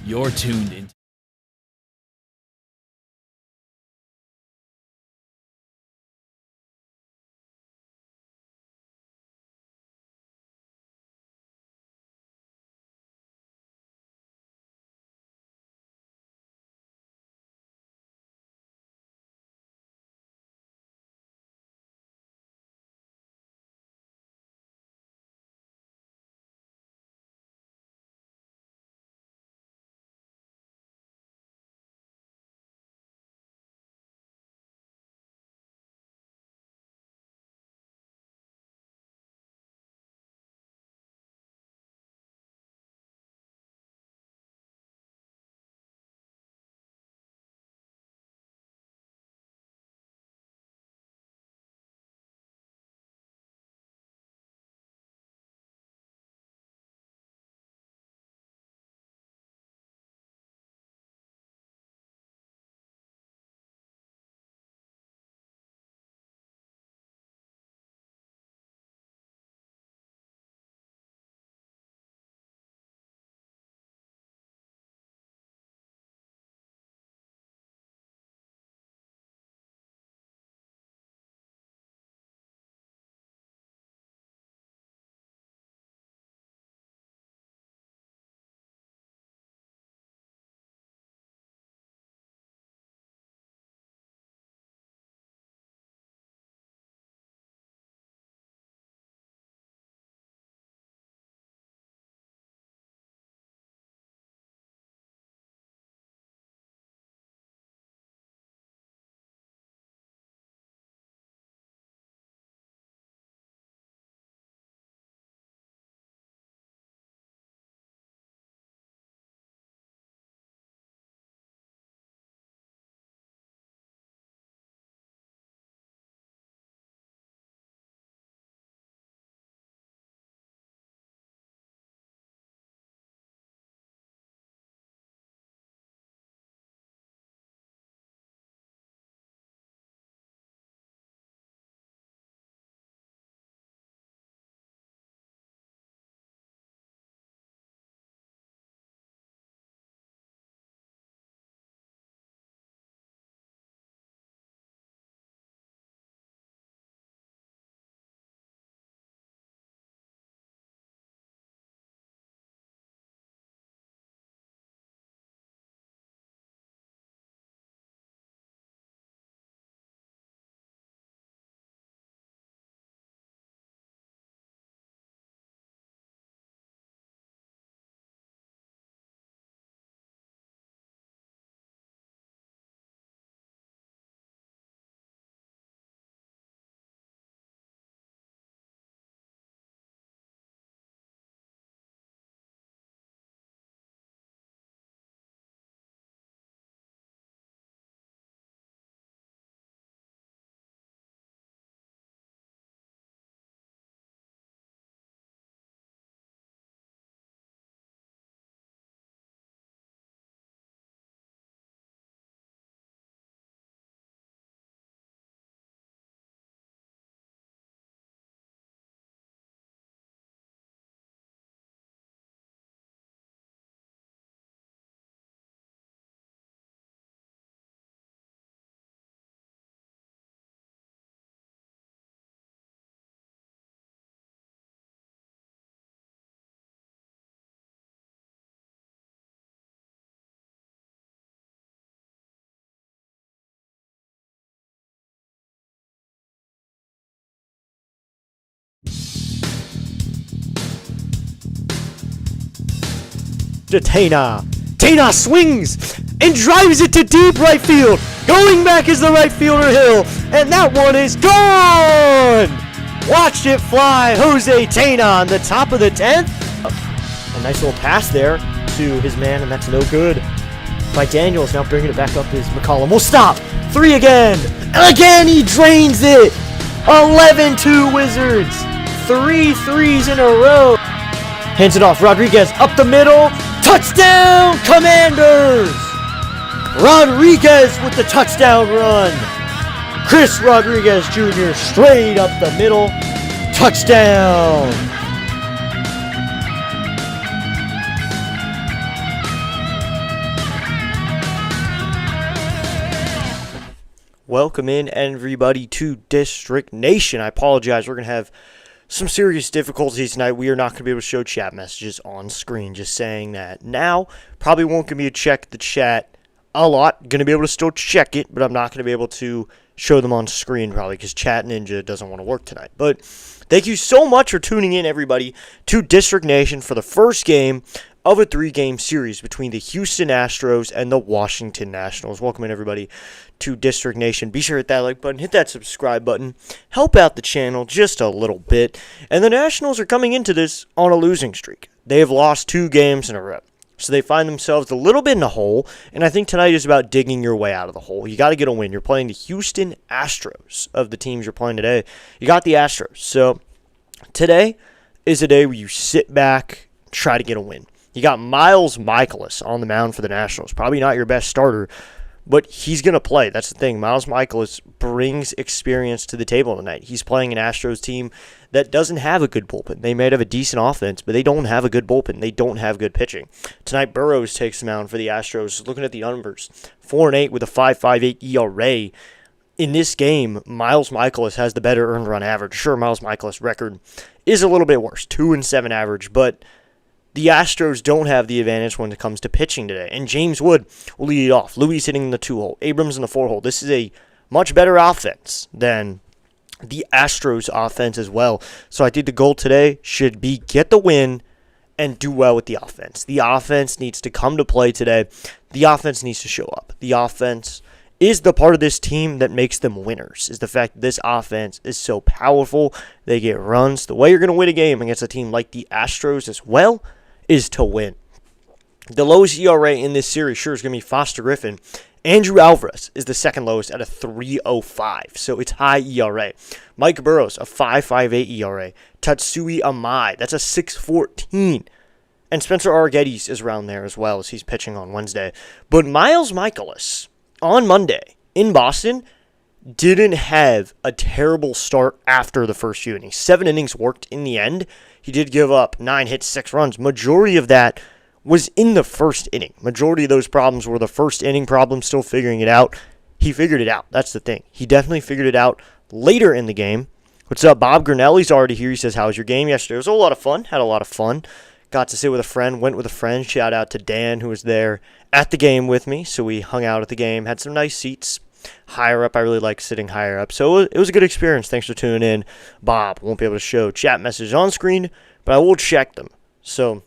You're tuned in. To Tana. Tana swings and drives it to deep right field. Going back is the right fielder Hill, and that one is gone. Watched it fly. Jose Tana on the top of the 10th. A nice little pass there to his man, and that's no good by Daniels. Now bringing it back up is McCollum. Will stop. 3 again. And again he drains it. 11-2 Wizards. 3 threes in a row. Hands it off. Rodriguez up the middle. Touchdown, Commanders! Rodriguez with the touchdown run. Chris Rodriguez Jr. straight up the middle. Touchdown! Welcome in, everybody, to District Nation. I apologize. We're going to have some serious difficulties tonight. We are not going to be able to show chat messages on screen. Just saying that now. Probably won't give me a check the chat a lot. Going to be able to still check it, but I'm not going to be able to show them on screen probably because Chat Ninja doesn't want to work tonight. But thank you so much for tuning in, everybody, to District Nation for the first game of a 3-game series between the Houston Astros and the Washington Nationals. Welcome in, everybody, to District Nation. Be sure to hit that like button, hit that subscribe button, help out the channel just a little bit. And the Nationals are coming into this on a losing streak. They have lost 2 games in a row. So they find themselves a little bit in a hole, and I think tonight is about digging your way out of the hole. You got to get a win. You're playing the Houston Astros of the teams you're playing today. You got the Astros. So today is a day where you sit back, try to get a win. You got Miles Mikolas on the mound for the Nationals. Probably not your best starter, but he's going to play. That's the thing. Miles Mikolas brings experience to the table tonight. He's playing an Astros team that doesn't have a good bullpen. They might have a decent offense, but they don't have a good bullpen. They don't have good pitching. Tonight, Burrows takes the mound for the Astros. Looking at the numbers, 4-8 with a 5.58 ERA. In this game, Miles Mikolas has the better earned run average. Sure, Miles Mikolas' record is a little bit worse, 2-7 average, but the Astros don't have the advantage when it comes to pitching today. And James Wood will lead it off. Louis hitting in the 2-hole. Abrams in the 4-hole. This is a much better offense than the Astros offense as well. So I think the goal today should be get the win and do well with the offense. The offense needs to come to play today. The offense needs to show up. The offense is the part of this team that makes them winners, is the fact that this offense is so powerful. They get runs. The way you're going to win a game against a team like the Astros as well is to win. The lowest ERA in this series sure is going to be Foster Griffin. Andrew Alvarez is the second lowest at a 3.05, so it's high ERA. Mike Burrows, a 5.58 ERA. Tatsui Amai, that's a 6.14. And Spencer Arguedes is around there as well as he's pitching on Wednesday. But Miles Mikolas, on Monday in Boston, didn't have a terrible start after the first few innings. 7 innings worked in the end. He did give up 9 hits, 6 runs. Majority of that was in the first inning. Majority of those problems were the first inning problems, still figuring it out. He figured it out. That's the thing. He definitely figured it out later in the game. What's up, Bob Gurnelli's already here. He says, how was your game yesterday? It was a lot of fun. Had a lot of fun. Got to sit with a friend, went with a friend. Shout out to Dan, who was there at the game with me. So we hung out at the game, had some nice seats. Higher up, I really like sitting higher up. So it was a good experience. Thanks for tuning in. Bob won't be able to show chat messages on screen, but I will check them. So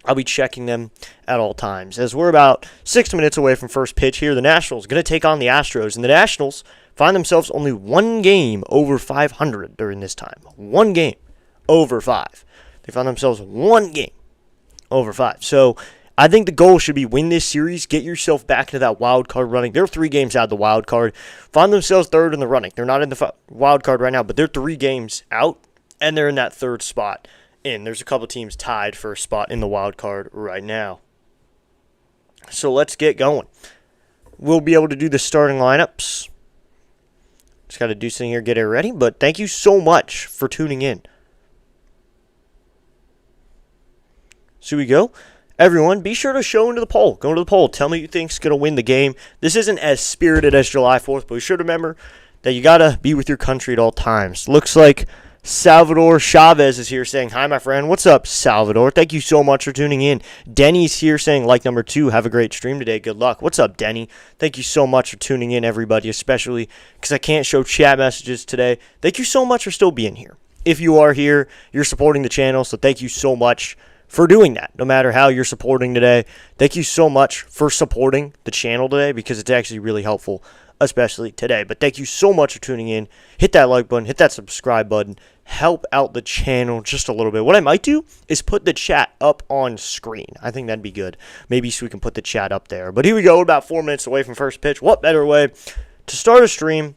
I'll be checking them at all times. As we're about 6 minutes away from first pitch here, the Nationals going to take on the Astros. And the Nationals find themselves only 1 game over 500 during this time. 1 game over 5. They found themselves 1 game over 5. So I think the goal should be win this series, get yourself back into that wild card running. They're 3 games out of the wild card. Find themselves 3rd in the running. They're not in the wild card right now, but they're 3 games out, and they're in that 3rd spot in. There's a couple teams tied for a spot in the wild card right now. So let's get going. We'll be able to do the starting lineups. Just got to do something here, get it ready, but thank you so much for tuning in. So we go. Everyone, be sure to show into the poll. Go into the poll. Tell me who you think's going to win the game. This isn't as spirited as July 4th, but be sure to remember that you got to be with your country at all times. Looks like Salvador Chavez is here saying, hi, my friend. What's up, Salvador? Thank you so much for tuning in. Denny's here saying, like number 2, have a great stream today. Good luck. What's up, Denny? Thank you so much for tuning in, everybody, especially because I can't show chat messages today. Thank you so much for still being here. If you are here, you're supporting the channel, so thank you so much for doing that. No matter how you're supporting today, thank you so much for supporting the channel today because it's actually really helpful, especially today. But thank you so much for tuning in. Hit that like button, hit that subscribe button, help out the channel just a little bit. What I might do is put the chat up on screen. I think that'd be good. Maybe so we can put the chat up there. But here we go, about 4 minutes away from first pitch. What better way to start a stream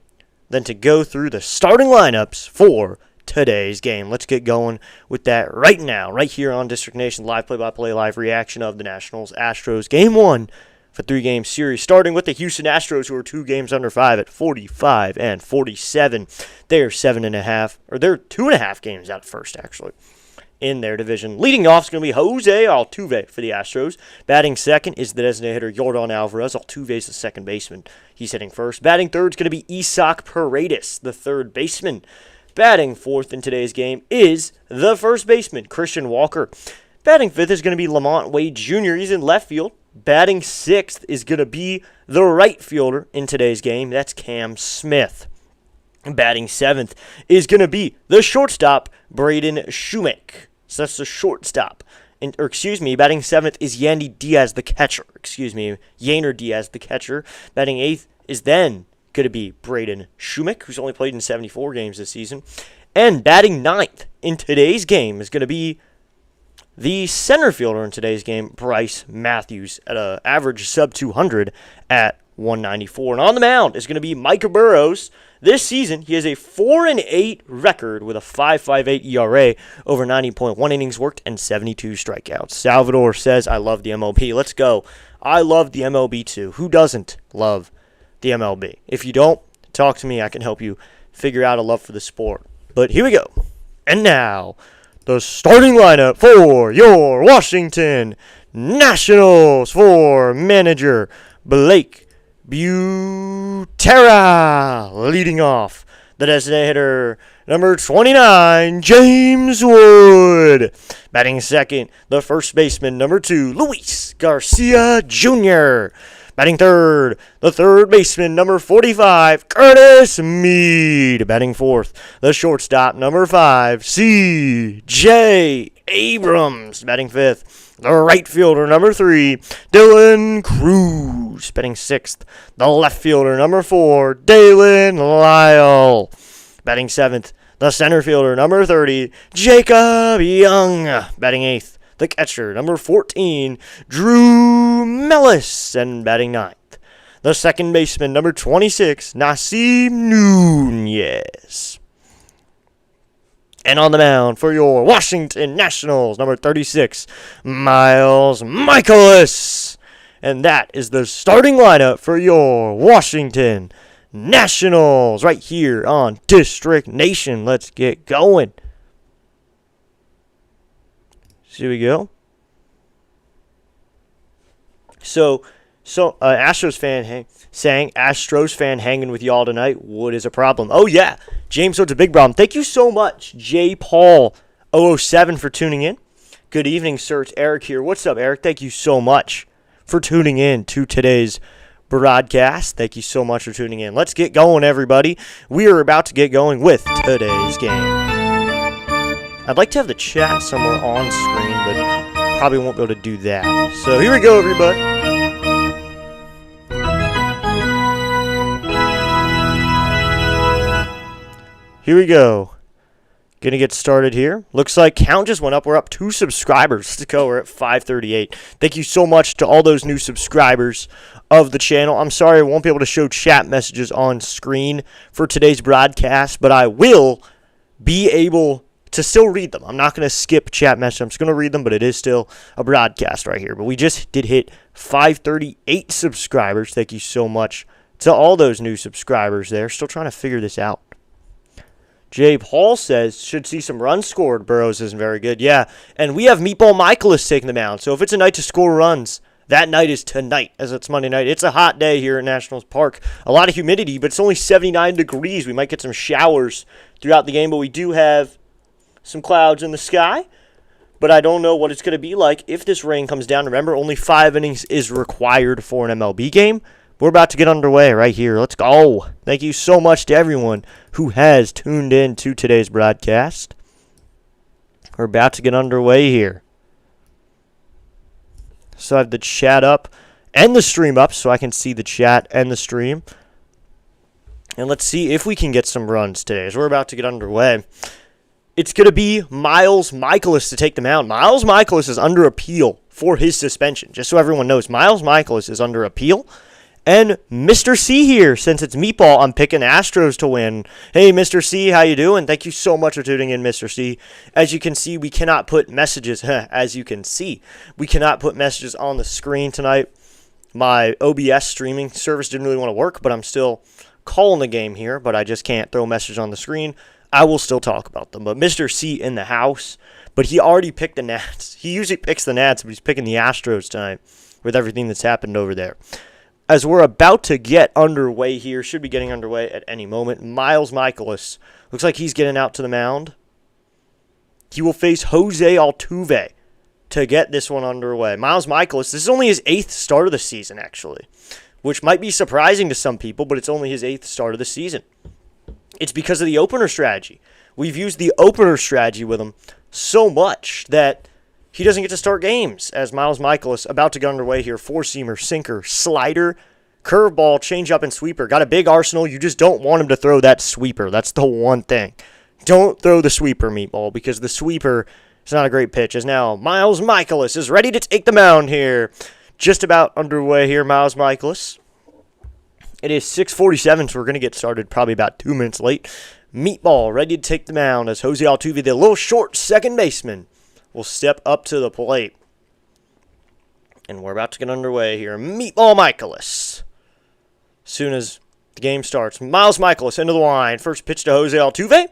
than to go through the starting lineups for today's game. Let's get going with that right now, right here on District Nation, live play-by-play, live reaction of the Nationals Astros Game 1 for 3-game series, starting with the Houston Astros, who are 2 games under 5 at 45 and 47. They're 7.5, or they're 2.5 games out first, actually. in their division. Leading off is going to be Jose Altuve for the Astros. Batting second is the designated hitter Yordan Alvarez. Altuve is the second baseman. He's hitting first. Batting third is going to be Isaac Paredes, the third baseman. Batting fourth in today's game is the first baseman, Christian Walker. Batting fifth is going to be Lamont Wade Jr. He's in left field. Batting sixth is going to be the right fielder in today's game. That's Cam Smith. Batting seventh is going to be the shortstop, Braden Shumick. So that's the shortstop. Batting seventh is Yainer Diaz, the catcher. Batting eighth is then going to be Braden Shumick, who's only played in 74 games this season. And batting ninth in today's game is going to be the center fielder in today's game, Bryce Matthews, at an average sub-200 at 194. And on the mound is going to be Micah Burrows. This season, he has a 4-8 record with a 5.58 ERA over 90.1 innings worked and 72 strikeouts. Salvador says, I love the MLB. Let's go. I love the MLB too. Who doesn't love the MLB? If you don't, talk to me. I can help you figure out a love for the sport. But here we go. And now, the starting lineup for your Washington Nationals. For manager Blake Butera, leading off the designated hitter, number 29, James Wood. Batting second, the first baseman, number 2, Luis Garcia Jr. Batting third, the third baseman, number 45, Curtis Mead. Batting fourth, the shortstop, number 5, C.J. Abrams. Batting fifth, the right fielder, number 3, Dylan Cruz. Batting sixth, the left fielder, number 4, Dalen Lyle. Batting seventh, the center fielder, number 30, Jacob Young. Batting eighth, the catcher, number 14, Drew Mellis. And batting ninth, the second baseman, number 26, Nasim Nunez. And on the mound for your Washington Nationals, number 36, Miles Michaelis. And that is the starting lineup for your Washington Nationals right here on District Nation. Let's get going. Here we go. So Astros fan saying Astros fan hanging with y'all tonight. Wood is a problem. Oh yeah, James Wood's a big problem. Thank you so much, J Paul 007 for tuning in. Good evening, sir. It's Eric here. What's up, Eric? Thank you so much for tuning in to today's broadcast. Thank you so much for tuning in. Let's get going, everybody. We are about to get going with today's game. I'd like to have the chat somewhere on screen, but probably won't be able to do that. So here we go, everybody. Here we go. Gonna get started here. Looks like count just went up. We're up 2 subscribers to go. We're at 538. Thank you so much to all those new subscribers of the channel. I'm sorry I won't be able to show chat messages on screen for today's broadcast, but I will be able to still read them. I'm not going to skip chat messages. I'm just going to read them, but it is still a broadcast right here. But we just did hit 538 subscribers. Thank you so much to all those new subscribers there. Still trying to figure this out. Jay Paul says, should see some runs scored. Burrows isn't very good. Yeah, and we have Meatball Michaelis taking the mound. So if it's a night to score runs, that night is tonight, as it's Monday night. It's a hot day here at Nationals Park. A lot of humidity, but it's only 79 degrees. We might get some showers throughout the game, but we do have some clouds in the sky, but I don't know what it's going to be like if this rain comes down. Remember, only 5 innings is required for an MLB game. We're about to get underway right here. Let's go. Thank you so much to everyone who has tuned in to today's broadcast. We're about to get underway here. So I have the chat up and the stream up so I can see the chat and the stream. And let's see if we can get some runs today as we're about to get underway. It's going to be Miles Michaelis to take the mound. Miles Michaelis is under appeal for his suspension. Just so everyone knows, Miles Michaelis is under appeal. And Mr. C here, since it's Meatball, I'm picking Astros to win. Hey, Mr. C, how you doing? Thank you so much for tuning in, Mr. C. As you can see, we cannot put messages, we cannot put messages on the screen tonight. My OBS streaming service didn't really want to work, but I'm still calling the game here, but I just can't throw messages on the screen. I will still talk about them. But Mr. C in the house, but he already picked the Nats. He usually picks the Nats, but he's picking the Astros tonight with everything that's happened over there. As we're about to get underway here, should be getting underway at any moment, Miles Mikolas looks like he's getting out to the mound. He will face Jose Altuve to get this one underway. Miles Mikolas, this is only his 8th start of the season, actually, which might be surprising to some people, but it's only his 8th start of the season. It's because of the opener strategy. We've used the opener strategy with him so much that he doesn't get to start games. As Miles Mikolas about to get underway here, four-seamer, sinker, slider, curveball, changeup, and sweeper. Got a big arsenal. You just don't want him to throw that sweeper. That's the one thing. Don't throw the sweeper, Meatball, because the sweeper is not a great pitch. As now Miles Mikolas is ready to take the mound here. Just about underway here, Miles Mikolas. It is 6:47, so we're going to get started probably about 2 minutes late. Meatball ready to take the mound as Jose Altuve, the little short second baseman, will step up to the plate. And we're about to get underway here. Meatball Mikolas. As soon as the game starts, Miles Mikolas into the line. First pitch to Jose Altuve.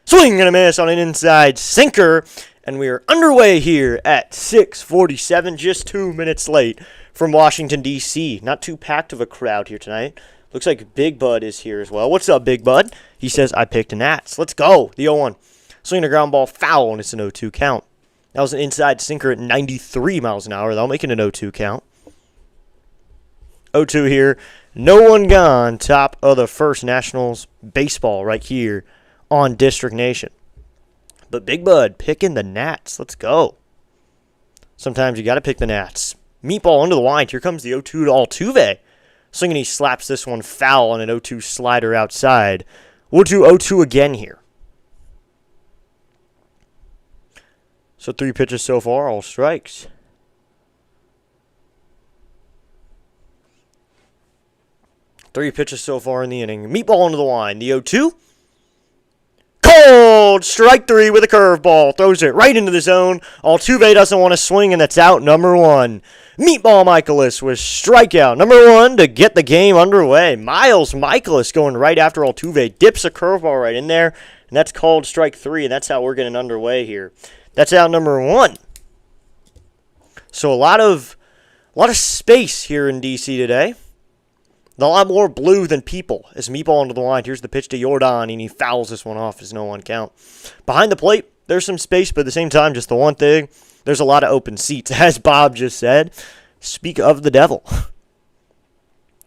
Swing and a miss on an inside sinker. And we are underway here at 6:47, just 2 minutes late from Washington, D.C. Not too packed of a crowd here tonight. Looks like Big Bud is here as well. What's up, Big Bud? He says, I picked the Nats. Let's go. The 0-1. Swinging a ground ball foul, and it's an 0-2 count. That was an inside sinker at 93 miles an hour. That'll make it an 0-2 count. 0-2 here. No one gone. Top of the first Nationals baseball right here on District Nation. But Big Bud picking the Nats. Let's go. Sometimes you got to pick the Nats. Meatball under the line. Here comes the 0-2 to Altuve. Swinging, he slaps this one foul on an 0-2 slider outside. We'll do 0-2 again here. So 3 pitches so far, all strikes. Three pitches so far in the inning. Meatball into the line. The 0-2. Cold! Strike 3 with a curveball. Throws it right into the zone. Altuve doesn't want to swing, and that's out number 1. Meatball Mikolas with strikeout number 1 to get the game underway. Miles Mikolas going right after Altuve. Dips a curveball right in there, and that's called strike 3, and that's how we're getting underway here. That's out number 1. So a lot of space here in DC today. A lot more blue than people. As Meatball into the line, here's the pitch to Jordan, and he fouls this one off as no one count. Behind the plate, there's some space, but at the same time, just the one thing, there's a lot of open seats. As Bob just said, speak of the devil.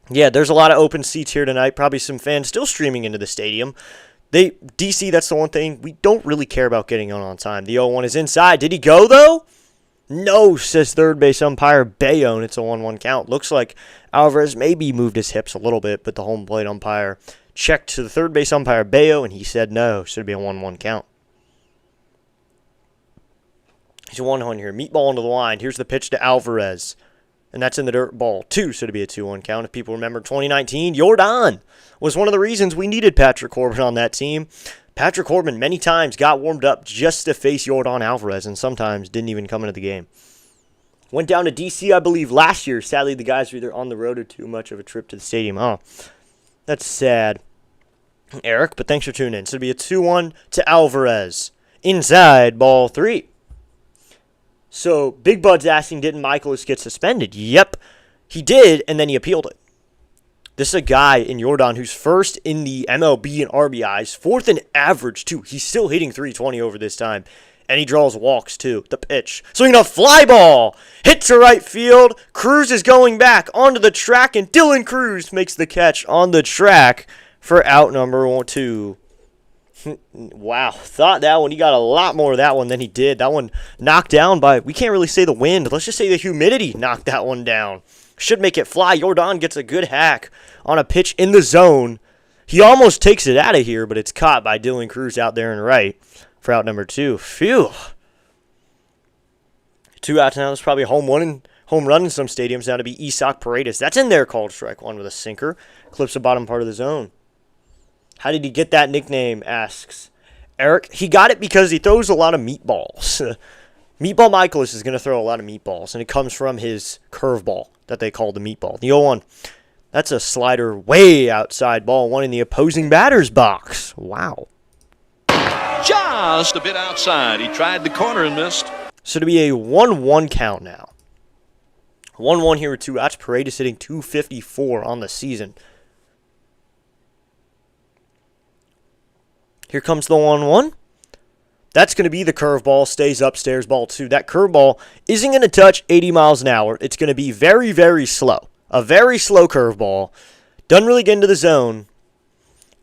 Yeah, there's a lot of open seats here tonight. Probably some fans still streaming into the stadium. DC, that's the one thing. We don't really care about getting on time. The 0-1 is inside. Did he go, though? No, says third base umpire Bayo, and it's a 1-1 count. Looks like Alvarez maybe moved his hips a little bit, but the home plate umpire checked to the third base umpire Bayo, and he said no. Should be a 1-1 count. He's a 1-1 here. Meatball into the line. Here's the pitch to Alvarez, and that's in the dirt. Ball 2, so to be a 2-1 count. If people remember 2019, Jordan was one of the reasons we needed Patrick Corbin on that team. Patrick Corbin many times got warmed up just to face Jordan Alvarez, and sometimes didn't even come into the game. Went down to D.C., I believe, last year. Sadly, the guys were either on the road or too much of a trip to the stadium. Oh, that's sad, Eric, but thanks for tuning in. So it'll be a 2-1 to Alvarez. Inside, ball 3. So Big Bud's asking, didn't Mikolas get suspended? Yep, he did, and then he appealed it. This is a guy in Jordan who's first in the MLB in RBIs, 4th in average, too. He's still hitting .320 over this time, and he draws walks, too. The pitch. Swinging a fly ball. Hit to right field. Cruz is going back onto the track, and Dylan Cruz makes the catch on the track for out number 2. Wow. Thought that one, he got a lot more of that one than he did. That one knocked down by, we can't really say the wind. Let's just say the humidity knocked that one down. Should make it fly. Jordan gets a good hack on a pitch in the zone. He almost takes it out of here, but it's caught by Dylan Cruz out there in right for out number 2. Phew. 2 outs now. There's probably a home run in some stadiums now to be Isaac Paredes. That's in there, called strike 1 with a sinker. Clips the bottom part of the zone. How did he get that nickname, asks Eric. He got it because he throws a lot of meatballs. Meatball Mikolas is going to throw a lot of meatballs, and it comes from his curveball that they call the meatball. The 0-1. That's a slider way outside, ball 1 in the opposing batter's box. Wow. just a bit outside. He tried the corner and missed. So to be a 1-1 count now. 1-1 here with 2 outs. Paredes hitting .254 on the season. Here comes the 1-1. That's going to be the curveball, stays upstairs, ball 2. That curveball isn't going to touch 80 miles an hour. It's going to be very, very slow. A very slow curveball. Doesn't really get into the zone.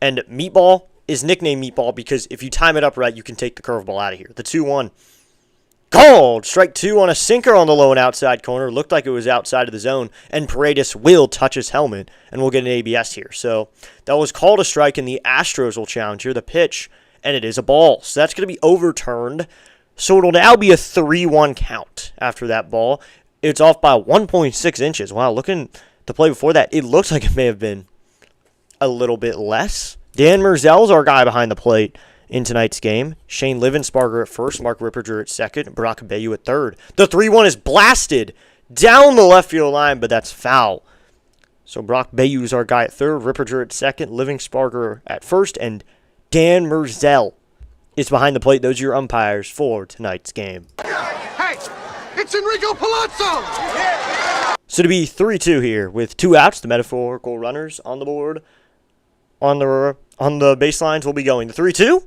And Meatball is nicknamed Meatball because if you time it up right, you can take the curveball out of here. The 2-1. Called! Strike 2 on a sinker on the low and outside corner. Looked like it was outside of the zone. And Paredes will touch his helmet. And we'll get an ABS here. So that was called a strike, and the Astros will challenge here. The pitch, and it is a ball. So that's going to be overturned. So it'll now be a 3-1 count after that ball. It's off by 1.6 inches. Wow, looking at the play before that, it looks like it may have been a little bit less. Dan Merzel's our guy behind the plate in tonight's game. Shane Livensparger at first, Mark Ripperger at second, Brock Bayou at third. The 3-1 is blasted down the left field line, but that's foul. So Brock Bayou's our guy at third, Ripperger at second, Livensparger at first, and Dan Merzel is behind the plate. Those are your umpires for tonight's game. Hey, it's Enrico Palazzo! So to be 3-2 here with 2 outs, the metaphorical runners on the board. On the baselines will be going. The 3-2.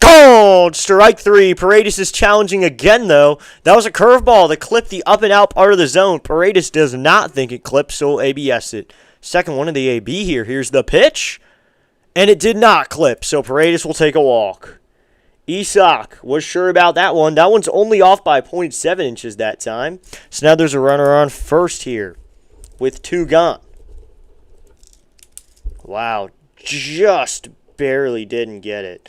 Called! Strike 3. Paredes is challenging again, though. That was a curveball that clipped the up and out part of the zone. Paredes does not think it clipped, so ABS it. Second one of the AB here. Here's the pitch. And it did not clip, so Paredes will take a walk. Isak was sure about that one. That one's only off by 0.7 inches that time. So now there's a runner on first here with 2 gone. Wow, just barely didn't get it.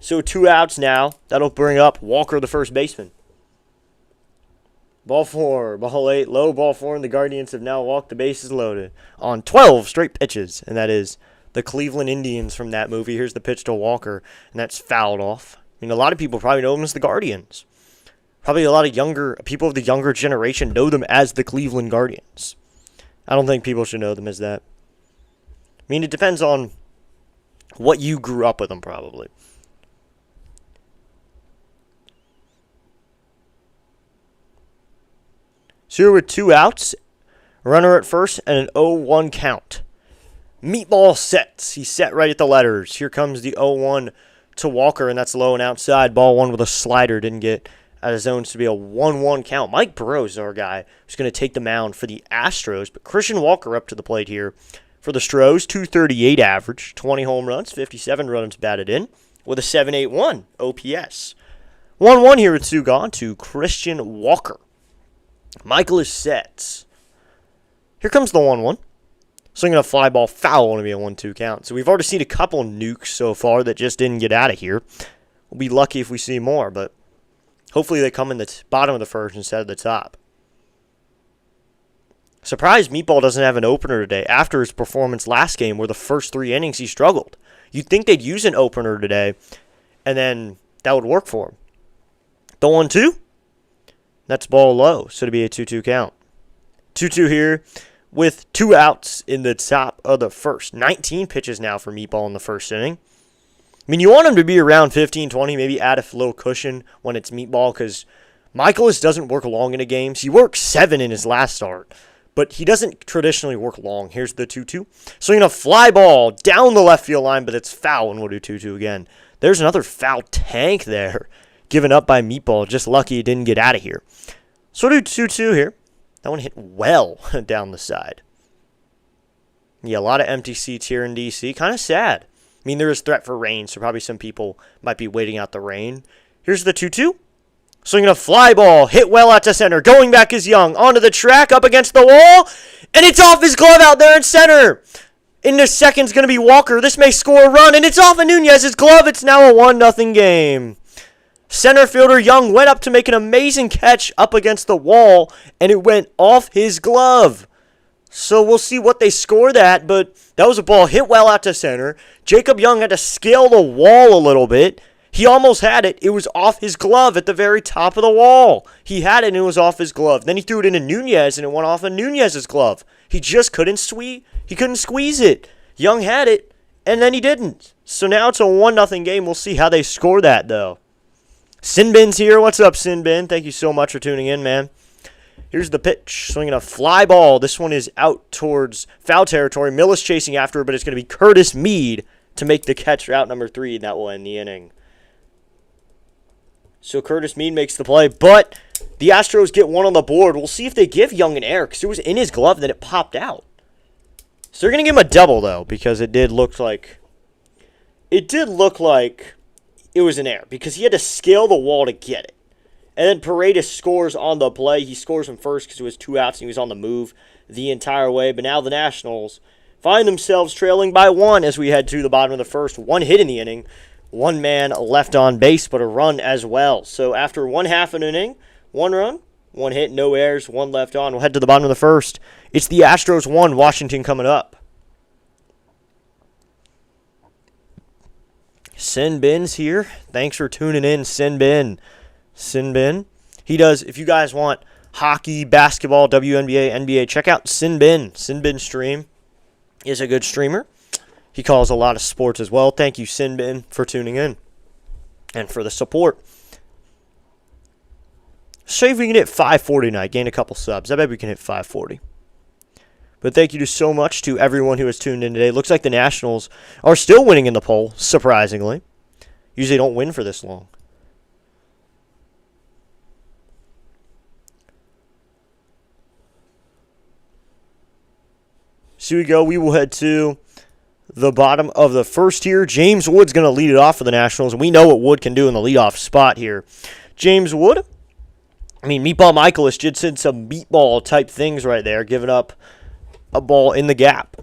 So 2 outs now. That'll bring up Walker, the first baseman. Ball 4, ball 8, low, ball 4, and the Guardians have now walked the bases loaded on 12 straight pitches, and that is the Cleveland Indians from that movie. Here's the pitch to Walker, and that's fouled off. I mean, a lot of people probably know them as the Guardians. Probably a lot of younger people of the younger generation know them as the Cleveland Guardians. I don't think people should know them as that. I mean, it depends on what you grew up with them, probably. So here with 2 outs, runner at first, and an 0-1 count. Meatball sets. He's set right at the letters. Here comes the 0-1 to Walker, and that's low and outside. Ball 1 with a slider. Didn't get out of zones to be a 1-1 count. Mike Burrows is our guy who's going to take the mound for the Astros. But Christian Walker up to the plate here for the Stros. .238 average, 20 home runs, 57 runs batted in with a 7.81 OPS. 1-1 here with 2 gone to Christian Walker. Michael is set. Here comes the 1-1. Swinging a fly ball foul, only be a 1-2 count. So we've already seen a couple nukes so far that just didn't get out of here. We'll be lucky if we see more, but hopefully they come in the bottom of the first instead of the top. Surprised Meatball doesn't have an opener today after his performance last game where the first 3 innings he struggled. You'd think they'd use an opener today, and then that would work for him. The 1-2. That's ball low, so to be a 2-2 count. 2-2 here with 2 outs in the top of the first. 19 pitches now for Meatball in the first inning. I mean, you want him to be around 15, 20, maybe add a little cushion when it's Meatball because Michaelis doesn't work long in the games. He worked 7 in his last start, but he doesn't traditionally work long. Here's the 2-2. Swinging a fly ball down the left field line, but it's foul, and we'll do 2-2 again. There's another foul tank there given up by Meatball. Just lucky it didn't get out of here. So we'll do 2-2 here. That one hit well down the side. Yeah, a lot of empty seats here in D.C. Kind of sad. I mean, there is threat for rain, so probably some people might be waiting out the rain. Here's the 2-2. Swinging a fly ball. Hit well out to center. Going back is Young. Onto the track, up against the wall. And it's off his glove out there in center. In the second's going to be Walker. This may score a run, and it's off of Nunez's glove. It's now a 1-0 game. Center fielder Young went up to make an amazing catch up against the wall, and it went off his glove. So we'll see what they scored at, but that was a ball hit well out to center. Jacob Young had to scale the wall a little bit. He almost had it. It was off his glove at the very top of the wall. He had it, and it was off his glove. Then he threw it into Nunez, and it went off of Nunez's glove. He just couldn't squeeze it. Young had it, And then he didn't. So now it's a 1-0 game. We'll see how they score that, though. Sinbin's here. What's up, Sinbin? Thank you so much for tuning in, man. Here's the pitch. Swinging a fly ball. This one is out towards foul territory. Mill is chasing after it, but it's going to be Curtis Mead to make the catch for out number 3, and that will end the inning. So Curtis Mead makes the play, but the Astros get one on the board. We'll see if they give Young an error, because it was in his glove, and then it popped out. So they're going to give him a double, though, because it did look like it was an error, because he had to scale the wall to get it. And then Paredes scores on the play. He scores from first because it was 2 outs, and he was on the move the entire way. But now the Nationals find themselves trailing by 1 as we head to the bottom of the first. 1 hit in the inning. 1 man left on base, but a run as well. So after 1/2 an inning, 1 run, 1 hit, no errors, 1 left on. We'll head to the bottom of the first. It's the Astros 1, Washington coming up. Sinbin's here. Thanks for tuning in, Sinbin. He does, if you guys want hockey, basketball, WNBA, NBA, check out Sinbin. Sinbin Stream is a good streamer. He calls a lot of sports as well. Thank you, Sinbin, for tuning in and for the support. See if we can hit 540 tonight. Gain a couple subs. I bet we can hit 540. But thank you so much to everyone who has tuned in today. Looks like the Nationals are still winning in the poll, surprisingly. Usually don't win for this long. So we go. We will head to the bottom of the first here. James Wood's going to lead it off for the Nationals, and we know what Wood can do in the leadoff spot here. James Wood, Meatball Michaelis did send some meatball-type things right there, giving up a ball in the gap.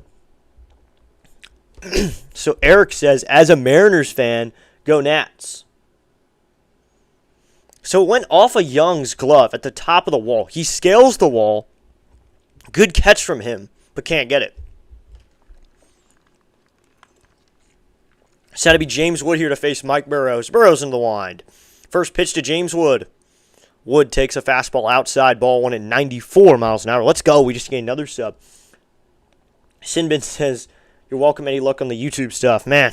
So Eric says, as a Mariners fan, go Nats. So it went off of Young's glove at the top of the wall. He scales the wall. Good catch from him, but can't get it. It's had to be James Wood here to face Mike Burrows. Burrows in the wind. First pitch to James Wood. Wood takes a fastball outside, ball 1 at 94 miles an hour. Let's go. We just gained another sub. Sinbin says, you're welcome, any luck on the YouTube stuff. Man,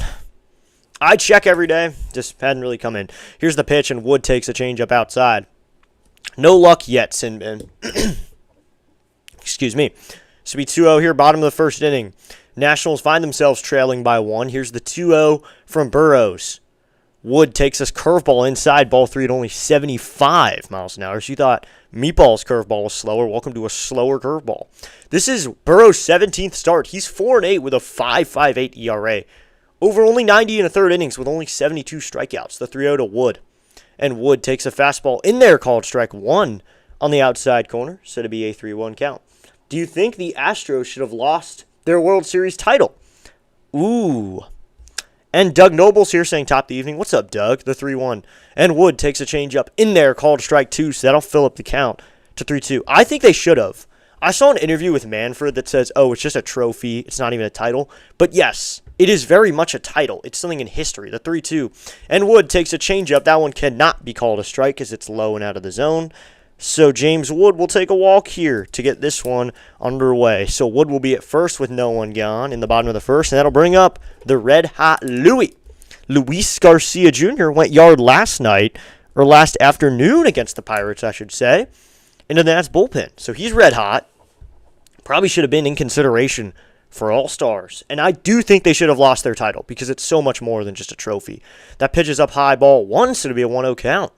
I check every day. Just hadn't really come in. Here's the pitch, and Wood takes a changeup outside. No luck yet, Sinbin. Excuse me. So be 2-0 here, bottom of the first inning. Nationals find themselves trailing by 1. Here's the 2-0 from Burrows. Wood takes this curveball inside, ball 3 at only 75 miles an hour. So you thought Meatball's curveball was slower. Welcome to a slower curveball. This is Burrows' 17th start. He's 4-8 with a 5.58 ERA. Over only 90 in the third innings with only 72 strikeouts. The 3-0 to Wood. And Wood takes a fastball in there called strike 1 on the outside corner. So to be a 3-1 count. Do you think the Astros should have lost their World Series title? Ooh. And Doug Noble's here saying top of the evening. What's up, Doug? The 3-1. And Wood takes a changeup in there called strike 2, so that'll fill up the count to 3-2. I think they should have. I saw an interview with Manfred that says, oh, it's just a trophy. It's not even a title. But yes, it is very much a title. It's something in history. The 3-2. And Wood takes a changeup. That one cannot be called a strike because it's low and out of the zone. So James Wood will take a walk here to get this one underway. So Wood will be at first with no one gone in the bottom of the first, and that'll bring up the red-hot Louis. Luis Garcia Jr. went yard last afternoon against the Pirates, I should say, into the Nats bullpen. So he's red-hot. Probably should have been in consideration for All-Stars. And I do think they should have lost their title because it's so much more than just a trophy. That pitch is up high, ball 1, so it'll be a 1-0 count.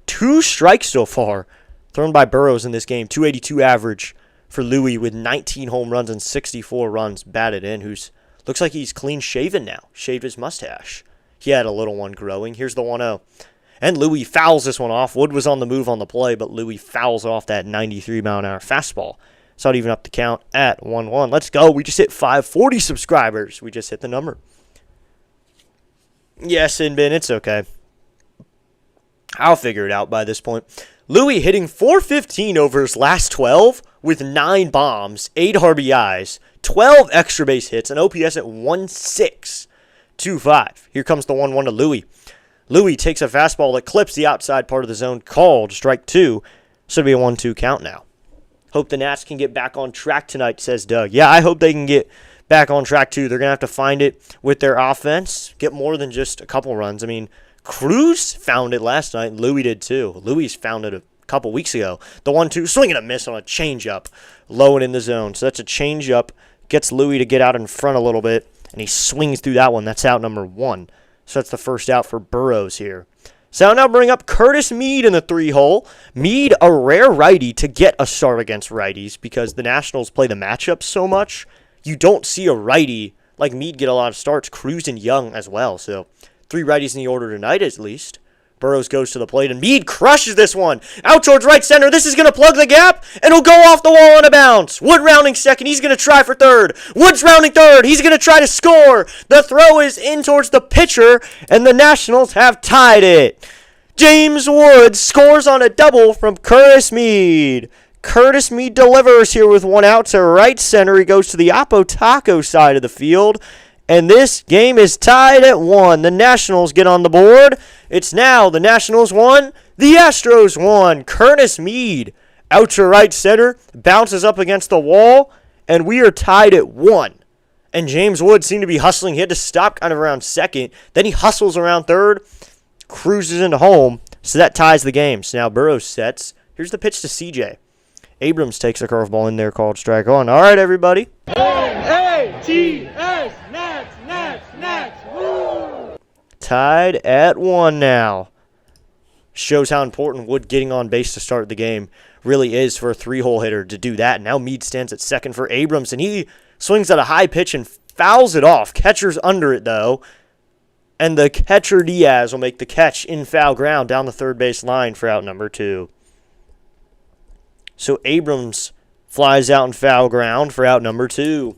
2 strikes so far thrown by Burrows in this game. 282 average for Louis with 19 home runs and 64 runs batted in. Looks like he's clean shaven now. Shaved his mustache. He had a little one growing. Here's the 1-0. And Louis fouls this one off. Wood was on the move on the play, but Louis fouls off that 93-mile-an-hour fastball. So I'd even up the count at 1-1. Let's go. We just hit 540 subscribers. We just hit the number. Yes, Sinbin, it's okay. I'll figure it out by this point. Louis hitting .415 over his last 12 with 9 bombs, 8 RBIs, 12 extra base hits, an OPS at 1.625. Here comes the 1-1 to Louis. Louis takes a fastball that clips the outside part of the zone, called strike 2. So it'll be a 1-2 count now. Hope the Nats can get back on track tonight, says Doug. Yeah, I hope they can get back on track too. They're going to have to find it with their offense, get more than just a couple runs. I mean, Cruz found it last night. Louis did too. Louis found it a couple weeks ago. The 1-2, swing and a miss on a changeup, low and in the zone. So that's a changeup. Gets Louis to get out in front a little bit, and he swings through that one. That's out number 1. So that's the first out for Burrows here. So I'll now bring up Curtis Mead in the 3-hole. Mead, a rare righty to get a start against righties because the Nationals play the matchup so much. You don't see a righty like Mead get a lot of starts. Cruz and Young as well. So 3 righties in the order tonight at least. Burrows goes to the plate, and Mead crushes this one. Out towards right center. This is going to plug the gap, and it'll go off the wall on a bounce. Wood rounding second. He's going to try for third. Wood's rounding third. He's going to try to score. The throw is in towards the pitcher, and the Nationals have tied it. James Wood scores on a double from Curtis Mead. Curtis Mead delivers here with 1 out to right center. He goes to the Apotaco side of the field. And this game is tied at 1. The Nationals get on the board. It's now the Nationals 1, the Astros 1. Curtis Mead out to right center, bounces up against the wall, and we are tied at 1. And James Wood seemed to be hustling. He had to stop kind of around second. Then he hustles around third, cruises into home. So that ties the game. So now Burrows sets. Here's the pitch to CJ. Abrams takes a curveball in there called strike one. All right, everybody. A-T-S, Nats, woo! Tied at 1 now. Shows how important Wood getting on base to start the game really is for a 3-hole hitter to do that. Now Mead stands at second for Abrams, and he swings at a high pitch and fouls it off. Catcher's under it, though. And the catcher, Diaz, will make the catch in foul ground down the third base line for out number 2. So Abrams flies out in foul ground for out number 2.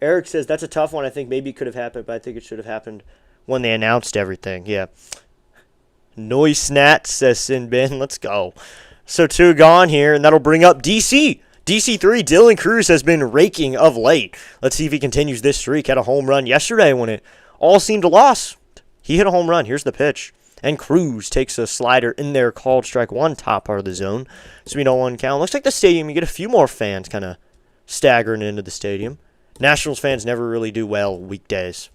Eric says, that's a tough one. I think maybe it could have happened, but I think it should have happened when they announced everything. Yeah. Noise Nat, says Sinbin. Let's go. So 2 gone here, and that'll bring up DC. DC3, Dylan Cruz has been raking of late. Let's see if he continues this streak. Had a home run yesterday when it all seemed a loss. He hit a home run. Here's the pitch. And Cruz takes a slider in there called strike 1, top part of the zone. So we know 1 count. Looks like the stadium, you get a few more fans kind of staggering into the stadium. Nationals fans never really do well weekdays.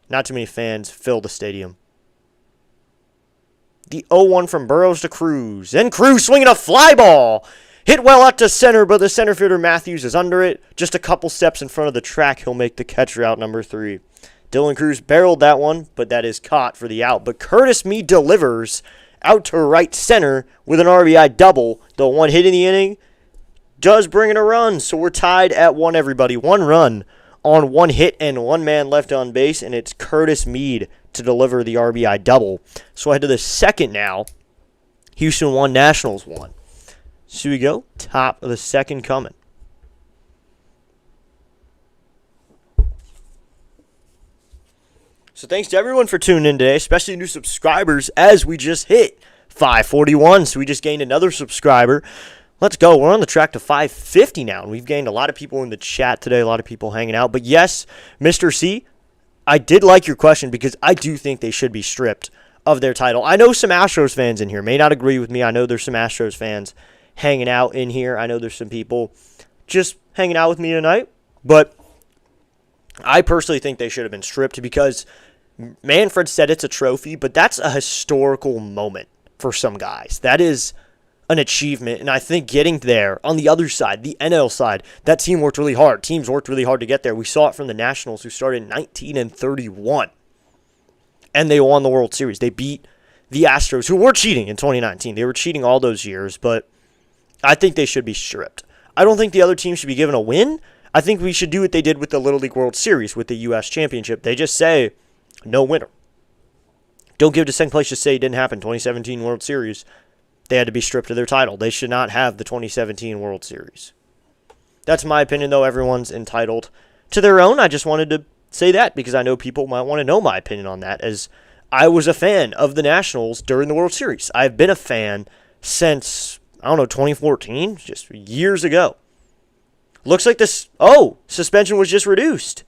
Not too many fans fill the stadium. The 0-1 from Burrows to Cruz. And Cruz swinging a fly ball. Hit well out to center, but the center fielder Matthews is under it. Just a couple steps in front of the track, he'll make the catcher out number 3. Dylan Cruz barreled that one, but that is caught for the out. But Curtis Mead delivers out to right center with an RBI double. The 1 hit in the inning does bring in a run, so we're tied at 1, everybody. 1 run on 1 hit and 1 man left on base, and it's Curtis Mead to deliver the RBI double. So I head to the second now. Houston 1, Nationals 1. So we go, top of the second coming. So thanks to everyone for tuning in today, especially new subscribers, as we just hit 541. So we just gained another subscriber. Let's go. We're on the track to 550 now, and we've gained a lot of people in the chat today, a lot of people hanging out. But yes, Mr. C, I did like your question because I do think they should be stripped of their title. I know some Astros fans in here may not agree with me. I know there's some Astros fans hanging out in here. I know there's some people just hanging out with me tonight. But I personally think they should have been stripped because Manfred said it's a trophy, but that's a historical moment for some guys. That is an achievement, and I think getting there on the other side, the NL side, that team worked really hard. Teams worked really hard to get there. We saw it from the Nationals, who started 19-31, and they won the World Series. They beat the Astros, who were cheating in 2019. They were cheating all those years, but I think they should be stripped. I don't think the other team should be given a win. I think we should do what they did with the Little League World Series with the U.S. Championship. They just say, no winner. Don't give it to second place, just say it didn't happen. 2017 World Series, they had to be stripped of their title. They should not have the 2017 World Series. That's my opinion, though. Everyone's entitled to their own. I just wanted to say that because I know people might want to know my opinion on that, as I was a fan of the Nationals during the World Series. I've been a fan since, 2014, just years ago. Looks like this, suspension was just reduced.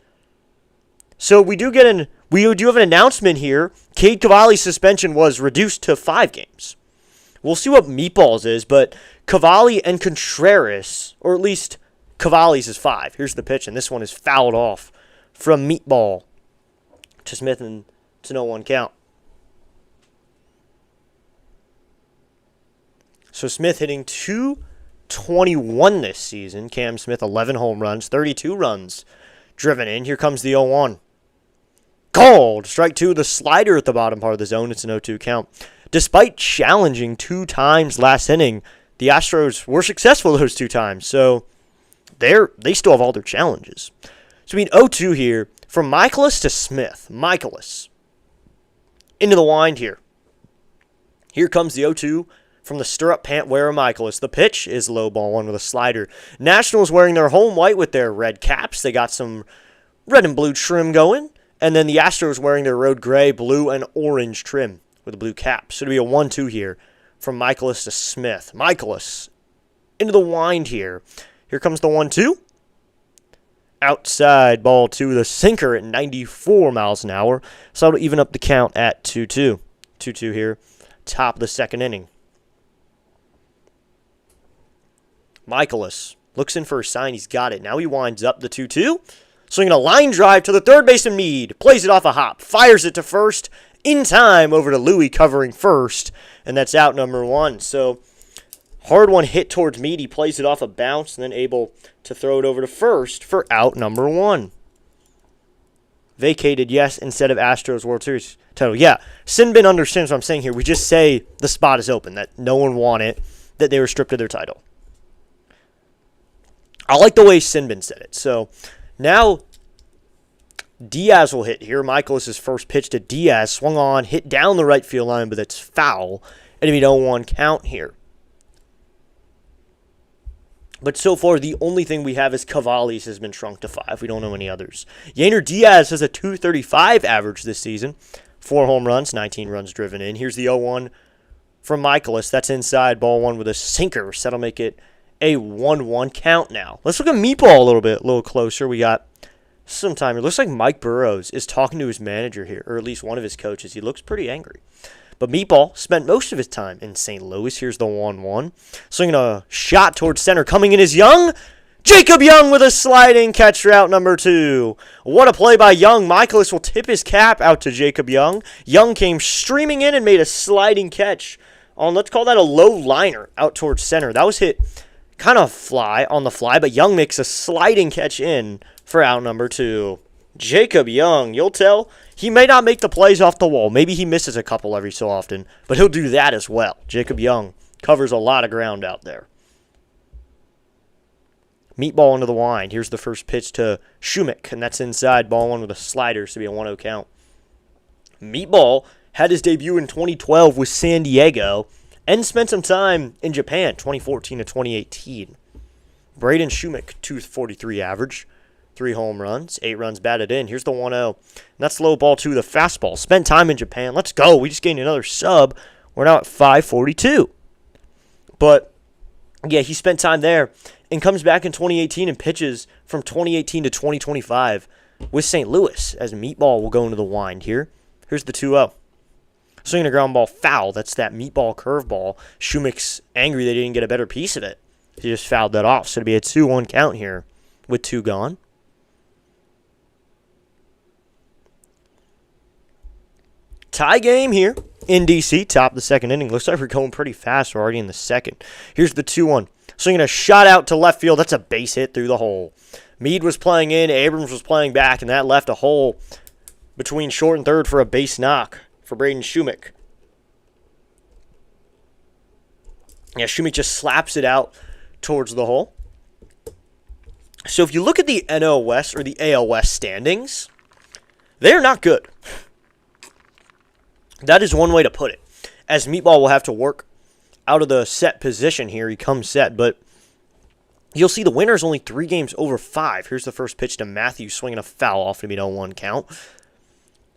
So we do have an announcement here. Cade Cavalli's suspension was reduced to 5 games. We'll see what Meatballs is, but Cavalli and Contreras, or at least Cavalli's is 5. Here's the pitch, and this one is fouled off from Meatball to Smith, and it's an 0-1 count. So Smith hitting .221 this season. Cam Smith, 11 home runs, 32 runs driven in. Here comes the 0-1. Called. Strike 2, the slider at the bottom part of the zone. It's an 0-2 count. Despite challenging 2 times last inning, the Astros were successful those 2 times. So they still have all their challenges. So we need 0-2 here from Michaelis to Smith. Michaelis into the wind here. Here comes the 0-2 from the stirrup pant wearer Michaelis. The pitch is low ball 1 with a slider. Nationals wearing their home white with their red caps. They got some red and blue trim going. And then the Astros wearing their road gray, blue, and orange trim with a blue cap. So it'll be a 1-2 here from Michaelis to Smith. Michaelis into the wind here. Here comes the 1-2. Outside ball 2, the sinker at 94 miles an hour. So it'll even up the count at 2-2. 2-2 here, top of the second inning. Michaelis looks in for a sign. He's got it. Now he winds up the 2-2. Swinging a line drive to the third baseman Meade. Plays it off a hop. Fires it to first. In time over to Louie covering first. And that's out number 1. So hard one hit towards Meade. He plays it off a bounce and then able to throw it over to first for out number 1. Vacated, yes, instead of Astros World Series title. Yeah, Sinbin understands what I'm saying here. We just say the spot is open, that no one wanted, that they were stripped of their title. I like the way Sinbin said it. So now Diaz will hit here. Michaelis' first pitch to Diaz. Swung on, hit down the right field line, but that's foul. And it'll be 0-1 count here. But so far, the only thing we have is Cavalli's has been shrunk to 5. We don't know any others. Yainer Diaz has a .235 average this season. 4 home runs, 19 runs driven in. Here's the 0-1 from Michaelis. That's inside, ball 1 with a sinker. So that'll make it a 1-1 count now. Let's look at Meatball a little closer. We got some time. It looks like Mike Burrows is talking to his manager here, or at least one of his coaches. He looks pretty angry. But Meatball spent most of his time in St. Louis. Here's the 1-1. Swinging a shot towards center. Coming in is Young. Jacob Young with a sliding catch route number 2. What a play by Young. Michaelis will tip his cap out to Jacob Young. Young came streaming in and made a sliding catch on, let's call that a low liner out towards center. That was hit kind of fly on the fly, but Young makes a sliding catch in for out number 2. Jacob Young, you'll tell, he may not make the plays off the wall. Maybe he misses a couple every so often, but he'll do that as well. Jacob Young covers a lot of ground out there. Meatball into the wind. Here's the first pitch to Shumik, and that's inside, ball 1 with a slider, so it'll be a 1-0 count. Meatball had his debut in 2012 with San Diego and spent some time in Japan, 2014 to 2018. Braden Shumik, .243 average. 3 home runs, 8 runs batted in. Here's the 1-0. And that's low ball 2, the fastball. Spent time in Japan. Let's go. We just gained another sub. We're now at 542. But, yeah, he spent time there and comes back in 2018 and pitches from 2018 to 2025 with St. Louis as Meatball will go into the wind here. Here's the 2-0. Swinging a ground ball foul. That's that Meatball curveball. Shumik's angry they didn't get a better piece of it. He just fouled that off. So it'll be a 2-1 count here with 2 gone. Tie game here in D.C., top of the second inning. Looks like we're going pretty fast. We're already in the second. Here's the 2-1. Swinging a shot out to left field. That's a base hit through the hole. Meade was playing in. Abrams was playing back, and that left a hole between short and third for a base knock for Braden Shumik. Yeah, Shumik just slaps it out towards the hole. So if you look at the NL West or the AL West standings, they're not good. That is one way to put it. As Meatball will have to work out of the set position here. He comes set, but you'll see the winner is only 3 games over 5. Here's the first pitch to Matthews, swinging a foul off to be 0-1 count.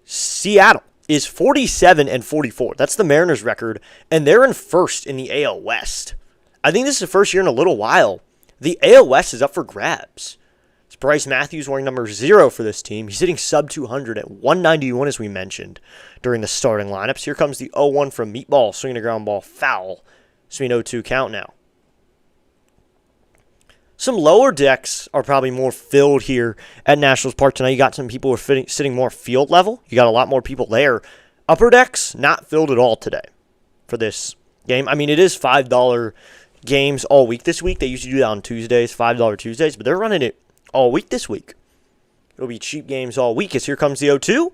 Seattle is 47-44. That's the Mariners' record, and they're in first in the AL West. I think this is the first year in a little while the AL West is up for grabs. It's Bryce Matthews wearing number 0 for this team. He's hitting sub-200 at 191, as we mentioned, during the starting lineups. Here comes the 0-1 from Meatball, swinging a ground ball foul. So we know 2 count now. Some lower decks are probably more filled here at Nationals Park tonight. You got some people who are sitting more field level. You got a lot more people there. Upper decks, not filled at all today for this game. I mean, it is $5 games all week this week. They usually do that on Tuesdays, $5 Tuesdays, but they're running it all week this week. It'll be cheap games all week as here comes the 0-2.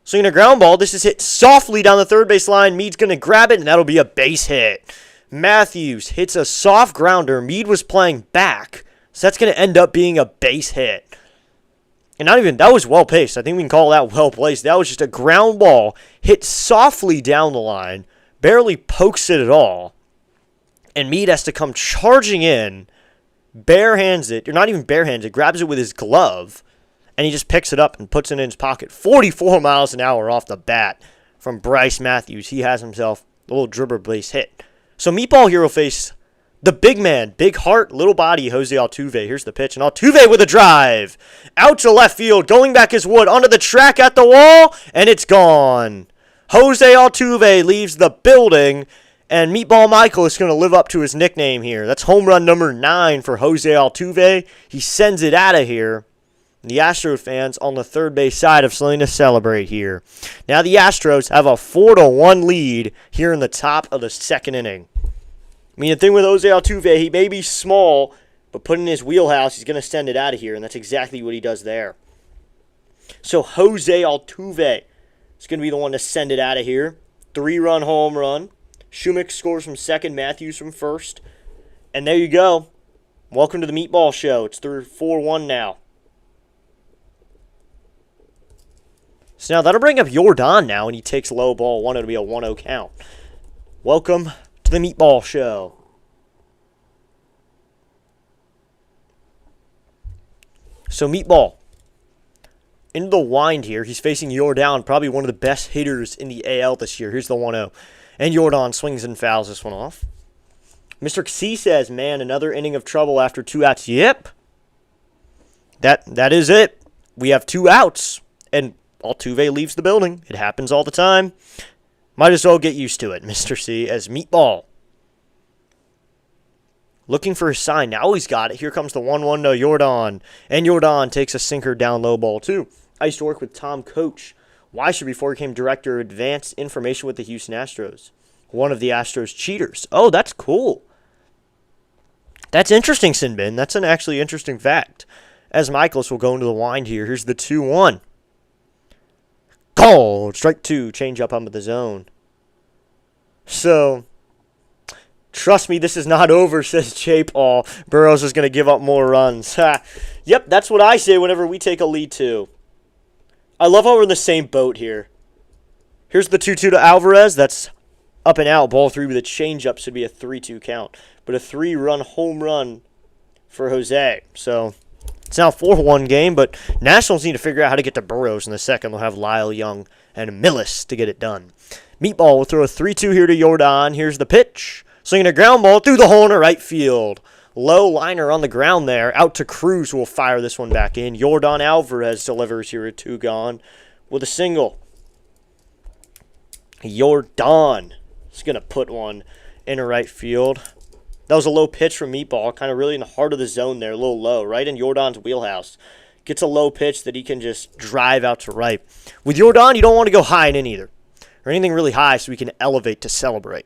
Swinging a ground ball. This is hit softly down the third base line. Mead's going to grab it, and that'll be a base hit. Matthews hits a soft grounder. Mead was playing back, so that's going to end up being a base hit. And not even, that was well paced. I think we can call that well placed. That was just a ground ball hit softly down the line, barely pokes it at all. And Mead has to come charging in, barehands it, or not even barehands it, grabs it with his glove, and he just picks it up and puts it in his pocket. 44 miles an hour off the bat from Bryce Matthews. He has himself a little dribble base hit. So Meatball here will face the big man, big heart, little body, Jose Altuve. Here's the pitch, and Altuve with a drive. Out to left field, going back as Wood, onto the track at the wall, and it's gone. Jose Altuve leaves the building, and Meatball Michael is going to live up to his nickname here. That's home run number 9 for Jose Altuve. He sends it out of here. The Astros fans on the third base side of starting to celebrate here. Now the Astros have a 4-1 lead here in the top of the second inning. I mean, the thing with Jose Altuve, he may be small, but put in his wheelhouse, he's going to send it out of here, and that's exactly what he does there. So Jose Altuve is going to be the one to send it out of here. 3-run home run. Shumick scores from second, Matthews from first. And there you go. Welcome to the Meatball Show. It's 4-1 now. So now that'll bring up Jordan now, and he takes low ball 1. It'll be a 1-0 count. Welcome to the Meatball Show. So Meatball into the wind here. He's facing Jordan, probably one of the best hitters in the AL this year. Here's the 1-0. And Jordan swings and fouls this one off. Mr. C says, man, another inning of trouble after 2 outs. Yep. That is it. We have 2 outs. And Altuve leaves the building. It happens all the time. Might as well get used to it, Mr. C, as Meatball. Looking for his sign. Now he's got it. Here comes the 1-1 to Jordan. And Jordan takes a sinker down low ball, too. I used to work with Tom Coach Weisher before he became Director of Advanced Information with the Houston Astros. One of the Astros cheaters. Oh, that's cool. That's interesting, Sinbin. That's an actually interesting fact. As Michaelis will go into the wind here. Here's the 2-1. Called. Strike 2. Change up onto the zone. So, trust me, this is not over, says Jay Paul. Burrows is going to give up more runs. Yep, that's what I say whenever we take a lead, too. I love how we're in the same boat here. Here's the 2-2 to Alvarez. That's up and out. Ball 3 with a changeup should be a 3-2 count. But a 3-run home run for Jose. So, it's now a 4-1 game, but Nationals need to figure out how to get to Burrows in the second. They'll have Lyle Young and Millis to get it done. Meatball will throw a 3-2 here to Jordan. Here's the pitch. Swinging a ground ball through the hole in right field. Low liner on the ground there. Out to Cruz, who will fire this one back in. Jordan Alvarez delivers here at 2 gone with a single. Jordan is going to put one in right field. That was a low pitch from Meatball, kind of really in the heart of the zone there, a little low, right in Jordan's wheelhouse. Gets a low pitch that he can just drive out to right. With Jordan, you don't want to go high in either, or anything really high so we can elevate to celebrate.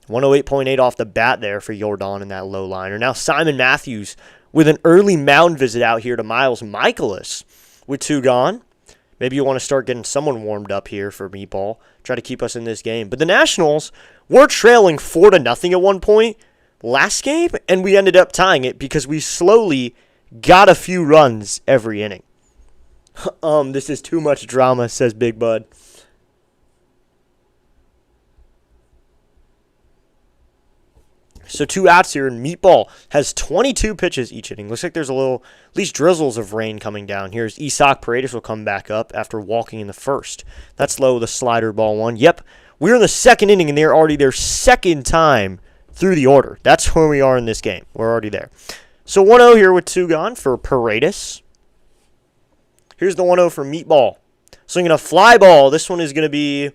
108.8 off the bat there for Jordan in that low liner. Now Simon Matthews with an early mound visit out here to Miles Michaelis with 2 gone. Maybe you want to start getting someone warmed up here for Meatball. Try to keep us in this game. But the Nationals were trailing 4-0 at one point last game, and we ended up tying it because we slowly got a few runs every inning. This is too much drama, says Big Bud. So 2 outs here, and Meatball has 22 pitches each inning. Looks like there's a little, at least drizzles of rain coming down. Here's Isaac Paredes will come back up after walking in the first. That's low with a slider ball 1. Yep, we're in the second inning, and they're already their second time through the order. That's where we are in this game. We're already there. So 1-0 here with 2 gone for Paredes. Here's the 1-0 for Meatball. Swinging a fly ball. This one is going to be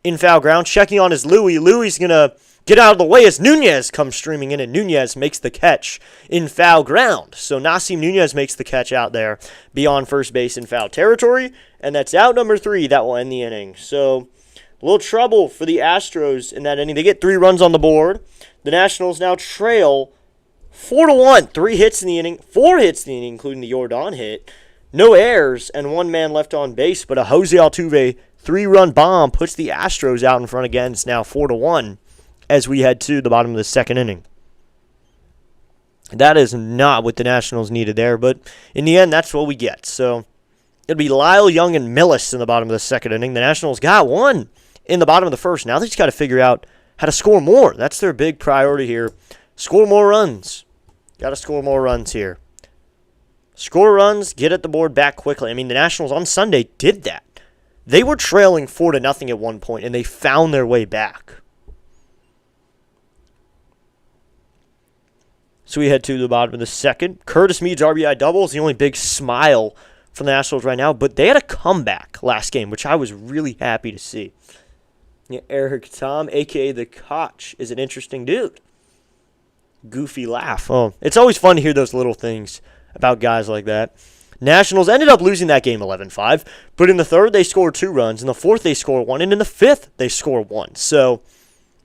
in foul ground. Checking on is Louis. Louis going to get out of the way as Nunez comes streaming in, and Nunez makes the catch in foul ground. So Nasim Nunez makes the catch out there beyond first base in foul territory, and that's out number 3. That will end the inning. So a little trouble for the Astros in that inning. They get 3 runs on the board. The Nationals now trail 4-1. 3 hits in the inning, 4 hits in the inning, including the Jordan hit. No errors and 1 man left on base, but a Jose Altuve 3-run bomb puts the Astros out in front again. It's now 4-1 as we head to the bottom of the second inning. That is not what the Nationals needed there, but in the end, that's what we get. So it'll be Lyle, Young, and Millis in the bottom of the second inning. The Nationals got 1 in the bottom of the first. Now they just got to figure out how to score more. That's their big priority here. Score more runs. Got to score more runs here. Score runs, get at the board back quickly. I mean, the Nationals on Sunday did that. They were trailing 4-0 at one point, and they found their way back. So we head to the bottom of the second. Curtis Meade's RBI double is the only big smile from the Nationals right now, but they had a comeback last game, which I was really happy to see. Yeah, Eric Tom, a.k.a. The Koch, is an interesting dude. Goofy laugh. Oh, it's always fun to hear those little things about guys like that. Nationals ended up losing that game 11-5, but in the third they scored 2 runs, in the fourth they scored 1, and in the fifth they scored 1. So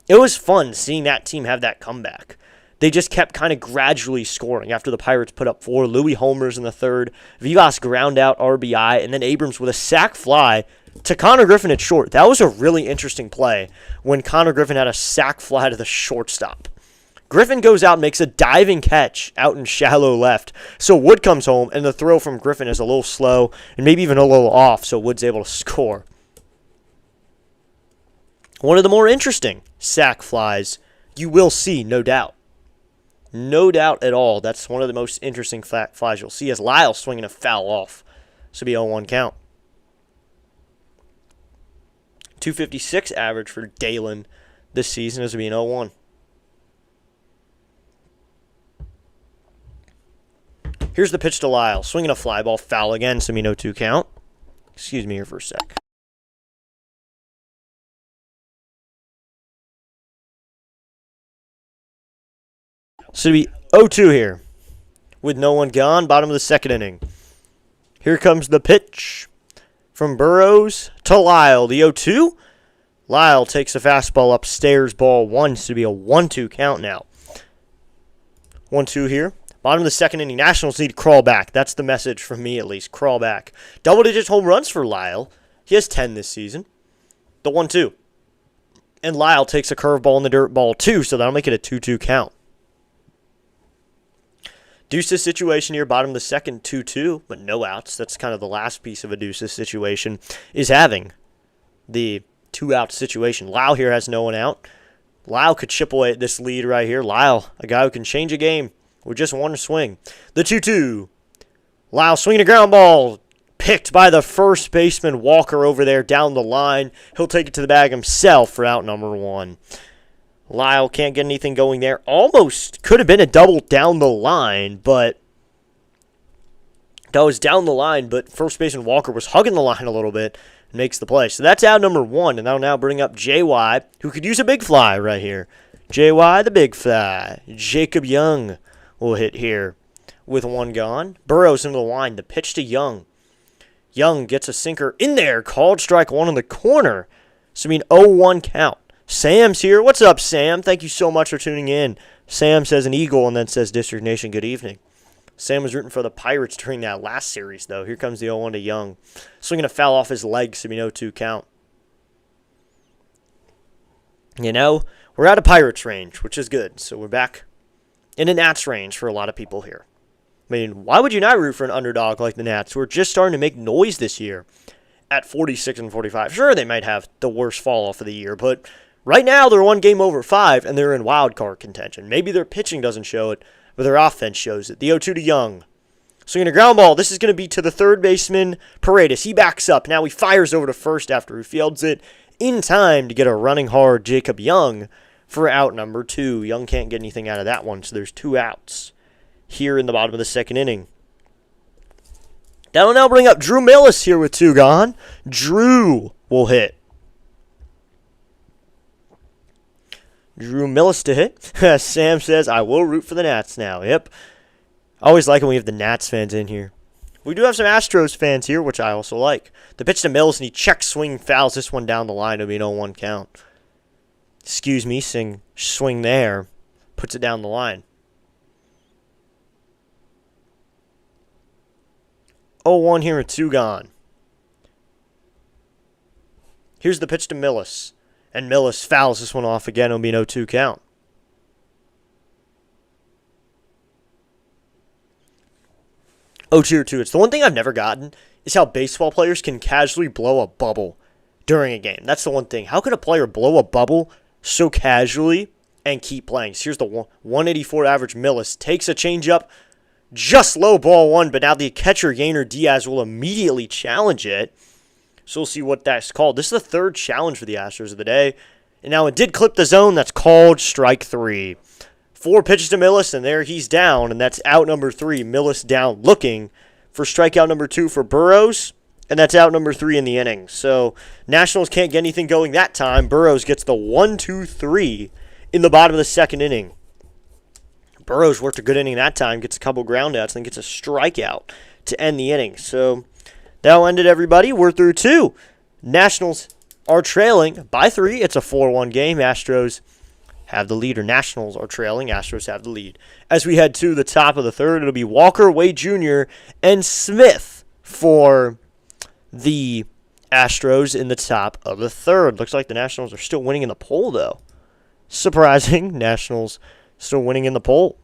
it was fun seeing that team have that comeback. They just kept kind of gradually scoring after the Pirates put up 4. Louis homers in the third, Vivas ground out RBI, and then Abrams with a sac fly to Connor Griffin at short. That was a really interesting play when Connor Griffin had a sac fly to the shortstop. Griffin goes out and makes a diving catch out in shallow left. So Wood comes home, and the throw from Griffin is a little slow and maybe even a little off, so Wood's able to score. One of the more interesting sac flies you will see, no doubt. No doubt at all. That's one of the most interesting flies you'll see as Lyle swinging a foul off. This will be 0-1 count. 256 average for Dalen this season. This will be an 0-1. Here's the pitch to Lyle. Swinging a fly ball, foul again, so we 0-2 count. Excuse me here for a sec. So it'll be 0-2 here with no one gone. Bottom of the second inning. Here comes the pitch from Burrows to Lyle. The 0-2. Lyle takes a fastball upstairs, ball 1. So it'll be a 1-2 count now. 1-2 here. Bottom of the second inning, Nationals need to crawl back. That's the message from me, at least. Crawl back. Double-digit home runs for Lyle. He has 10 this season. The 1-2. And Lyle takes a curveball in the dirt, ball 2, so that'll make it a 2-2 count. Deuce's situation here, bottom of the second, 2-2, but no outs. That's kind of the last piece of a Deuce's situation, is having the 2-out situation. Lyle here has no one out. Lyle could chip away at this lead right here. Lyle, a guy who can change a game with just one swing. The 2-2. Lyle swinging a ground ball. Picked by the first baseman Walker over there down the line. He'll take it to the bag himself for out number 1. Lyle can't get anything going there. Almost could have been a double down the line, but that was down the line, but first baseman Walker was hugging the line a little bit and makes the play. So that's out number 1, and that'll now bring up JY, who could use a big fly right here. JY, the big fly. Jacob Young will hit here with 1 gone. Burrows into the line. The pitch to Young. Young gets a sinker in there. Called strike 1 in the corner. So, 0-1 count. Sam's here. What's up, Sam? Thank you so much for tuning in. Sam says an eagle and then says District Nation, good evening. Sam was rooting for the Pirates during that last series, though. Here comes the 0-1 to Young. Swinging a foul off his leg, so 0-2 count. You know, we're out of Pirates range, which is good. So we're back in the Nats range for a lot of people here. I mean, why would you not root for an underdog like the Nats, who are just starting to make noise this year at 46-45? Sure, they might have the worst fall off of the year, but right now they're 1 game over 5, and they're in wild card contention. Maybe their pitching doesn't show it, but their offense shows it. The 0-2 to Young. Swinging a ground ball. This is going to be to the third baseman, Paredes. He backs up. Now he fires over to first after he fields it in time to get a running hard Jacob Young for out number 2. Young can't get anything out of that one, so there's 2 outs here in the bottom of the second inning. That'll now bring up Drew Millis here with 2 gone. Drew will hit. Drew Millis to hit. Sam says, I will root for the Nats now. Yep. I always like when we have the Nats fans in here. We do have some Astros fans here, which I also like. The pitch to Mills, and he check swing fouls this one down the line. It'll be an 0-1 count. Excuse me, swing there. Puts it down the line. 0-1 here with 2 gone. Here's the pitch to Millis. And Millis fouls this one off again. It'll be an 0-2 count. Oh, 2-2. It's the one thing I've never gotten is how baseball players can casually blow a bubble during a game. That's the one thing. How could a player blow a bubble so casually and keep playing? So here's the 184 average Millis. Takes a changeup, just low ball one, but now the catcher, Yainer Diaz, will immediately challenge it. So we'll see what that's called. This is the 3rd challenge for the Astros of the day. And now it did clip the zone. That's called strike 3. 4 pitches to Millis, and there he's down, and that's out number 3. Millis down looking for strikeout number 2 for Burrows, and that's out number 3 in the inning. So Nationals can't get anything going that time. Burrows gets the 1-2-3 in the bottom of the 2nd inning. Burrows worked a good inning that time, gets a couple groundouts, and then gets a strikeout to end the inning. So that'll end it, everybody. We're through 2. Nationals are trailing by 3. It's a 4-1 game. Astros have the lead, or Nationals are trailing. Astros have the lead. As we head to the top of the 3rd, it'll be Walker, Wade Jr., and Smith for the Astros in the top of the 3rd. Looks like the Nationals are still winning in the poll, though. Surprising. Nationals still winning in the poll.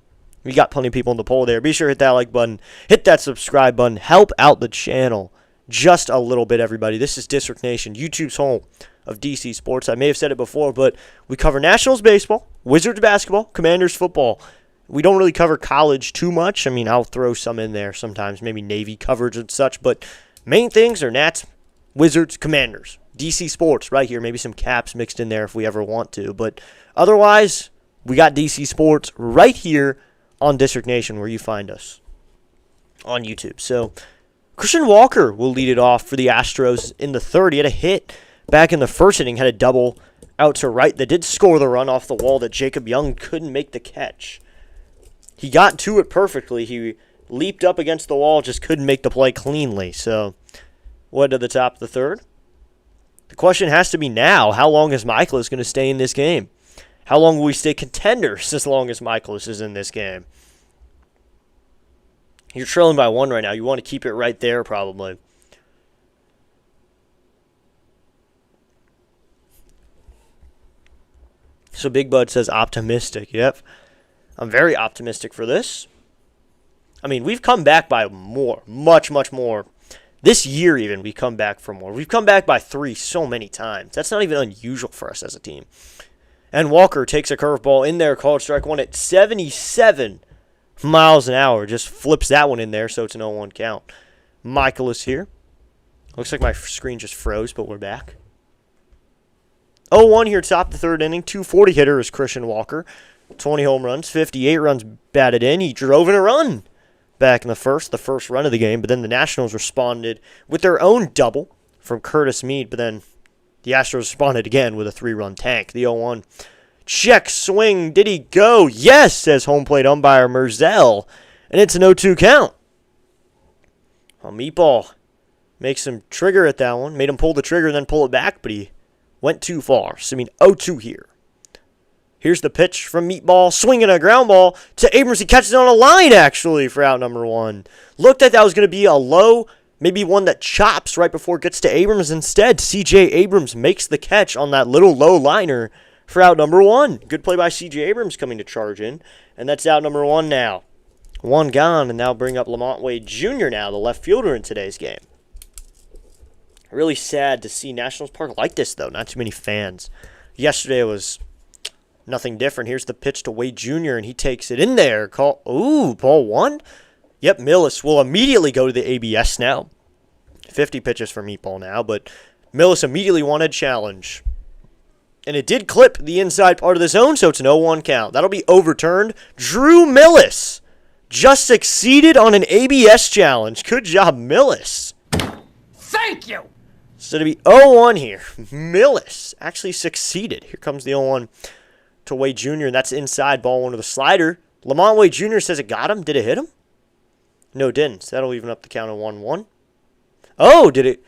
We got plenty of people in the poll there. Be sure to hit that like button. Hit that subscribe button. Help out the channel just a little bit, everybody. This is District Nation, YouTube's home of DC sports. I may have said it before, but we cover Nationals baseball, Wizards basketball, Commanders football. We don't really cover college too much. I mean, I'll throw some in there sometimes, maybe Navy coverage and such, but main things are Nats, Wizards, Commanders, DC sports right here. Maybe some Caps mixed in there if we ever want to, but otherwise, we got DC sports right here on District Nation, where you find us on YouTube. So Christian Walker will lead it off for the Astros in the 3rd. He had a hit back in the 1st inning, had a double out to right that did score the run off the wall that Jacob Young couldn't make the catch. He got to it perfectly. He leaped up against the wall, just couldn't make the play cleanly. So, what to the top of the 3rd? The question has to be now, how long is Michaelis going to stay in this game? How long will we stay contenders as long as Michaelis is in this game? You're trailing by 1 right now. You want to keep it right there, probably. So Big Bud says optimistic. Yep. I'm very optimistic for this. I mean, we've come back by more. Much, much more. This year even, we come back for more. We've come back by 3 so many times. That's not even unusual for us as a team. And Walker takes a curveball in there, called strike 1 at 77 miles an hour. Just flips that one in there, so it's an 0-1 count. Michaelis here. Looks like my screen just froze, but we're back. 0-1 here, top the 3rd inning. 240 hitter is Christian Walker. 20 home runs, 58 runs batted in. He drove in a run back in the first run of the game, but then the Nationals responded with their own double from Curtis Mead, but then the Astros responded again with a 3-run tank. The 0-1 check swing. Did he go? Yes, says home plate umpire Merzel, and it's an 0-2 count. Well, Meatball makes him trigger at that one. Made him pull the trigger and then pull it back, but he went too far. So, 0-2 here. Here's the pitch from Meatball, swinging a ground ball to Abrams. He catches it on a line, actually, for out number 1. Looked like that was going to be a low, maybe one that chops right before it gets to Abrams. Instead, C.J. Abrams makes the catch on that little low liner for out number 1. Good play by C.J. Abrams coming to charge in, and that's out number 1 now. 1 gone, and now bring up Lamont Wade Jr. now, the left fielder in today's game. Really sad to see Nationals Park like this, though. Not too many fans. Yesterday was nothing different. Here's the pitch to Wade Jr., and he takes it in there. Ball 1? Yep, Millis will immediately go to the ABS now. 50 pitches for Meatball now, but Millis immediately wanted challenge. And it did clip the inside part of the zone, so it's an 0-1 count. That'll be overturned. Drew Millis just succeeded on an ABS challenge. Good job, Millis. Thank you! So to be 0-1 here, Millis actually succeeded. Here comes the 0-1 to Wade Jr., and that's inside, ball one with a slider. Lamont Wade Jr. says it got him. Did it hit him? No, it didn't. So that'll even up the count of 1-1. Oh, did it?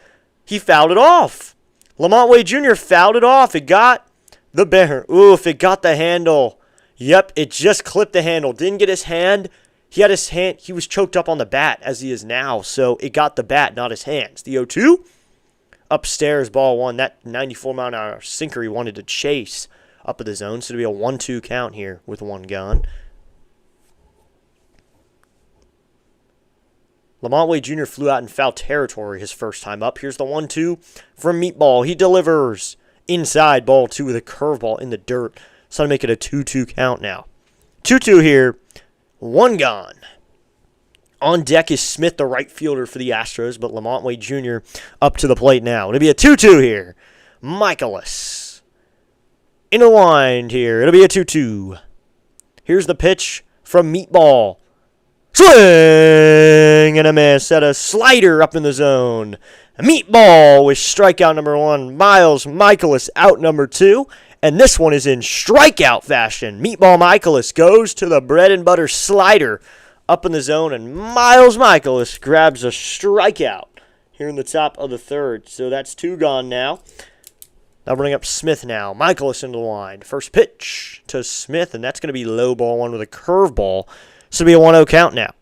He fouled it off. Lamont Wade Jr. fouled it off. It got the bear. Oof, it got the handle. Yep, it just clipped the handle. Didn't get his hand. He had his hand. He was choked up on the bat as he is now. So it got the bat, not his hands. The 0-2. Upstairs, ball one. That 94-mile-an-hour sinker he wanted to chase up at the zone. So it'll be a 1-2 count here with one gone. Lamont Wade Jr. flew out in foul territory his first time up. Here's the 1-2 from Meatball. He delivers inside, ball two with a curveball in the dirt. So to make it a 2-2 count now. 2-2 here. One gone. On deck is Smith, the right fielder for the Astros, but Lamont Wade Jr. up to the plate now. It'll be a 2-2 here. Michaelis in the line here. It'll be a 2-2. Here's the pitch from Meatball. Swing and a miss at a slider up in the zone. A Meatball with strikeout number one. Miles Michaelis out number two. And this one is in strikeout fashion. Meatball Michaelis goes to the bread and butter slider up in the zone. And Miles Michaelis grabs a strikeout here in the top of the third. So that's two gone now. I'll bring up Smith now. Michaelis into the line. First pitch to Smith. And that's going to be low ball one with a curveball. So it'll be a 1-0 count now.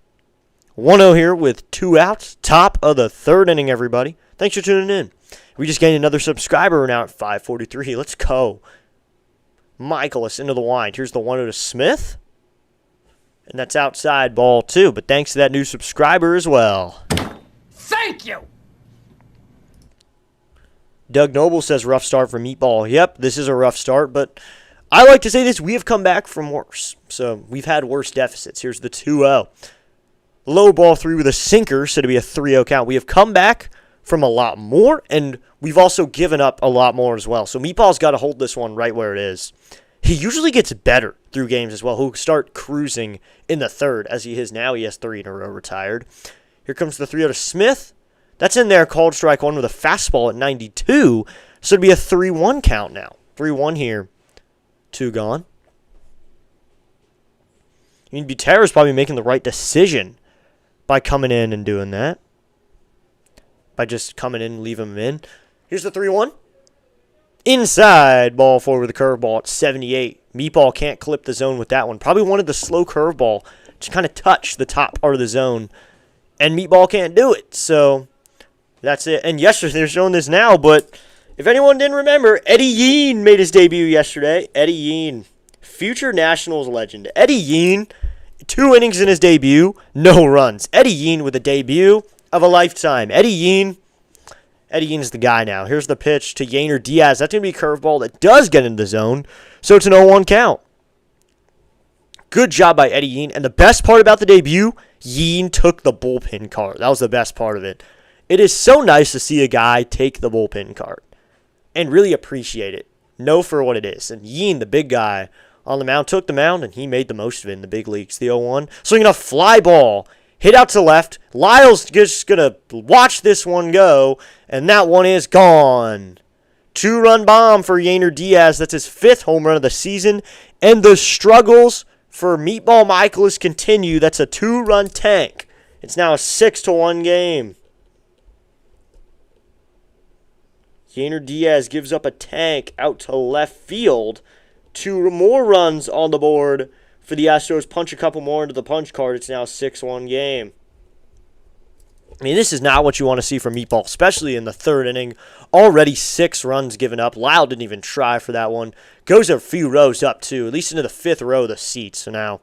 1-0 here with two outs. Top of the third inning, everybody. Thanks for tuning in. We just gained another subscriber. We're now at 543. Let's go. Michaelis into the line. Here's the 1-0 to Smith. And that's outside, ball two. But thanks to that new subscriber as well. Thank you! Doug Noble says rough start for Meatball. Yep, this is a rough start, but I like to say this. We have come back from worse. So we've had worse deficits. Here's the 2-0. Low ball three with a sinker, so to be a 3-0 count. We have come back from a lot more, and we've also given up a lot more as well. So Meatball's got to hold this one right where it is. He usually gets better through games as well. He'll start cruising in the third, as he is now. He has 3 in a row retired. Here comes the 3-0 to Smith. That's in there, called strike one with a fastball at 92. So it'd be a 3-1 count now. 3-1 here. 2 gone. I mean, Butera's probably making the right decision by coming in and doing that. By just coming in and leaving him in. Here's the 3-1. Inside, ball four with a curveball at 78. Meatball can't clip the zone with that one. Probably wanted the slow curveball to kind of touch the top part of the zone. And Meatball can't do it. So that's it. And yesterday, they're showing this now, but if anyone didn't remember, Eddie Yean made his debut yesterday. Eddie Yean, future Nationals legend. Eddie Yean, 2 innings in his debut, no runs. Eddie Yean with a debut of a lifetime. Eddie Yean's the guy now. Here's the pitch to Yainer Diaz. That's going to be a curveball that does get into the zone, so it's an 0-1 count. Good job by Eddie Yean. And the best part about the debut, Yean took the bullpen card. That was the best part of it. It is so nice to see a guy take the bullpen card and really appreciate it. Know for what it is. And Yean, the big guy on the mound, took the mound, and he made the most of it in the big leagues. The 0-1. Swinging a fly ball. Hit out to left. Lyle's just going to watch this one go, and that one is gone. 2-run bomb for Yainer Diaz. That's his 5th home run of the season. And the struggles for Meatball Michaelis continue. That's a 2-run tank. It's now a 6-1 game. Yainer Diaz gives up a tank out to left field. 2 more runs on the board for the Astros. Punch a couple more into the punch card. It's now a 6-1 game. I mean, this is not what you want to see from Meatball, especially in the third inning. Already 6 runs given up. Lyle didn't even try for that one. Goes a few rows up, too, at least into the 5th row of the seats. So now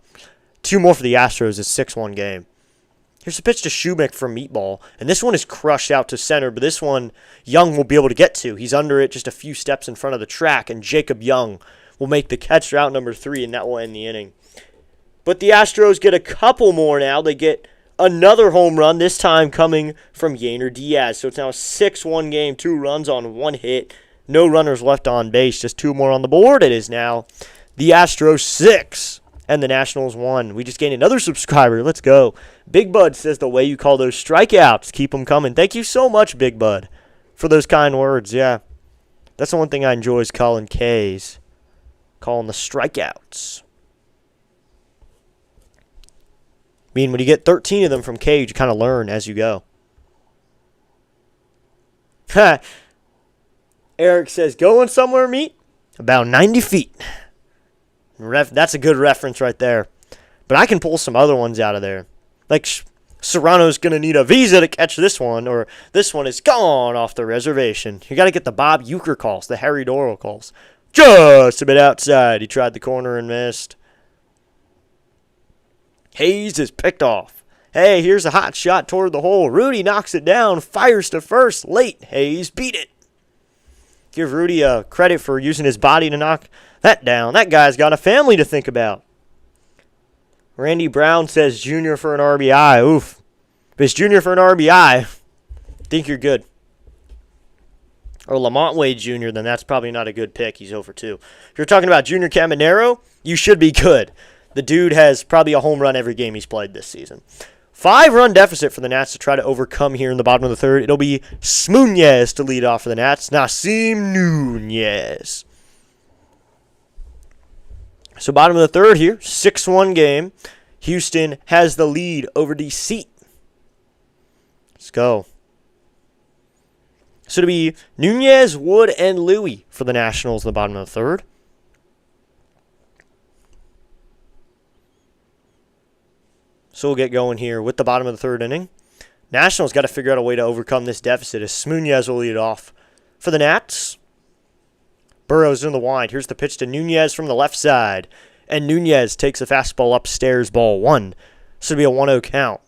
2 more for the Astros. It's a 6-1 game. Here's a pitch to Shumick from Meatball. And this one is crushed out to center, but this one Young will be able to get to. He's under it just a few steps in front of the track, and Jacob Young will make the catch for out number 3, and that will end the inning. But the Astros get a couple more now. They get another home run, this time coming from Yainer Diaz. So it's now a 6-1 game, 2 runs on 1 hit. No runners left on base, just 2 more on the board. It is now the Astros 6 and the Nationals 1. We just gained another subscriber. Let's go. Big Bud says the way you call those strikeouts, keep them coming. Thank you so much, Big Bud, for those kind words. Yeah, that's the one thing I enjoy is calling K's calling the strikeouts. I mean, when you get 13 of them from Cage, you kind of learn as you go. Eric says, going somewhere, meet? About 90 feet. That's a good reference right there. But I can pull some other ones out of there. Like, Serrano's going to need a visa to catch this one, or this one is gone off the reservation. You got to get the Bob Uecker calls, the Harry Doral calls. Just a bit outside. He tried the corner and missed. Hayes is picked off. Hey, here's a hot shot toward the hole. Rudy knocks it down, fires to first. Late. Hayes beat it. Give Rudy credit for using his body to knock that down. That guy's got a family to think about. Randy Brown says Junior for an RBI. Oof. If it's Junior for an RBI, think you're good. Or Lamont Wade Jr., then that's probably not a good pick. He's over 2. If you're talking about Junior Caminero, you should be good. The dude has probably a home run every game he's played this season. 5-run deficit for the Nats to try to overcome here in the bottom of the third. It'll be Smoonez to lead off for the Nats. Nasim Nunez. So bottom of the third here, 6-1 game. Houston has the lead over DC. Let's go. So it'll be Nunez, Wood, and Louie for the Nationals in the bottom of the third. So we'll get going here with the bottom of the third inning. Nationals got to figure out a way to overcome this deficit as Smoonez will lead it off for the Nats. Burrows in the wind. Here's the pitch to Nunez from the left side. And Nunez takes a fastball upstairs, ball 1. So it'll be a 1-0 count.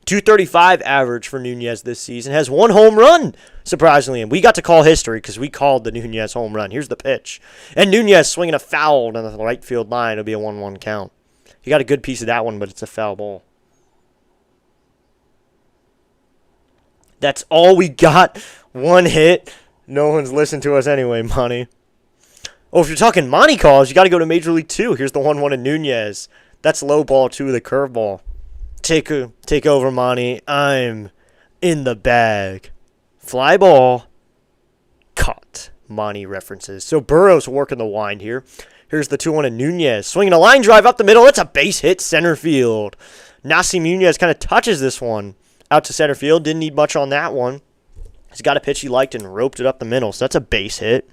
235 average for Nunez this season. Has 1 home run, surprisingly. And we got to call history because we called the Nunez home run. Here's the pitch. And Nunez swinging a foul down the right field line. It'll be a 1-1 count. He got a good piece of that one, but it's a foul ball. That's all we got. 1 hit. No one's listened to us anyway, Monty. Oh, if you're talking Monty calls, you got to go to Major League 2. Here's the 1-1 in Nunez. That's low ball 2 with a curveball. Take over, Monty. I'm in the bag. Fly ball. Caught. Monty references. So Burrows working the wind here. Here's the 2-1 in Nunez. Swinging a line drive up the middle. It's a base hit center field. Nasim Nunez kind of touches this one out to center field. Didn't need much on that one. He's got a pitch he liked and roped it up the middle. So that's a base hit.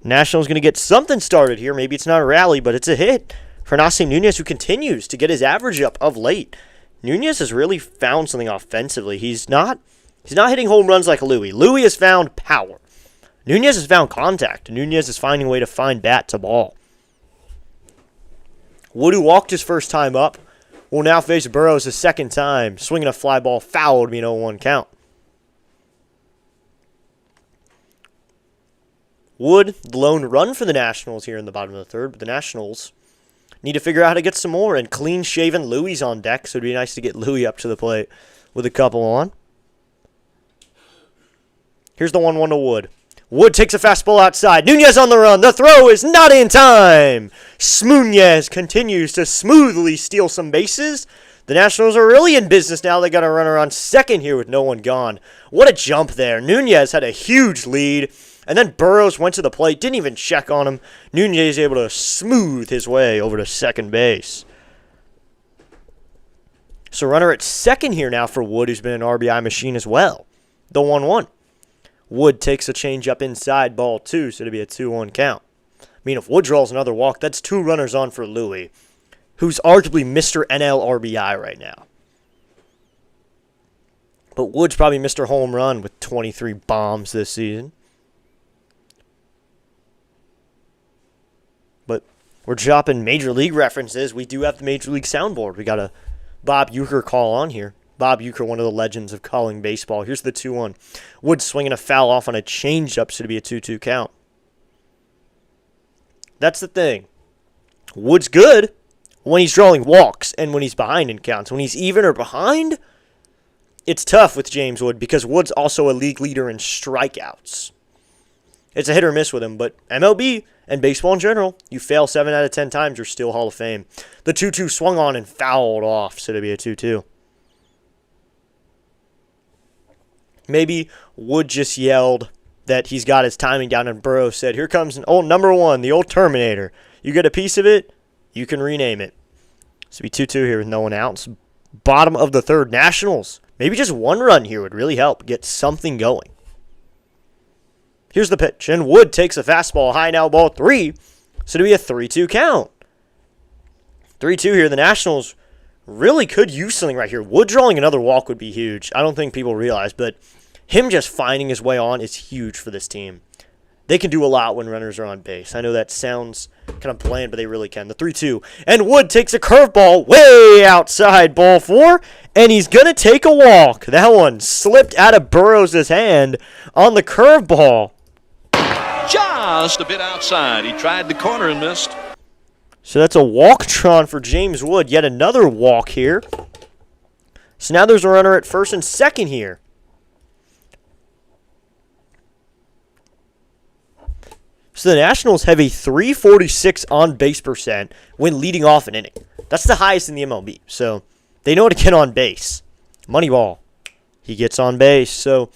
Nationals going to get something started here. Maybe it's not a rally, but it's a hit for Nasim Nunez, who continues to get his average up of late. Nunez has really found something offensively. He's not hitting home runs like Louie. Louie has found power. Nunez has found contact. Nunez is finding a way to find bat to ball. Wood, who walked his first time up, will now face Burrows his second time. Swinging a fly ball foul would be an 0-1 count. Wood, the lone run for the Nationals here in the bottom of the third, but the Nationals need to figure out how to get some more, and clean-shaven Louie's on deck, so it'd be nice to get Louie up to the plate with a couple on. Here's the 1-1 to Wood. Wood takes a fastball outside. Nunez on the run. The throw is not in time. Smoonez continues to smoothly steal some bases. The Nationals are really in business now. They got a runner on second here with no one gone. What a jump there. Nunez had a huge lead. And then Burrows went to the plate. Didn't even check on him. Nunez able to smooth his way over to second base. So runner at second here now for Wood, who's been an RBI machine as well. The 1-1. Wood takes a change up inside, ball 2, so it'll be a 2-1 count. I mean, if Wood draws another walk, that's 2 runners on for Louie, who's arguably Mr. NL RBI right now. But Wood's probably Mr. Home Run with 23 bombs this season. But we're dropping Major League references. We do have the Major League soundboard. We got a Bob Uecker call on here. Bob Uecker, one of the legends of calling baseball. Here's the 2-1. Wood swinging a foul off on a changeup, so to be a 2-2 count. That's the thing. Wood's good when he's drawing walks and when he's behind in counts. When he's even or behind, it's tough with James Wood because Wood's also a league leader in strikeouts. It's a hit or miss with him, but MLB and baseball in general, you fail 7 out of 10 times, you're still Hall of Fame. The 2-2 swung on and fouled off, so to be a 2-2. Maybe Wood just yelled that he's got his timing down, and Burrow said, here comes an old number one, the old Terminator. You get a piece of it, you can rename it. So it'll be 2-2 here with no one out. It's bottom of the third. Nationals, maybe just one run here would really help get something going. Here's the pitch, and Wood takes a fastball high now, ball 3. So it'll be a 3-2 count. 3-2 here. The Nationals really could use something right here. Wood drawing another walk would be huge. I don't think people realize, but him just finding his way on is huge for this team. They can do a lot when runners are on base. I know that sounds kind of bland, but they really can. The 3-2. And Wood takes a curveball way outside, ball 4, and he's going to take a walk. That one slipped out of Burrows' hand on the curveball. Just a bit outside. He tried the corner and missed. So that's a walk-tron for James Wood. Yet another walk here. So now there's a runner at first and second here. So the Nationals have a 346 on-base percent when leading off an inning. That's the highest in the MLB. So they know how to get on base. Moneyball. He gets on base. So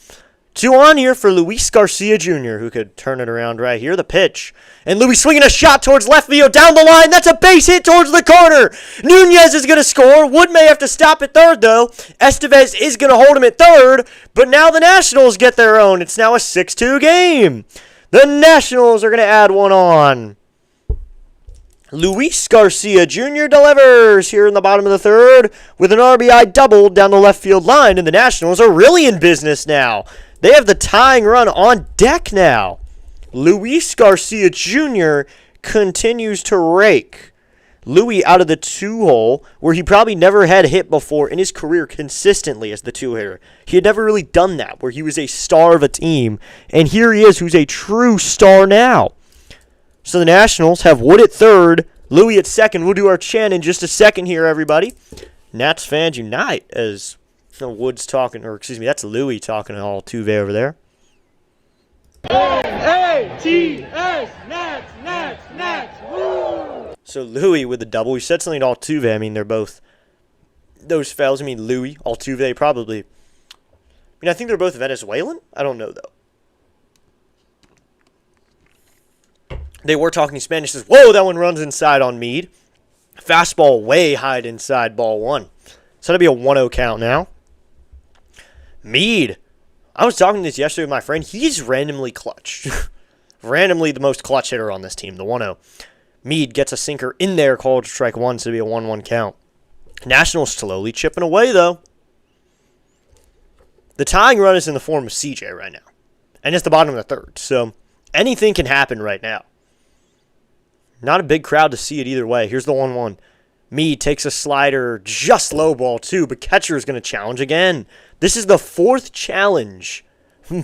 2 on here for Luis Garcia Jr., who could turn it around right here. The pitch. And Luis swinging a shot towards left field down the line. That's a base hit towards the corner. Nunez is going to score. Wood may have to stop at third, though. Estevez is going to hold him at third. But now the Nationals get their own. It's now a 6-2 game. The Nationals are going to add one on. Luis Garcia Jr. delivers here in the bottom of the third with an RBI double down the left field line. And the Nationals are really in business now. They have the tying run on deck now. Luis Garcia Jr. continues to rake. Louis out of the 2-hole, where he probably never had hit before in his career consistently as the 2-hitter. He had never really done that, where he was a star of a team. And here he is, who's a true star now. So the Nationals have Wood at third, Louis at second. We'll do our chant in just a second here, everybody. Nats fans unite as Wood's talking, or excuse me, that's Louis talking to Altuve over there. A-T-S, Nats, Nats, Nats, woo! So Louis with the double. He said something to Altuve. I mean, they're both those fellas. I mean, Louis, Altuve, probably. I mean, I think they're both Venezuelan. I don't know, though. They were talking Spanish. Says, whoa, that one runs inside on Meade. Fastball way high inside, ball 1. So that'll be a 1-0 count now. Meade. I was talking this yesterday with my friend. He's randomly clutch. Randomly the most clutch hitter on this team, the 1-0. Meade gets a sinker in there, called strike 1, so it'll be a 1-1 count. Nationals slowly chipping away, though. The tying run is in the form of CJ right now. And it's the bottom of the third, so anything can happen right now. Not a big crowd to see it either way. Here's the 1-1. Meade takes a slider, just low ball too, but catcher is going to challenge again. This is the 4th challenge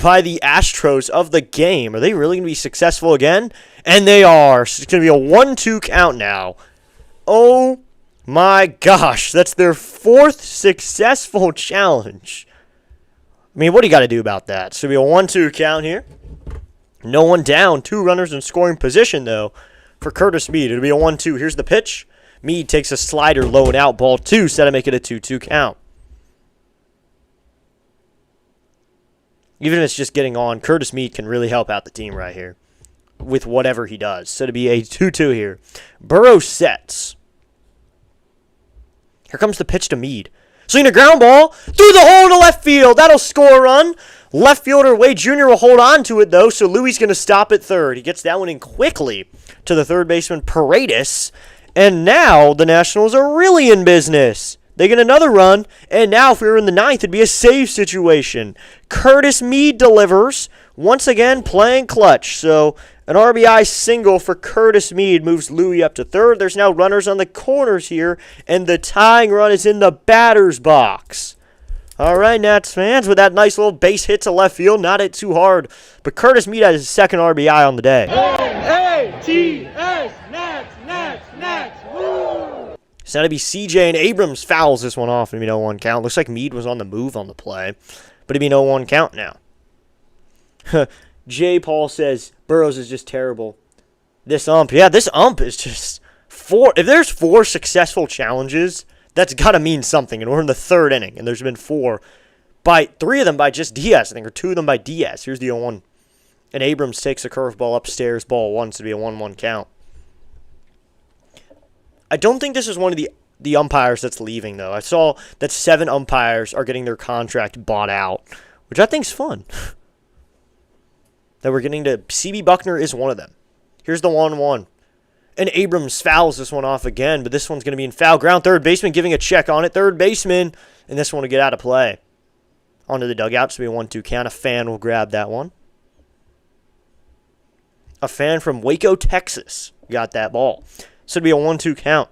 by the Astros of the game. Are they really going to be successful again? And they are. So it's going to be a 1-2 count now. Oh my gosh, that's their 4th successful challenge. I mean, what do you got to do about that? So it'll be a 1-2 count here. No one down. 2 runners in scoring position, though, for Curtis Meade. It'll be a 1-2. Here's the pitch. Meade takes a slider low and out, ball 2, set to make it a 2-2 count. Even if it's just getting on, Curtis Meade can really help out the team right here with whatever he does. So to be a 2-2 here. Burrow sets. Here comes the pitch to Meade. Swinging a ground ball through the hole to left field. That'll score a run. Left fielder Wade Jr. will hold on to it, though, so Louis going to stop at third. He gets that one in quickly to the third baseman, Paredes. And now the Nationals are really in business. They get another run, and now if we were in the 9th, it'd be a save situation. Curtis Meade delivers, once again playing clutch. So an RBI single for Curtis Meade moves Louis up to third. There's now runners on the corners here, and the tying run is in the batter's box. All right, Nats fans, with that nice little base hit to left field, not hit too hard, but Curtis Meade has his 2nd RBI on the day. A-T-S, Nats, Nats, Nats, woo! So that'd be CJ, and Abrams fouls this one off. It'd be no 1 count. Looks like Meade was on the move on the play, but it'd be no 1 count now. J. Paul says Burrows is just terrible. This ump, yeah, this ump is just 4. If there's 4 successful challenges, that's got to mean something. And we're in the 3rd inning, and there's been 4 by 3 of them by just Diaz, I think, or 2 of them by Diaz. Here's the 0-1. And Abrams takes a curveball upstairs, ball one, to be a 1-1 count. I don't think this is one of the umpires that's leaving, though. I saw that 7 umpires are getting their contract bought out, which I think's fun. That we're getting to, CB Buckner is one of them. Here's the 1-1. And Abrams fouls this one off again, but this one's going to be in foul ground. Third baseman giving a check on it. Third baseman, and this one will get out of play. Onto the dugout, so it'll be a 1-2 count. A fan will grab that one. A fan from Waco, Texas got that ball. So it'll be a 1-2 count.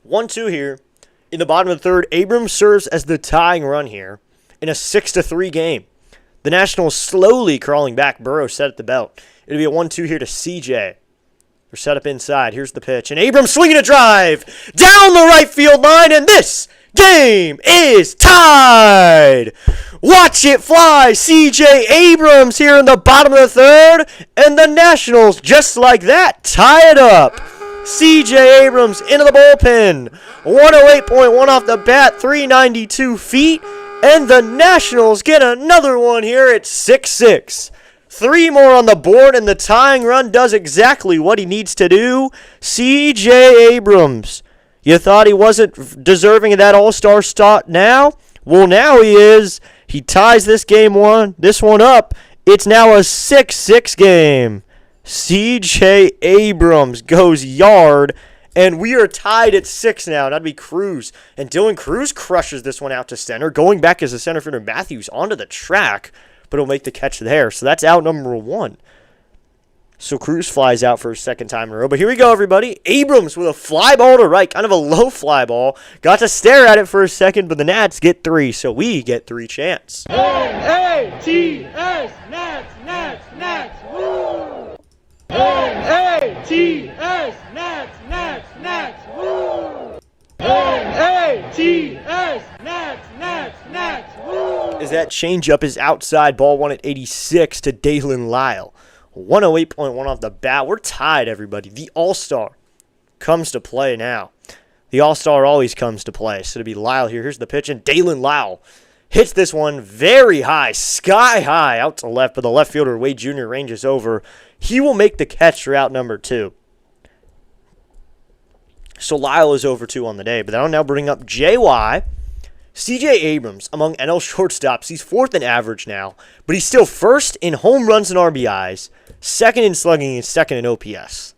1-2 here. In the bottom of the third, Abrams serves as the tying run here in a 6-3 game. The Nationals slowly crawling back. Burrow set at the belt. It'll be a 1-2 here to CJ. They're set up inside. Here's the pitch. And Abrams swinging a drive down the right field line. And this game is tied. Watch it fly. CJ Abrams here in the bottom of the third. And the Nationals, just like that, tie it up. CJ Abrams into the bullpen. 108.1 off the bat. 392 feet. And the Nationals get another one here at 6-6. 3 more on the board, and the tying run does exactly what he needs to do. C.J. Abrams. You thought he wasn't deserving of that all-star start now? Well, now he is. He ties this one up. It's now a 6-6 game. C.J. Abrams goes yard. And we are tied at 6 now. That'd be Cruz. And Dylan Cruz crushes this one out to center. Going back as a center fielder, Matthews onto the track. But he'll make the catch there. So that's out number 1. So Cruz flies out for a second time in a row. But here we go, everybody. Abrams with a fly ball to right. Kind of a low fly ball. Got to stare at it for a second. But the Nats get 3. So we get 3 chance. A-T-S, Nats, Nats, Nats, woo! A-T-S, Nats, Nats, Nats, woo! A-T-S, Nats, Nats, Nats, woo! As that changeup is outside, ball 1 at 86 to Dalen Lyle. 108.1 off the bat. We're tied, everybody. The All-Star comes to play now. The All-Star always comes to play. So it'll be Lyle here. Here's the pitch, and Dalen Lyle hits this one very high, sky high, out to left, but the left fielder, Wade Jr., ranges over. He will make the catch for out number 2. So Lyle is over 2 on the day, but that'll now bring up JY. C.J. Abrams, among NL shortstops, he's 4th in average now, but he's still 1st in home runs and RBIs, 2nd in slugging, and 2nd in OPS.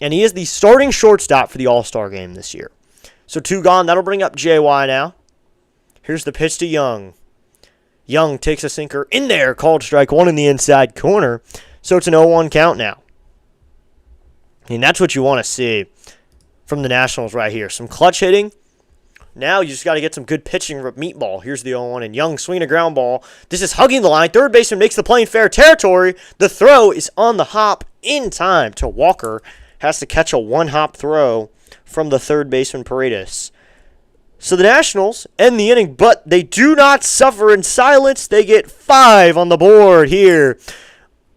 And he is the starting shortstop for the All-Star game this year. So 2 gone. That'll bring up JY now. Here's the pitch to Young. Young takes a sinker in there, called strike 1 in the inside corner. So it's an 0-1 count now. And that's what you want to see from the Nationals right here. Some clutch hitting. Now you just got to get some good pitching from Meatball. Here's the 0-1, and Young swinging a ground ball. This is hugging the line. Third baseman makes the play in fair territory. The throw is on the hop in time to Walker. Has to catch a 1-hop throw from the third baseman, Paredes. So the Nationals end the inning, but they do not suffer in silence. They get 5 on the board here.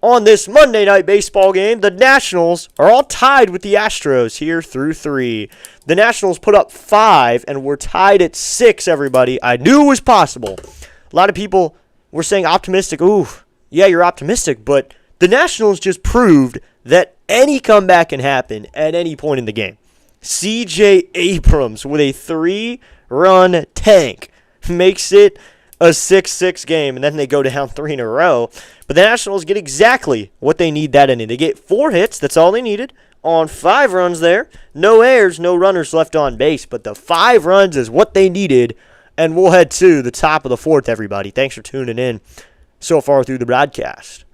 On this Monday Night Baseball game, the Nationals are all tied with the Astros here through 3. The Nationals put up 5, and we're tied at 6, everybody. I knew it was possible. A lot of people were saying optimistic. Ooh, yeah, you're optimistic, but the Nationals just proved that any comeback can happen at any point in the game. C.J. Abrams with a 3-run tank makes it a 6-6 game, and then they go down 3 in a row. But the Nationals get exactly what they need that inning. They get 4 hits. That's all they needed on 5 runs there. No errors, no runners left on base, but the 5 runs is what they needed, and we'll head to the top of the 4th, everybody. Thanks for tuning in so far through the broadcast.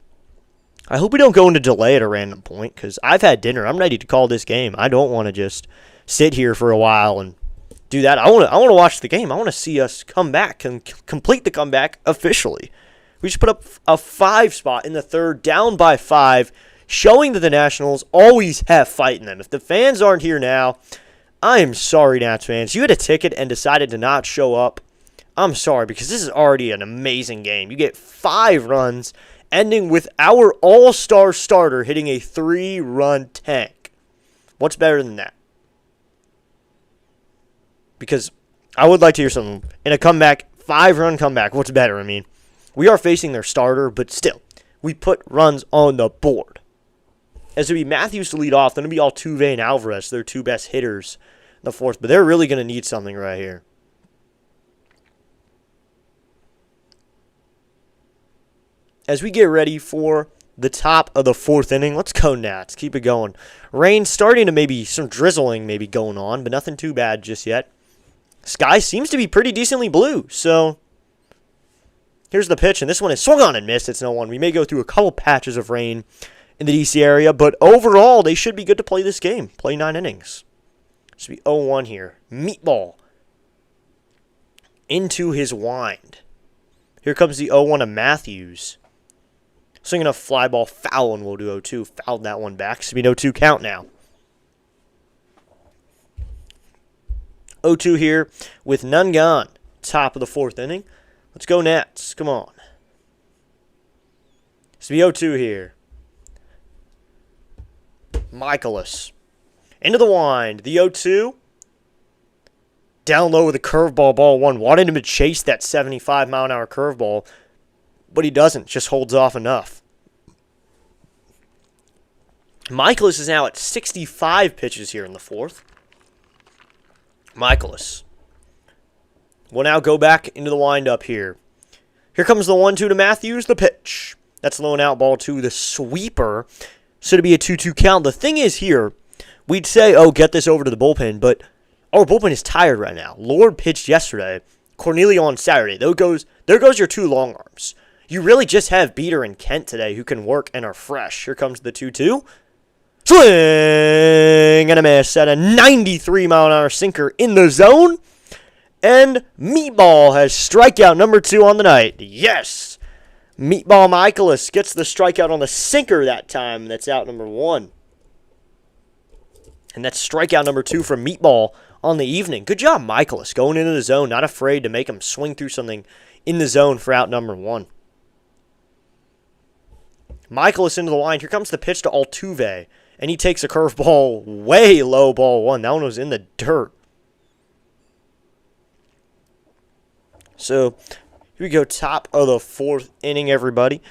I hope we don't go into delay at a random point, because I've had dinner. I'm ready to call this game. I don't want to just sit here for a while and do that. I want to watch the game. I want to see us come back and complete the comeback officially. We just put up a 5 spot in the third, down by 5, showing that the Nationals always have fight in them. If the fans aren't here now, I am sorry, Nats fans. You had a ticket and decided to not show up. I'm sorry, because this is already an amazing game. You get 5 runs, ending with our all-star starter hitting a 3-run tank. What's better than that? Because I would like to hear something. In a comeback, 5-run comeback. What's better? I mean, we are facing their starter, but still, we put runs on the board. As it'll be Matthews to lead off, then it'll be Altuve and Alvarez, their 2 best hitters in the 4th. But they're really going to need something right here. As we get ready for the top of the 4th inning, let's go Nats. Keep it going. Rain starting to maybe some drizzling maybe going on, but nothing too bad just yet. Sky seems to be pretty decently blue, so here's the pitch, and this one is swung on and missed. It's 0-1. We may go through a couple patches of rain in the DC area, but overall, they should be good to play this game. Play 9 innings. Should be 0-1 here. Meatball into his wind. Here comes the 0-1 of Matthews. Swinging a fly ball foul, and we'll do 0-2. Fouled that one back. Should be no 2 count now. 0-2 here with none gone. Top of the 4th inning. Let's go Nats. Come on. Should be 0-2 here. Michaelis. Into the wind. The 0-2. Down low with a curveball, ball 1. Wanted him to chase that 75-mile-an-hour curveball, but he doesn't. Just holds off enough. Michaelis is now at 65 pitches here in the 4th. Michaelis will now go back into the windup here. Here comes the 1-2 to Matthews, the pitch. That's low and out, ball 2, the sweeper. So to be a 2-2 count. The thing is here, we'd say, oh, get this over to the bullpen, but our bullpen is tired right now. Lord pitched yesterday. Cornelio on Saturday. There goes your 2 long arms. You really just have Beater and Kent today who can work and are fresh. Here comes the 2-2. Swing and a miss at a 93-mile-an-hour sinker in the zone. And Meatball has strikeout number 2 on the night. Yes! Meatball Michaelis gets the strikeout on the sinker that time. That's out number 1. And that's strikeout number 2 from Meatball on the evening. Good job, Michaelis, going into the zone. Not afraid to make him swing through something in the zone for out number 1. Michaelis into the line. Here comes the pitch to Altuve. And he takes a curveball way low, ball 1. That one was in the dirt. So, here we go, top of the 4th inning, everybody.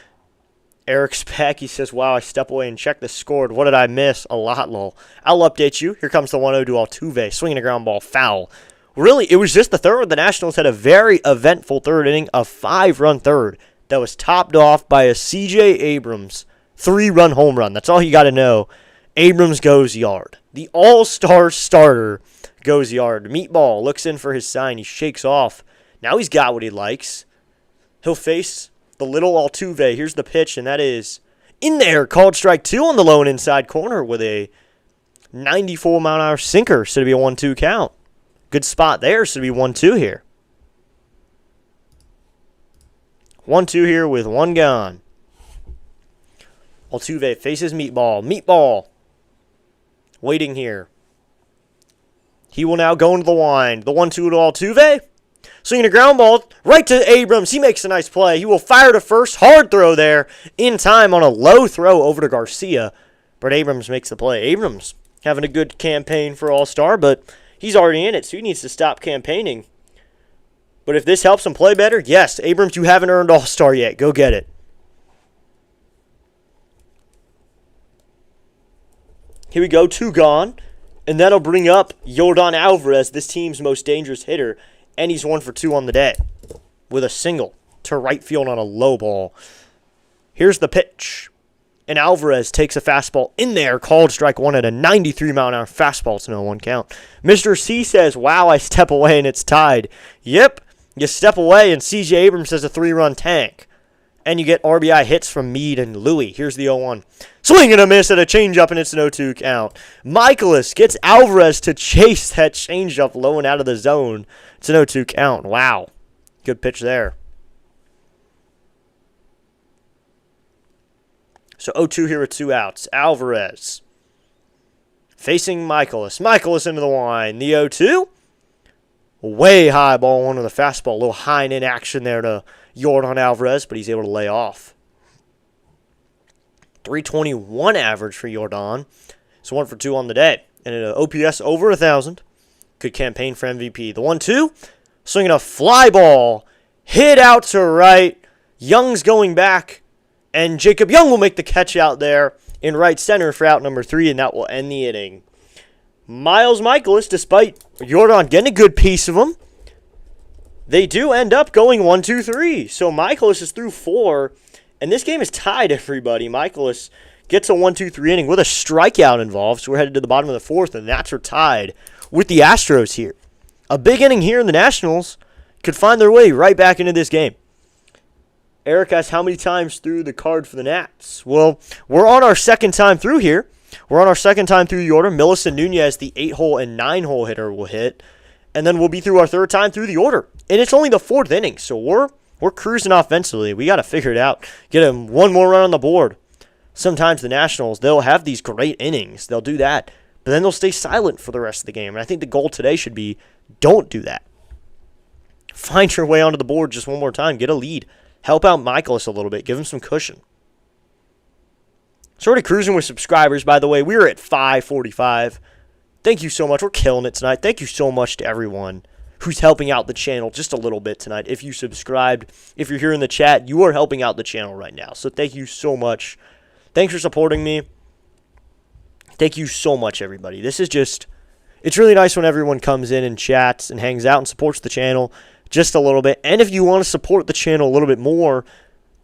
Eric's back. He says, wow, I step away and check the score. What did I miss? A lot, lol. I'll update you. Here comes the 1-0 to Altuve. Swinging a ground ball, foul. Really, it was just the 3rd. The Nationals had a very eventful 3rd inning, a 5-run 3rd that was topped off by a C.J. Abrams 3-run home run. That's all you got to know. Abrams goes yard. The all-star starter goes yard. Meatball looks in for his sign. He shakes off. Now he's got what he likes. He'll face the little Altuve. Here's the pitch, and that is in there. Called strike 2 on the low and inside corner with a 94-mile-an-hour sinker. So to be a 1-2 count. Good spot there. So to be 1-2 here. 1-2 here with 1 gone. Altuve faces Meatball. Meatball waiting here. He will now go into the wind. The 1-2 to Altuve. Swinging a ground ball right to Abrams. He makes a nice play. He will fire to first. Hard throw there in time on a low throw over to Garcia. But Abrams makes the play. Abrams having a good campaign for All-Star, but he's already in it, so he needs to stop campaigning. But if this helps him play better, yes, Abrams, you haven't earned All-Star yet. Go get it. Here we go, 2 gone. And that'll bring up Yordan Alvarez, this team's most dangerous hitter. And he's 1 for 2 on the day with a single to right field on a low ball. Here's the pitch. And Alvarez takes a fastball in there. Called strike 1 at a 93-mile-an-hour fastball. It's no 1 count. Mr. C says, wow, I step away and it's tied. Yep, you step away and C.J. Abrams has a 3-run tank. And you get RBI hits from Meade and Louie. Here's the 0-1. Swing and a miss at a changeup, and it's an 0-2 count. Michaelis gets Alvarez to chase that changeup low and out of the zone. It's an 0-2 count. Wow. Good pitch there. So 0-2 here with 2 outs. Alvarez facing Michaelis. Michaelis into the line. The 0-2. Way high, ball 1 with a fastball. A little high and in action there to Yordan Alvarez, but he's able to lay off. 321 average for Yordan. So 1 for 2 on the day. And an OPS over 1,000. Good campaign for MVP. The 1-2. Swinging a fly ball. Hit out to right. Young's going back. And Jacob Young will make the catch out there in right center for out number 3, and that will end the inning. Miles Michaelis, despite Jordan getting a good piece of him, they do end up going 1-2-3. So Michaelis is through 4, and this game is tied, everybody. Michaelis gets a 1-2-3 inning with a strikeout involved, so we're headed to the bottom of the 4th, and that's we're tied with the Astros here. A big inning here in the Nationals could find their way right back into this game. Eric asks how many times through the card for the Nats. Well, we're on our second time through here. We're on our second time through the order. Millicent Nunez, the 8-hole and 9-hole hitter, will hit. And then we'll be through our third time through the order. And it's only the 4th inning, so we're cruising offensively. We got to figure it out. Get them one more run on the board. Sometimes the Nationals, they'll have these great innings. They'll do that. But then they'll stay silent for the rest of the game. And I think the goal today should be, don't do that. Find your way onto the board just one more time. Get a lead. Help out Michaelis a little bit. Give him some cushion. Sort of cruising with subscribers, by the way. We are at 545. Thank you so much. We're killing it tonight. Thank you so much to everyone who's helping out the channel just a little bit tonight. If you subscribed, if you're here in the chat, you are helping out the channel right now. So thank you so much. Thanks for supporting me. Thank you so much, everybody. This is just, it's really nice when everyone comes in and chats and hangs out and supports the channel just a little bit. And if you want to support the channel a little bit more,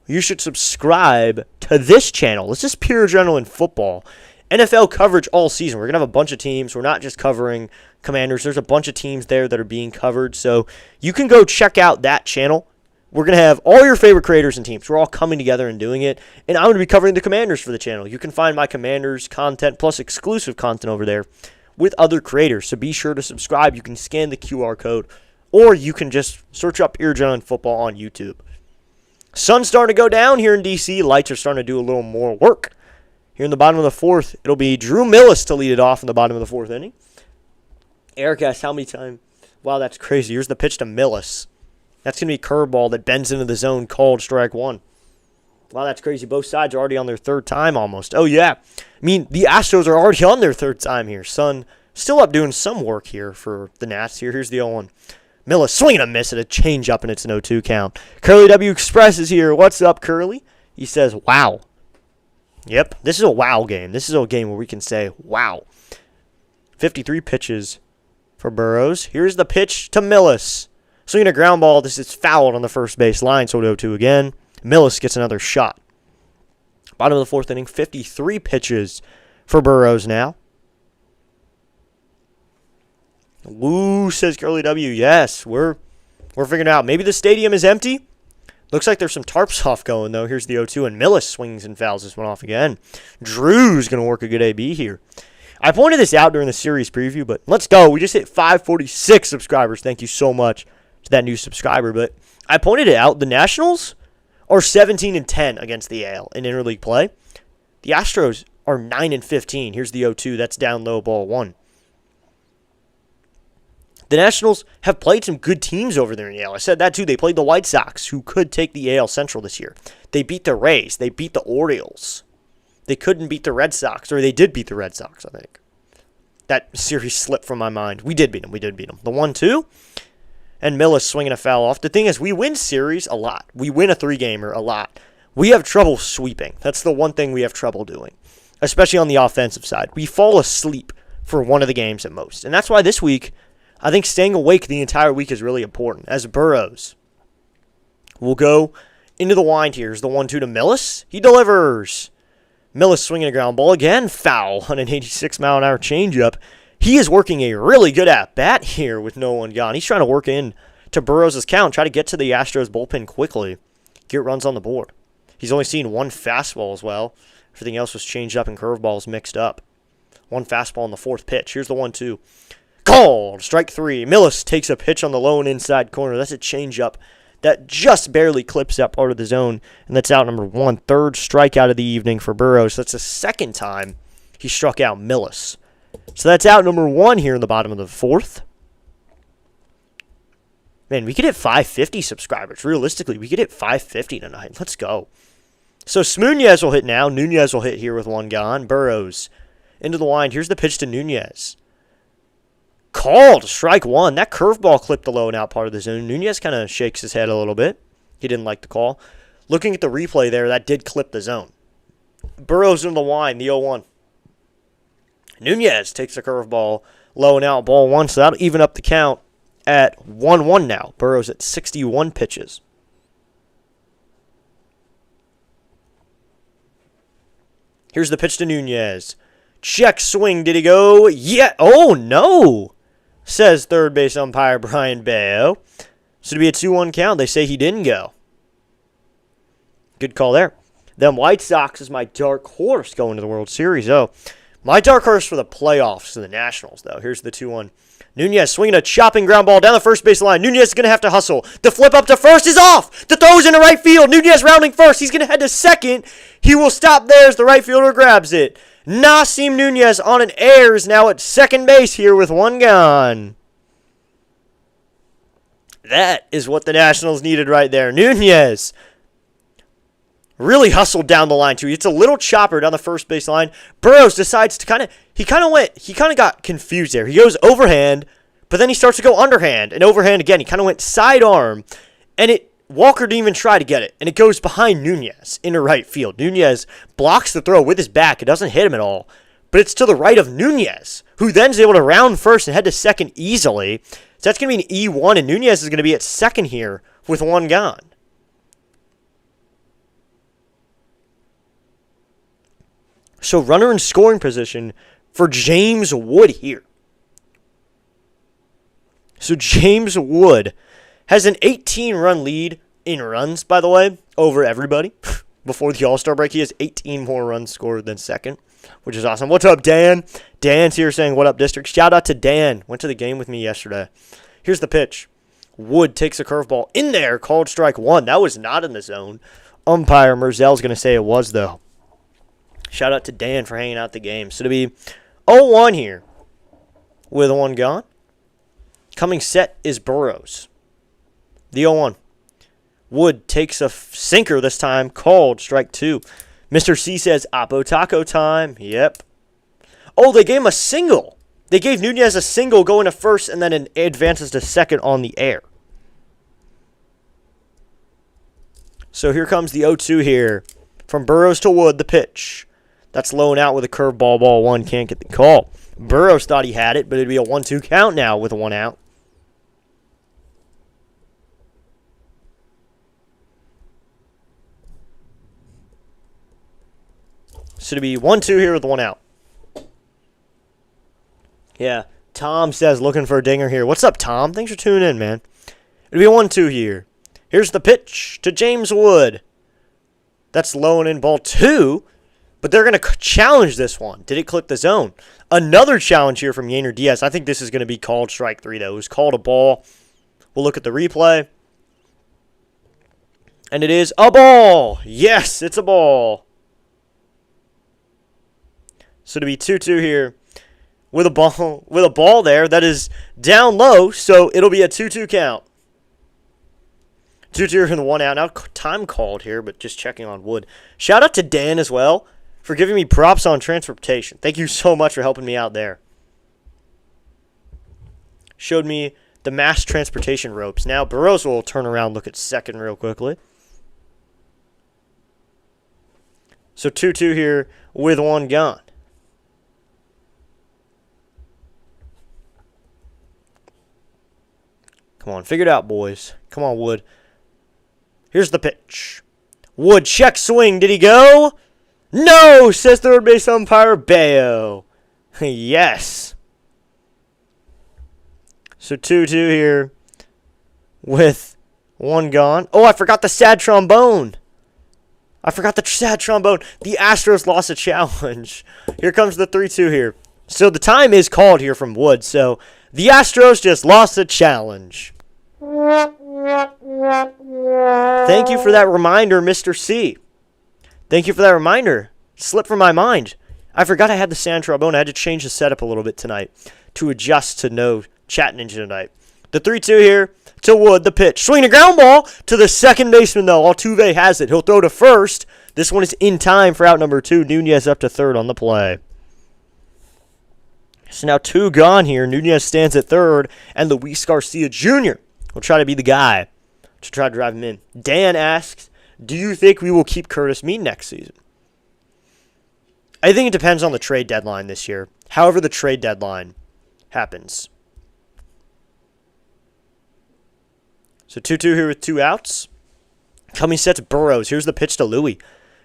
you should subscribe to this channel. This is Pure Adrenaline Football. NFL coverage all season. We're going to have a bunch of teams. We're not just covering Commanders. There's a bunch of teams there that are being covered. So you can go check out that channel. We're going to have all your favorite creators and teams. We're all coming together and doing it. And I'm going to be covering the Commanders for the channel. You can find my Commanders content plus exclusive content over there with other creators. So be sure to subscribe. You can scan the QR code. Or you can just search up Pure Adrenaline Football on YouTube. Sun's starting to go down here in D.C. Lights are starting to do a little more work. Here in the bottom of the 4th, it'll be Drew Millis to lead it off in the bottom of the 4th inning. Eric asks how many times. Wow, that's crazy. Here's the pitch to Millis. That's going to be a curveball that bends into the zone, called strike 1. Wow, that's crazy. Both sides are already on their 3rd time almost. Oh, yeah. I mean, the Astros are already on their 3rd time here. Sun still up doing some work here for the Nats here. Here's the 0-1. Millis swinging a miss at a changeup, and it's an 0-2 count. Curly W Express is here. What's up, Curly? He says, wow. Yep, this is a wow game. This is a game where we can say, wow. 53 pitches for Burrows. Here's the pitch to Millis. Swinging a ground ball. This is fouled on the first base line, so 0-2 again. Millis gets another shot. Bottom of the 4th inning, 53 pitches for Burrows now. Woo, says Curly W. Yes, we're figuring it out. Maybe the stadium is empty. Looks like there's some tarps off going, though. Here's the 0-2, and Millis swings and fouls this one off again. Drew's going to work a good AB here. I pointed this out during the series preview, but let's go. We just hit 546 subscribers. Thank you so much to that new subscriber. But I pointed it out. The Nationals are 17-10 against the AL in interleague play. The Astros are 9-15. Here's the 0-2. That's down low, ball 1. The Nationals have played some good teams over there in the AL. I said that too. They played the White Sox, who could take the AL Central this year. They beat the Rays. They beat the Orioles. They couldn't beat the Red Sox, or they did beat the Red Sox, I think. That series slipped from my mind. We did beat them. The 1-2, and Millis swinging a foul off. The thing is, we win series a lot. We win a 3-gamer a lot. We have trouble sweeping. That's the one thing we have trouble doing, especially on the offensive side. We fall asleep for one of the games at most, and that's why this week, I think staying awake the entire week is really important. As Burrows will go into the wind here. Here's the 1-2 to Millis. He delivers. Millis swinging a ground ball again. Foul on an 86-mile-an-hour changeup. He is working a really good at-bat here with no one gone. He's trying to work in to Burrows' count, try to get to the Astros bullpen quickly, get runs on the board. He's only seen one fastball as well. Everything else was changed up and curveballs mixed up. One fastball on the 4th pitch. Here's the 1-2. Called. Strike 3. Millis takes a pitch on the low and inside corner. That's a changeup that just barely clips that part of the zone, and that's out number 1. 3rd strikeout of the evening for Burrows. That's the 2nd time he struck out Millis. So that's out number 1 here in the bottom of the 4th. Man, we could hit 550 subscribers. Realistically, we could hit 550 tonight. Let's go. So Smoonez will hit now. Nunez will hit here with one gone. Burrows into the wind. Here's the pitch to Nunez. Called strike one. That curveball clipped the low and out part of the zone. Nunez kind of shakes his head a little bit. He didn't like the call. Looking at the replay there, that did clip the zone. Burrows in the line, the 0-1. Nunez takes a curveball, low and out, ball one, so that'll even up the count at 1-1 now. Burrows at 61 pitches. Here's the pitch to Nunez. Check swing. Did he go? Yeah. Oh, no, says third base umpire Brian Bayo. So to be a 2-1 count, they say he didn't go. Good call there. Them White Sox is my dark horse going to the World Series. Oh, my dark horse for the playoffs to the Nationals, though. Here's the 2-1. Nunez swinging a chopping ground ball down the first base line. Nunez is going to have to hustle. The flip up to first is off. The throw's into right field. Nunez rounding first. He's going to head to second. He will stop there as the right fielder grabs it. Nasim Nunez on an air is now at second base here with one gone. That is what the Nationals needed right there. Nunez really hustled down the line, too. It's a little chopper down the first base line. Burrows decides to he kind of got confused there. He goes overhand, but then he starts to go underhand and overhand again. He kind of went sidearm, and Walker didn't even try to get it, and it goes behind Nunez into right field. Nunez blocks the throw with his back. It doesn't hit him at all, but it's to the right of Nunez, who then is able to round first and head to second easily. So that's going to be an E1, and Nunez is going to be at second here with one gone. So runner in scoring position for James Wood here. So James Wood has an 18-run lead in runs, by the way, over everybody. Before the All-Star break, he has 18 more runs scored than second, which is awesome. What's up, Dan? Dan's here saying, what up, district? Shout out to Dan. Went to the game with me yesterday. Here's the pitch. Wood takes a curveball in there, called strike one. That was not in the zone. Umpire Merzel's going to say it was, though. Shout out to Dan for hanging out the game. So to be 0-1 here with one gone. Coming set is Burrows. The 0-1. Wood takes a sinker this time, called strike two. Mr. C says, Oppo Taco time. Yep. Oh, they gave him a single. They gave Nunez a single going to first and then it advances to second on the air. So here comes the 0-2 here. From Burrows to Wood, the pitch. That's low and out with a curveball, ball one. Can't get the call. Burrows thought he had it, but it'd be a 1-2 count now with one out. So to be 1-2 here with one out. Yeah, Tom says looking for a dinger here. What's up, Tom? Thanks for tuning in, man. It'll be a 1-2 here. Here's the pitch to James Wood. That's low and in ball two. But they're going to challenge this one. Did it click the zone? Another challenge here from Yainer Diaz. I think this is going to be called strike three, though. It was called a ball. We'll look at the replay. And it is a ball. Yes, it's a ball. So to be 2-2 here with a ball there that is down low, so it'll be a 2-2 count. 2-2 from the one out. Now time called here, but just checking on Wood. Shout out to Dan as well for giving me props on transportation. Thank you so much for helping me out there. Showed me the mass transportation ropes. Now Burrows will turn around, look at second real quickly. So 2-2 here with one gone. Come on, figure it out, boys. Come on, Wood. Here's the pitch. Wood check swing. Did he go? No, says third base umpire Bayo. Yes. So 2-2 here with one gone. Oh, I forgot the sad trombone. The Astros lost a challenge. Here comes the 3-2 here. So the time is called here from Wood. So the Astros just lost a challenge. Thank you for that reminder, Mr. C. Thank you for that reminder. Slipped from my mind. I forgot I had the sand trombone. I had to change the setup a little bit tonight to adjust to no chat ninja tonight. The 3-2 here to Wood, the pitch. Swing a ground ball to the second baseman, though. Altuve has it. He'll throw to first. This one is in time for out number two. Nunez up to third on the play. So now 2 gone here. Nunez stands at third, and Luis Garcia Jr. will try to be the guy to try to drive him in. Dan asks, do you think we will keep Curtis Mead next season? I think it depends on the trade deadline this year. However the trade deadline happens. So 2-2 here with 2 outs. Coming set to Burrows. Here's the pitch to Louie.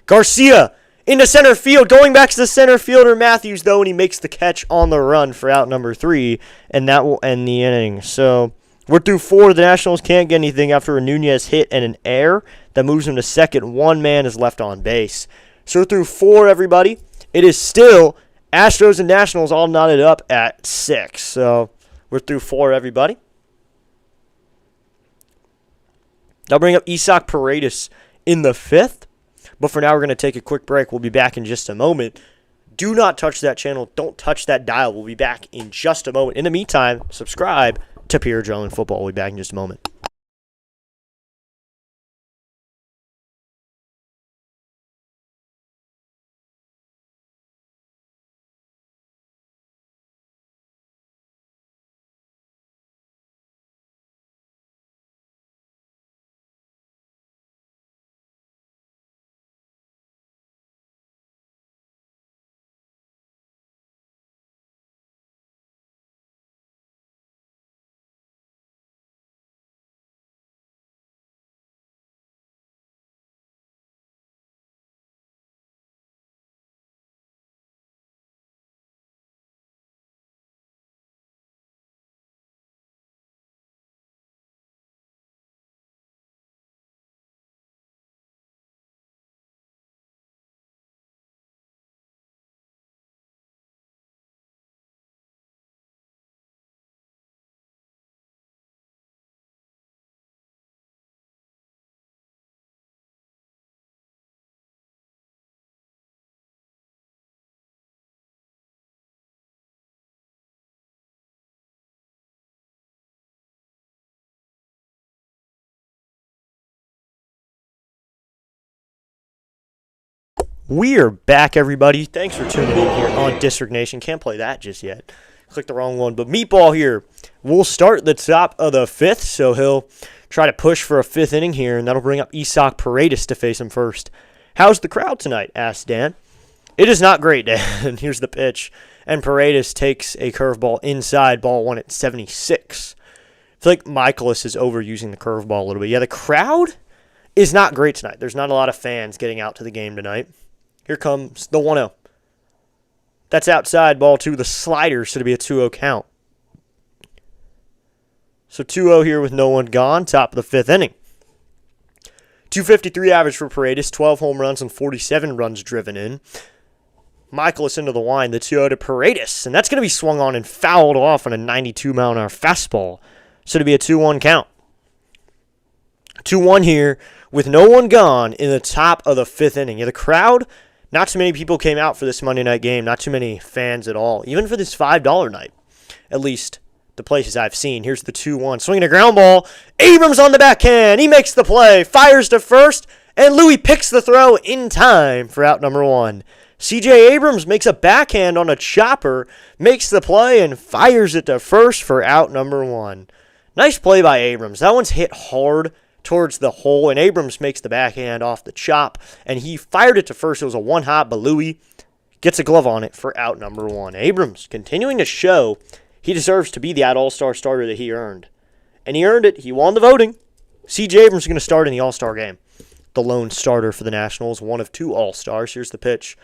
Garcia into center field. Going back to the center fielder Matthews, though, and he makes the catch on the run for out number 3, and that will end the inning. So we're through 4. The Nationals can't get anything after a Nunez hit and an error that moves him to second. 1 man is left on base. So we're through 4, everybody. It is still Astros and Nationals all knotted up at 6. So we're through 4, everybody. I'll bring up Isaac Paredes in the 5th. But for now, we're going to take a quick break. We'll be back in just a moment. Do not touch that channel. Don't touch that dial. We'll be back in just a moment. In the meantime, subscribe to Pure Adrenaline Football. We'll be back in just a moment. We are back, everybody. Thanks for tuning in here on District Nation. Can't play that just yet. Clicked the wrong one. But Meatball here will start the top of the 5th, so he'll try to push for a 5th inning here, and that'll bring up Isaac Paredes to face him first. How's the crowd tonight? Asked Dan. It is not great, Dan. Here's the pitch. And Paredes takes a curveball inside, ball 1 at 76. I feel like Michaelis is overusing the curveball a little bit. Yeah, the crowd is not great tonight. There's not a lot of fans getting out to the game tonight. Here comes the 1-0. That's outside, ball 2. The slider, so to be a 2-0 count. So 2-0 here with no one gone, top of the 5th inning. 253 average for Paredes, 12 home runs and 47 runs driven in. Michaelis into the line, the 2-0 to Paredes, and that's going to be swung on and fouled off on a 92-mile-an-hour fastball, so to be a 2-1 count. 2-1 here with no one gone in the top of the 5th inning. Yeah, the crowd, not too many people came out for this Monday night game. Not too many fans at all. Even for this $5 night. At least the places I've seen. Here's the 2-1. Swinging a ground ball. Abrams on the backhand. He makes the play. Fires to first. And Louis picks the throw in time for out number 1. C.J. Abrams makes a backhand on a chopper. Makes the play and fires it to first for out number 1. Nice play by Abrams. That one's hit hard towards the hole, and Abrams makes the backhand off the chop, and he fired it to first. It was a 1-hop, but Louis gets a glove on it for out number 1. Abrams continuing to show he deserves to be the all-star starter that he earned. And he earned it. He won the voting. C.J. Abrams is going to start in the all-star game. The lone starter for the Nationals, one of 2 all-stars. Here's the pitch.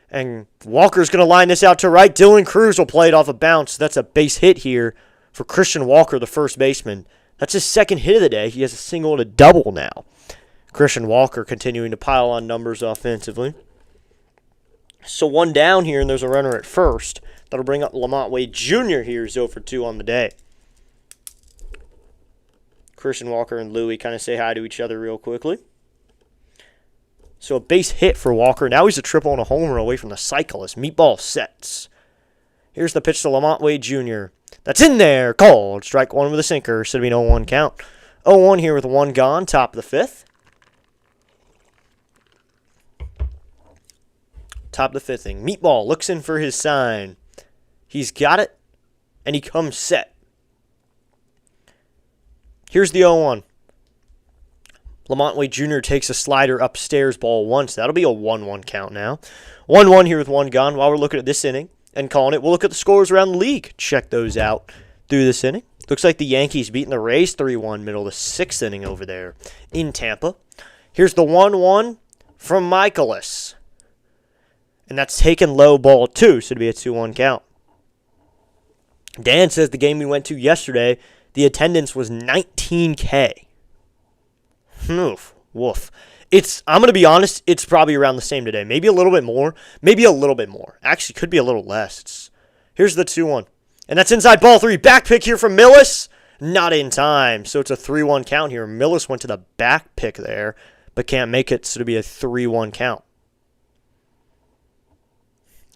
And Walker's going to line this out to right. Dylan Cruz will play it off a bounce. That's a base hit here for Christian Walker, the first baseman. That's his 2nd hit of the day. He has a single and a double now. Christian Walker continuing to pile on numbers offensively. So 1 down here, and there's a runner at first. That'll bring up Lamont Wade Jr. here, 0 for 2 on the day. Christian Walker and Louis kind of say hi to each other real quickly. So a base hit for Walker. Now he's a triple and a homer away from the cyclist. Meatball sets. Here's the pitch to Lamont Wade Jr. That's in there. Called. Strike 1 with a sinker. Should be an 0-1 count. 0-1 here with 1 gone. Top of the 5th. Top of the 5th inning. Meatball looks in for his sign. He's got it. and he comes set. Here's the 0-1. Lamont Wade Jr. takes a slider upstairs, ball 1, so that'll be a 1-1 count now. 1-1 here with one gone. While we're looking at this inning and calling it, we'll look at the scores around the league. Check those out through this inning. Looks like the Yankees beating the Rays 3-1 middle of the 6th inning over there in Tampa. Here's the 1-1 from Michaelis. And that's taken low, ball 2, so it'll be a 2-1 count. Dan says the game we went to yesterday, the attendance was 19K. Woof. I'm going to be honest, it's probably around the same today. Maybe a little bit more. Actually, could be a little less. Here's the 2-1. And that's inside ball 3. Back pick here from Millis. Not in time. So it's a 3-1 count here. Millis went to the back pick there, but can't make it, so it'll be a 3-1 count.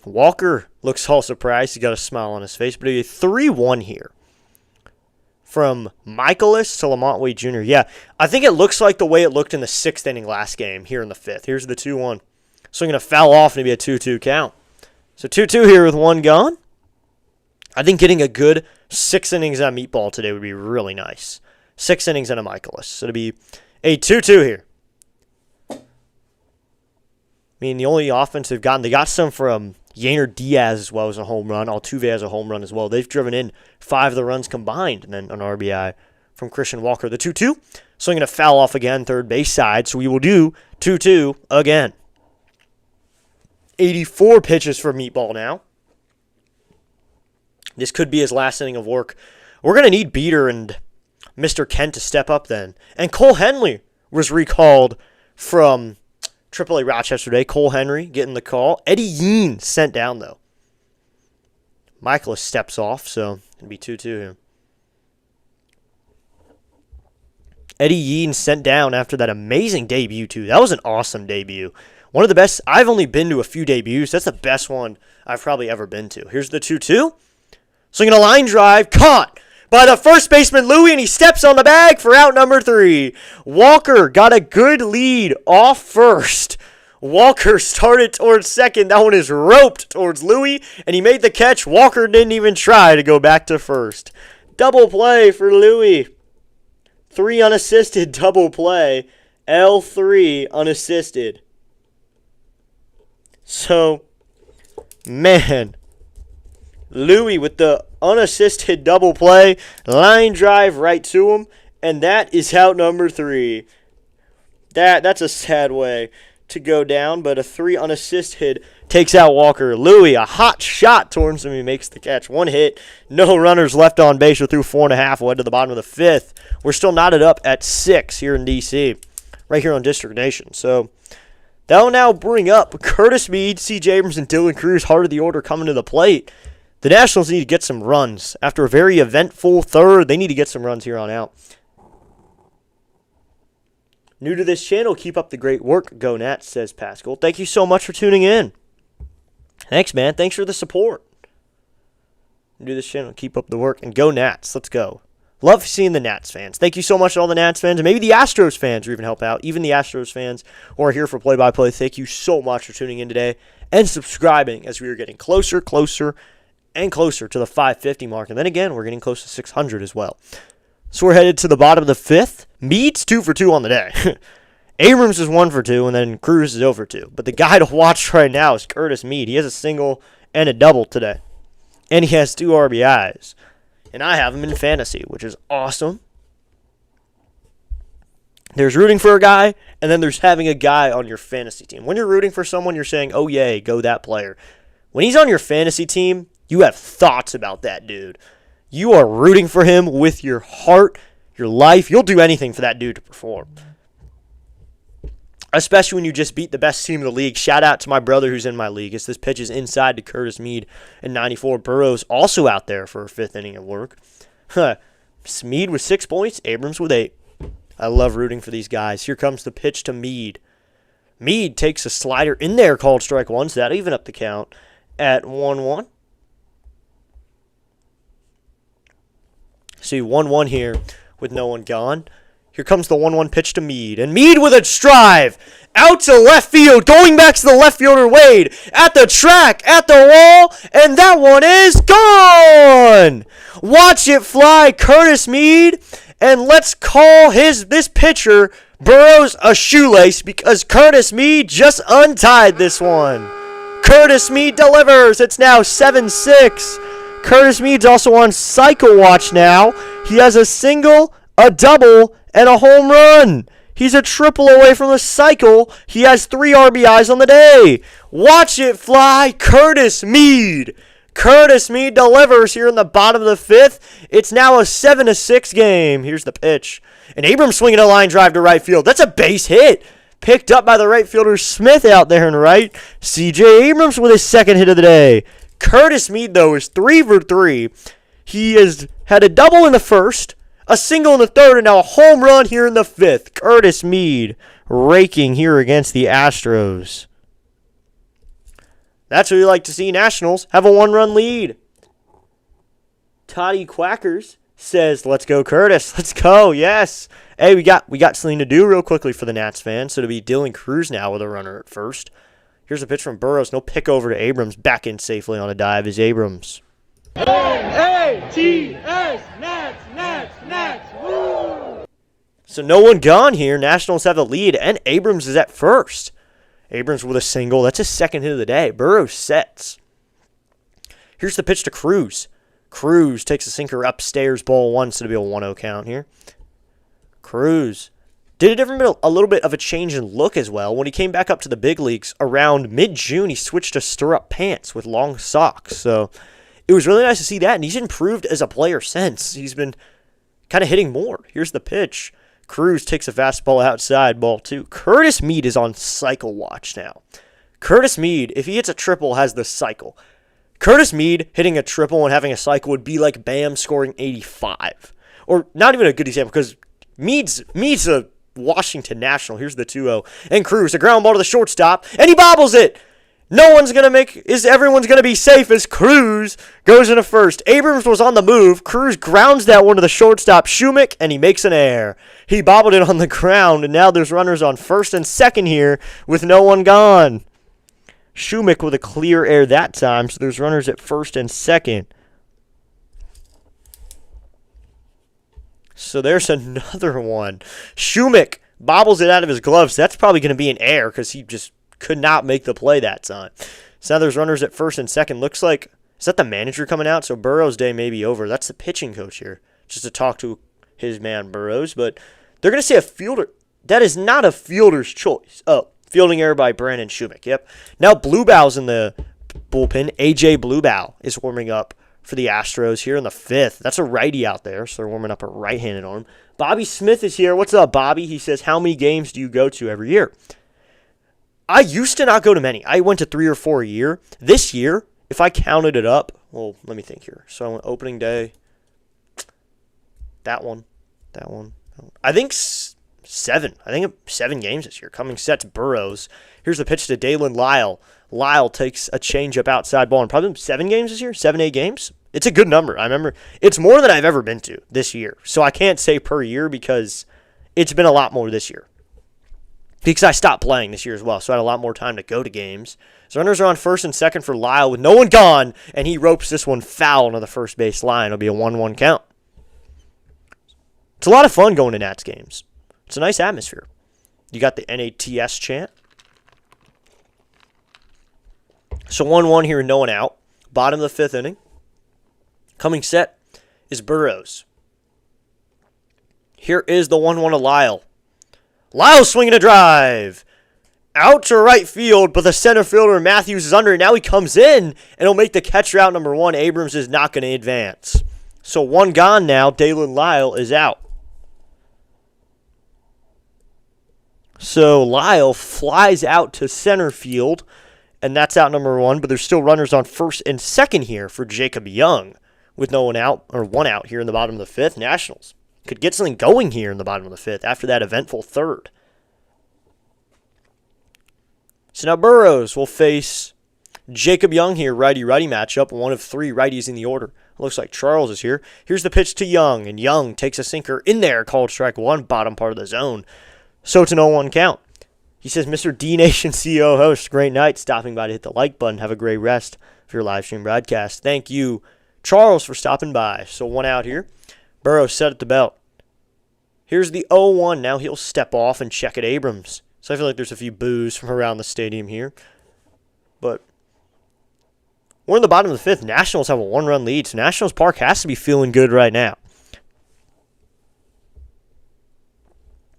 Walker looks all surprised. He's got a smile on his face, but it'll be a 3-1 here. From Michaelis to Lamont Wade Jr. Yeah, I think it looks like the way it looked in the 6th inning last game here in the 5th. Here's the 2-1. So I'm going to foul off and it'll be a 2-2 count. So 2-2 here with one gone. I think getting a good 6 innings on Meatball today would be really nice. 6 innings and a Michaelis. So it'll be a 2-2 here. I mean, the only offense they've gotten, they got some from Yainer Diaz as well as a home run. Altuve has a home run as well. They've driven in 5 of the runs combined, and then an RBI from Christian Walker. The 2-2. So I'm going to foul off again, third base side. So we will do 2-2 again. 84 pitches for Meatball now. This could be his last inning of work. We're going to need Beater and Mr. Kent to step up then. And Cole Henley was recalled from AAA Rochester today. Cole Henry getting the call. Eddie Yeen sent down, though. Michaelis steps off, so it'll be 2-2 here. Eddie Yeen sent down after that amazing debut, too. That was an awesome debut. One of the best. I've only been to a few debuts. That's the best one I've probably ever been to. Here's the 2-2. Swinging a line drive. Caught by the first baseman, Louie, and he steps on the bag for out number 3. Walker got a good lead off first. Walker started towards second. That one is roped towards Louie, and he made the catch. Walker didn't even try to go back to first. Double play for Louie. 3 unassisted double play. L3 unassisted. So, man, Louie with the unassisted double play, line drive right to him, and that is out number 3. That's a sad way to go down, but a 3 unassisted takes out Walker. Louie, a hot shot towards him. He makes the catch. 1 hit, no runners left on base. We're through 4.5. We'll head to the bottom of the 5th. We're still knotted up at 6 here in D.C., right here on District Nation. So that'll now bring up Curtis Mead, C.J. Abrams, and Dylan Cruz, heart of the order, coming to the plate. The Nationals need to get some runs. After a very eventful 3rd, they need to get some runs here on out. New to this channel, keep up the great work. Go Nats, says Pascal. Thank you so much for tuning in. Thanks, man. Thanks for the support. New to this channel, keep up the work. And go Nats. Let's go. Love seeing the Nats fans. Thank you so much to all the Nats fans. And maybe the Astros fans will even help out. Even the Astros fans who are here for play-by-play. Thank you so much for tuning in today and subscribing as we are getting closer and closer to the 550 mark. And then again, we're getting close to 600 as well. So we're headed to the bottom of the 5th. Mead's 2 for 2 on the day. Abrams is 1 for 2, and then Cruz is 0 for 2. But the guy to watch right now is Curtis Mead. He has a single and a double today. And he has 2 RBIs. And I have him in fantasy, which is awesome. There's rooting for a guy, and then there's having a guy on your fantasy team. When you're rooting for someone, you're saying, oh, yay, go that player. When he's on your fantasy team, you have thoughts about that dude. You are rooting for him with your heart, your life. You'll do anything for that dude to perform. Especially when you just beat the best team in the league. Shout out to my brother who's in my league. As this pitch is inside to Curtis Mead in 94. Burrow's also out there for a 5th inning of work. Mead with 6 points. Abrams with 8. I love rooting for these guys. Here comes the pitch to Mead. Mead takes a slider in there called strike 1. So that'll even up the count at 1-1. See 1-1 here with no one gone. Here comes the 1-1 pitch to Meade. And Meade with a drive. Out to left field. Going back to the left fielder, Wade. At the track. At the wall. And that one is gone. Watch it fly, Curtis Meade. And let's call this pitcher, Burrows, a shoelace because Curtis Meade just untied this one. Curtis Meade delivers. It's now 7-6. Curtis Meade's also on cycle watch now. He has a single, a double, and a home run. He's a triple away from the cycle. He has 3 RBIs on the day. Watch it fly, Curtis Meade. Curtis Meade delivers here in the bottom of the 5th. It's now a 7-6 game. Here's the pitch. And Abrams swinging a line drive to right field. That's a base hit. Picked up by the right fielder Smith out there in right. C.J. Abrams with his second hit of the day. Curtis Meade, though, is 3 for 3. He has had a double in the first, a single in the third, and now a home run here in the 5th. Curtis Meade raking here against the Astros. That's what you like to see. Nationals have a 1-run lead. Toddy Quackers says, let's go, Curtis. Let's go, yes. Hey, we got something to do real quickly for the Nats fans. So it'll be Dylan Cruz now with a runner at first. Here's a pitch from Burrows. No pick over to Abrams. Back in safely on a dive is Abrams. A-T-S, Nats, woo! So no one gone here. Nationals have the lead, and Abrams is at first. Abrams with a single. That's his second hit of the day. Burrows sets. Here's the pitch to Cruz. Cruz takes a sinker upstairs, ball 1, so it'll be a 1-0 count here. Cruz did a little bit of a change in look as well. When he came back up to the big leagues around mid-June, he switched to stirrup pants with long socks. So it was really nice to see that, and he's improved as a player since. He's been kind of hitting more. Here's the pitch. Cruz takes a fastball outside, ball 2. Curtis Meade is on cycle watch now. Curtis Meade, if he hits a triple, has the cycle. Curtis Meade hitting a triple and having a cycle would be like Bam scoring 85. Or not even a good example because Meade's a Washington National. Here's the 2-0. And Cruz, a ground ball to the shortstop, and he bobbles it. Everyone's going to be safe as Cruz goes into first. Abrams was on the move. Cruz grounds that one to the shortstop, Shumick, and he makes an error. He bobbled it on the ground, and now there's runners on first and second here with no one gone. Shumick with a clear air that time, so there's runners at first and second. So there's another one. Shumick bobbles it out of his gloves. That's probably going to be an error because he just could not make the play that time. So now there's runners at first and second. Looks like, is that the manager coming out? So Burrows' day may be over. That's the pitching coach here, just to talk to his man Burrows. But they're going to say a fielder. That is not a fielder's choice. Oh, fielding error by Brandon Shumick. Yep. Now Bluebow's in the bullpen. A.J. Bluebow is warming up for the Astros here in the 5th. That's a righty out there, so they're warming up a right-handed arm. Bobby Smith is here. What's up, Bobby? He says, how many games do you go to every year? I used to not go to many. I went to 3 or 4 a year. This year, if I counted it up, well, let me think here. So I went opening day, that one. I think 7. I think 7 games this year. Coming set to Burrows. Here's the pitch to Dalen Lyle. Lyle takes a changeup outside ball in probably 7 games this year, 7, 8 games. It's a good number. I remember it's more than I've ever been to this year. So I can't say per year because it's been a lot more this year. Because I stopped playing this year as well, so I had a lot more time to go to games. So runners are on first and second for Lyle with no one gone, and he ropes this one foul onto the first base line. It'll be a 1-1 count. It's a lot of fun going to Nats games. It's a nice atmosphere. You got the NATS chant. So 1-1 here, no one out. Bottom of the 5th inning. Coming set is Burrows. Here is the 1-1 of Lyle. Lyle swinging a drive. Out to right field, but the center fielder Matthews is under it. Now he comes in, and he'll make the catcher out number 1. Abrams is not going to advance. So 1 gone now. Dalen Lyle is out. So Lyle flies out to center field, and that's out number 1, but there's still runners on first and second here for Jacob Young with no one out, or 1 out here in the bottom of the 5th. Nationals could get something going here in the bottom of the 5th after that eventful 3rd. So now Burrows will face Jacob Young here, righty-righty matchup. One of 3 righties in the order. Looks like Charles is here. Here's the pitch to Young, and Young takes a sinker in there, called strike 1, bottom part of the zone. So it's an 0-1 count. He says, Mr. D-Nation CEO host, great night. Stopping by to hit the like button. Have a great rest for your live stream broadcast. Thank you, Charles, for stopping by. So 1 out here. Burrows set at the belt. Here's the 0-1. Now he'll step off and check at Abrams. So I feel like there's a few boos from around the stadium here. But we're in the bottom of the 5th. Nationals have a 1-run lead, so Nationals Park has to be feeling good right now.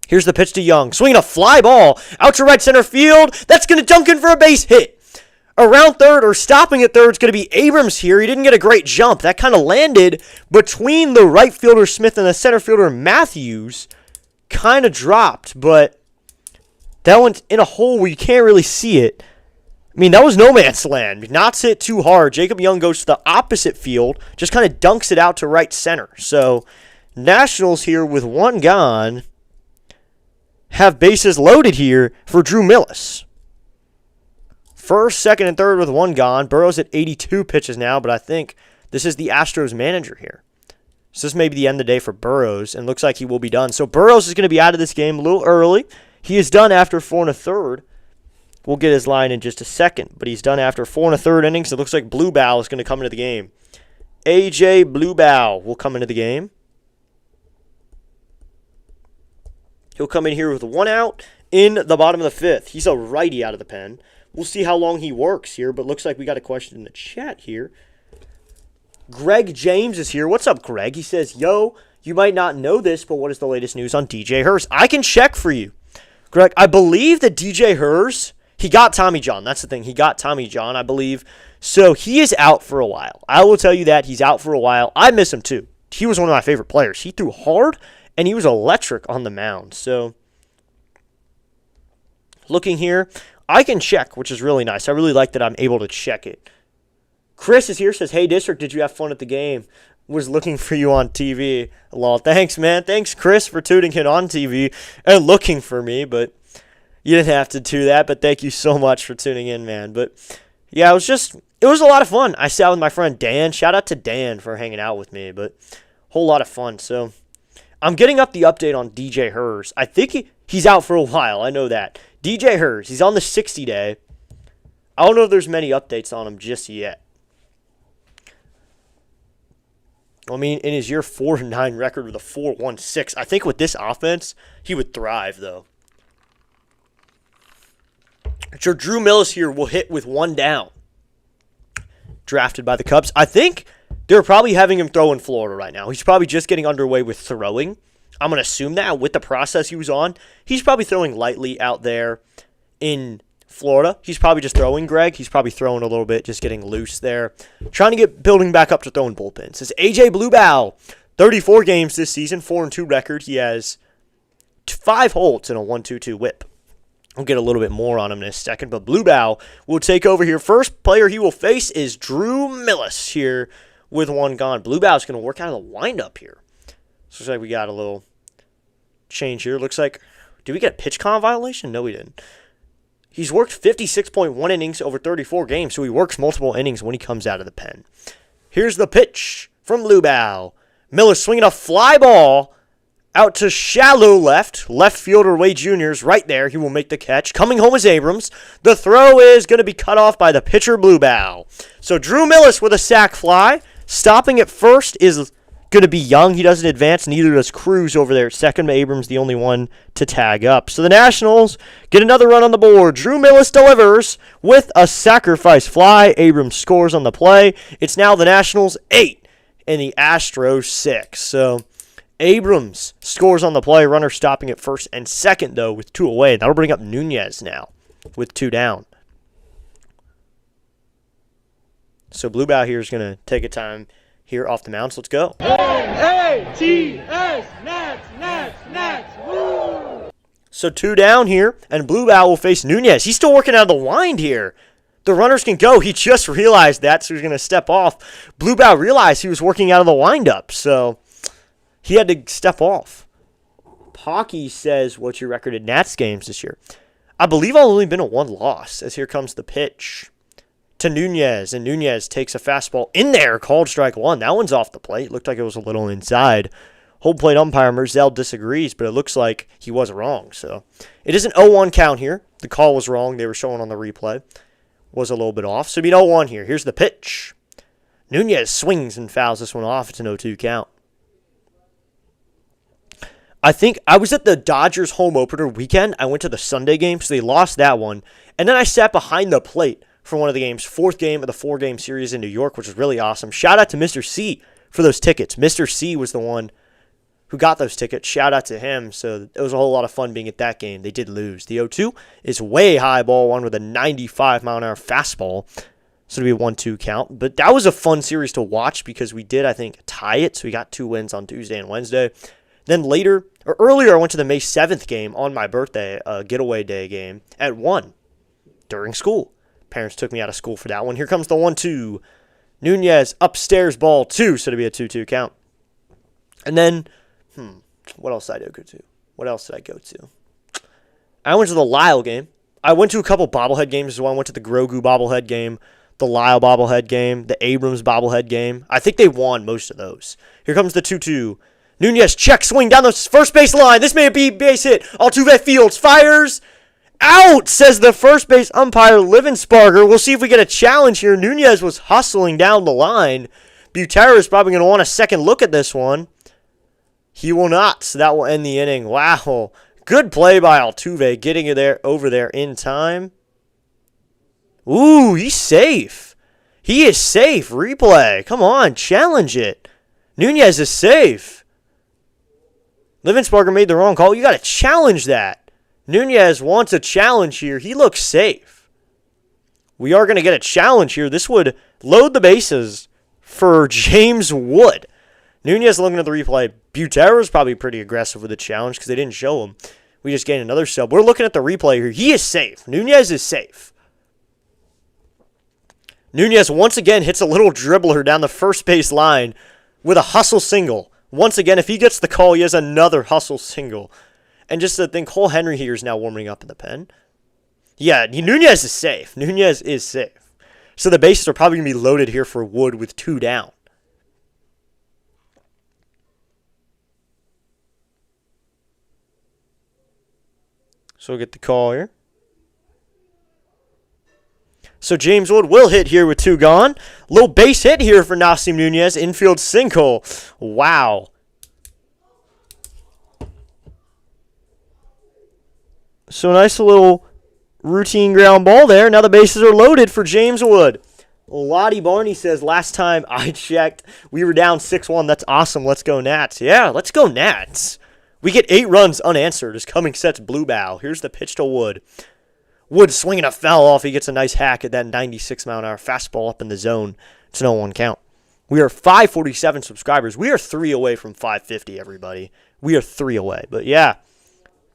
Here's the pitch to Young. Swinging a fly ball out to right center field. That's going to dunk in for a base hit. Around third, or stopping at third, is going to be Abrams here. He didn't get a great jump. That kind of landed between the right fielder Smith and the center fielder Matthews. Kind of dropped, but that one's in a hole where you can't really see it. I mean, that was no man's land. Knocks it too hard. Jacob Young goes to the opposite field, just kind of dunks it out to right center. So, Nationals here with 1 gone have bases loaded here for Drew Millis. First, second, and third with 1 gone. Burrows at 82 pitches now, but I think this is the Astros manager here. So this may be the end of the day for Burrows, and looks like he will be done. So Burrows is going to be out of this game a little early. He is done after 4 1/3. We'll get his line in just a second, but he's done after 4 1/3 innings. It looks like Bluebow is going to come into the game. A.J. Bluebow will come into the game. He'll come in here with 1 out in the bottom of the 5th. He's a righty out of the pen. We'll see how long he works here, but looks like we got a question in the chat here. Greg James is here. What's up, Greg? He says, yo, you might not know this, but what is the latest news on DJ Hurst? I can check for you. Greg, I believe that DJ Hurst, he got Tommy John. That's the thing. He got Tommy John, I believe. So he is out for a while. I will tell you that. He's out for a while. I miss him too. He was one of my favorite players. He threw hard, and he was electric on the mound. So looking here, I can check, which is really nice. I really like that I'm able to check it. Chris is here, says, hey, District, did you have fun at the game? Was looking for you on TV. Lol, thanks, man. Thanks, Chris, for tuning in on TV and looking for me, but you didn't have to do that, but thank you so much for tuning in, man. But, yeah, it was a lot of fun. I sat with my friend Dan. Shout out to Dan for hanging out with me, but whole lot of fun. So I'm getting up the update on DJ Hurst. I think he's out for a while. I know that. DJ Hurst, he's on the 60-day. I don't know if there's many updates on him just yet. I mean, in his year 4-9 record with a 4.16, I think with this offense, he would thrive, though. So Drew Millis here will hit with 1 down. Drafted by the Cubs. I think they're probably having him throw in Florida right now. He's probably just getting underway with throwing. I'm going to assume that with the process he was on, he's probably throwing lightly out there in Florida. He's probably just throwing, Greg. He's probably throwing a little bit, just getting loose there. Trying to get building back up to throwing bullpens. This is A.J. Bluebow, 34 games this season, 4-2 record. He has 5 holds and a 1.22 whip. I'll get a little bit more on him in a second, but Bluebow will take over here. First player he will face is Drew Millis here with 1 gone. Bluebow's going to work out of the windup here. So looks like we got a little change here. Looks like, did we get a pitch count violation? No, we didn't. He's worked 56.1 innings over 34 games, so he works multiple innings when he comes out of the pen. Here's the pitch from Bluebow. Miller swinging a fly ball out to shallow left. Left fielder Wade Jr. is right there. He will make the catch. Coming home is Abrams. The throw is going to be cut off by the pitcher Bluebow. So Drew Millis with a sac fly. Stopping at first is going to be Young. He doesn't advance. Neither does Cruz over there at second. Abrams the only one to tag up. So the Nationals get another run on the board. Drew Millis delivers with a sacrifice fly. Abrams scores on the play. It's now the Nationals 8 and the Astros 6. So Abrams scores on the play. Runner stopping at first and second, though, with 2 away. That'll bring up Nunez now with 2 down. So Bluebow here is going to take a time here off the mound. So let's go. A-T-S, Nats, woo! So 2 down here, and Bluebow will face Nunez. He's still working out of the wind here. The runners can go. He just realized that, so he's going to step off. Bluebow realized he was working out of the windup, so he had to step off. Pocky says, what's your record in Nats games this year? I believe I've only been a 1 loss, as here comes the pitch to Nunez, and Nunez takes a fastball in there, called strike one. That one's off the plate. Looked like it was a little inside. Home plate umpire Merzel disagrees, but it looks like he was wrong. So it is an 0-1 count here. The call was wrong. They were showing on the replay. Was a little bit off. So it'll be an 0-1 here. Here's the pitch. Nunez swings and fouls this one off. It's an 0-2 count. I think I was at the Dodgers home opener weekend. I went to the Sunday game, so they lost that one. And then I sat behind the plate for one of the games, fourth game of the 4-game series in New York, which was really awesome. Shout out to Mr. C for those tickets. Mr. C was the one who got those tickets. Shout out to him. So it was a whole lot of fun being at that game. They did lose. The 0-2 is way high, ball one with a 95-mile-an-hour fastball. So it'll be a 1-2 count. But that was a fun series to watch because we did, I think, tie it. So we got 2 wins on Tuesday and Wednesday. Then earlier, I went to the May 7th game on my birthday, a getaway day game, at 1 during school. Parents took me out of school for that one. Here comes the 1-2. Nunez, upstairs, ball 2, so it'll be a 2-2 count. And then, what else did I go to? I went to the Lyle game. I went to a couple bobblehead games as well. I went to the Grogu bobblehead game, the Lyle bobblehead game, the Abrams bobblehead game. I think they won most of those. Here comes the 2-2. Nunez check swing down the first base line. This may be base hit. Altuve fields, fires. Out, says the first base umpire, Livensparger. We'll see if we get a challenge here. Nunez was hustling down the line. Butera is probably going to want a second look at this one. He will not, so that will end the inning. Wow. Good play by Altuve, getting it over there in time. Ooh, he's safe. He is safe. Replay. Come on, challenge it. Nunez is safe. Livensparger made the wrong call. You got to challenge that. Nunez wants a challenge here. He looks safe. We are going to get a challenge here. This would load the bases for James Wood. Nunez looking at the replay. Butera is probably pretty aggressive with the challenge because they didn't show him. We just gained another sub. We're looking at the replay here. He is safe. Nunez is safe. Nunez once again hits a little dribbler down the first base line with a hustle single. Once again, if he gets the call, he has another hustle single. And just to think, Cole Henry here is now warming up in the pen. Yeah, Nunez is safe. Nunez is safe. So the bases are probably going to be loaded here for Wood with 2 down. So we'll get the call here. So James Wood will hit here with 2 gone. Little base hit here for Nasim Nunez. Infield single. Wow. So nice little routine ground ball there. Now the bases are loaded for James Wood. Lottie Barney says, last time I checked, we were down 6-1. That's awesome. Let's go Nats. Yeah, let's go Nats. We get 8 runs unanswered as Cummings sets blue bow. Here's the pitch to Wood. Wood swinging a foul off. He gets a nice hack at that 96-mile-an-hour fastball up in the zone. It's an 0-1 count. We are 547 subscribers. We are 3 away from 550, everybody. We are 3 away. But yeah,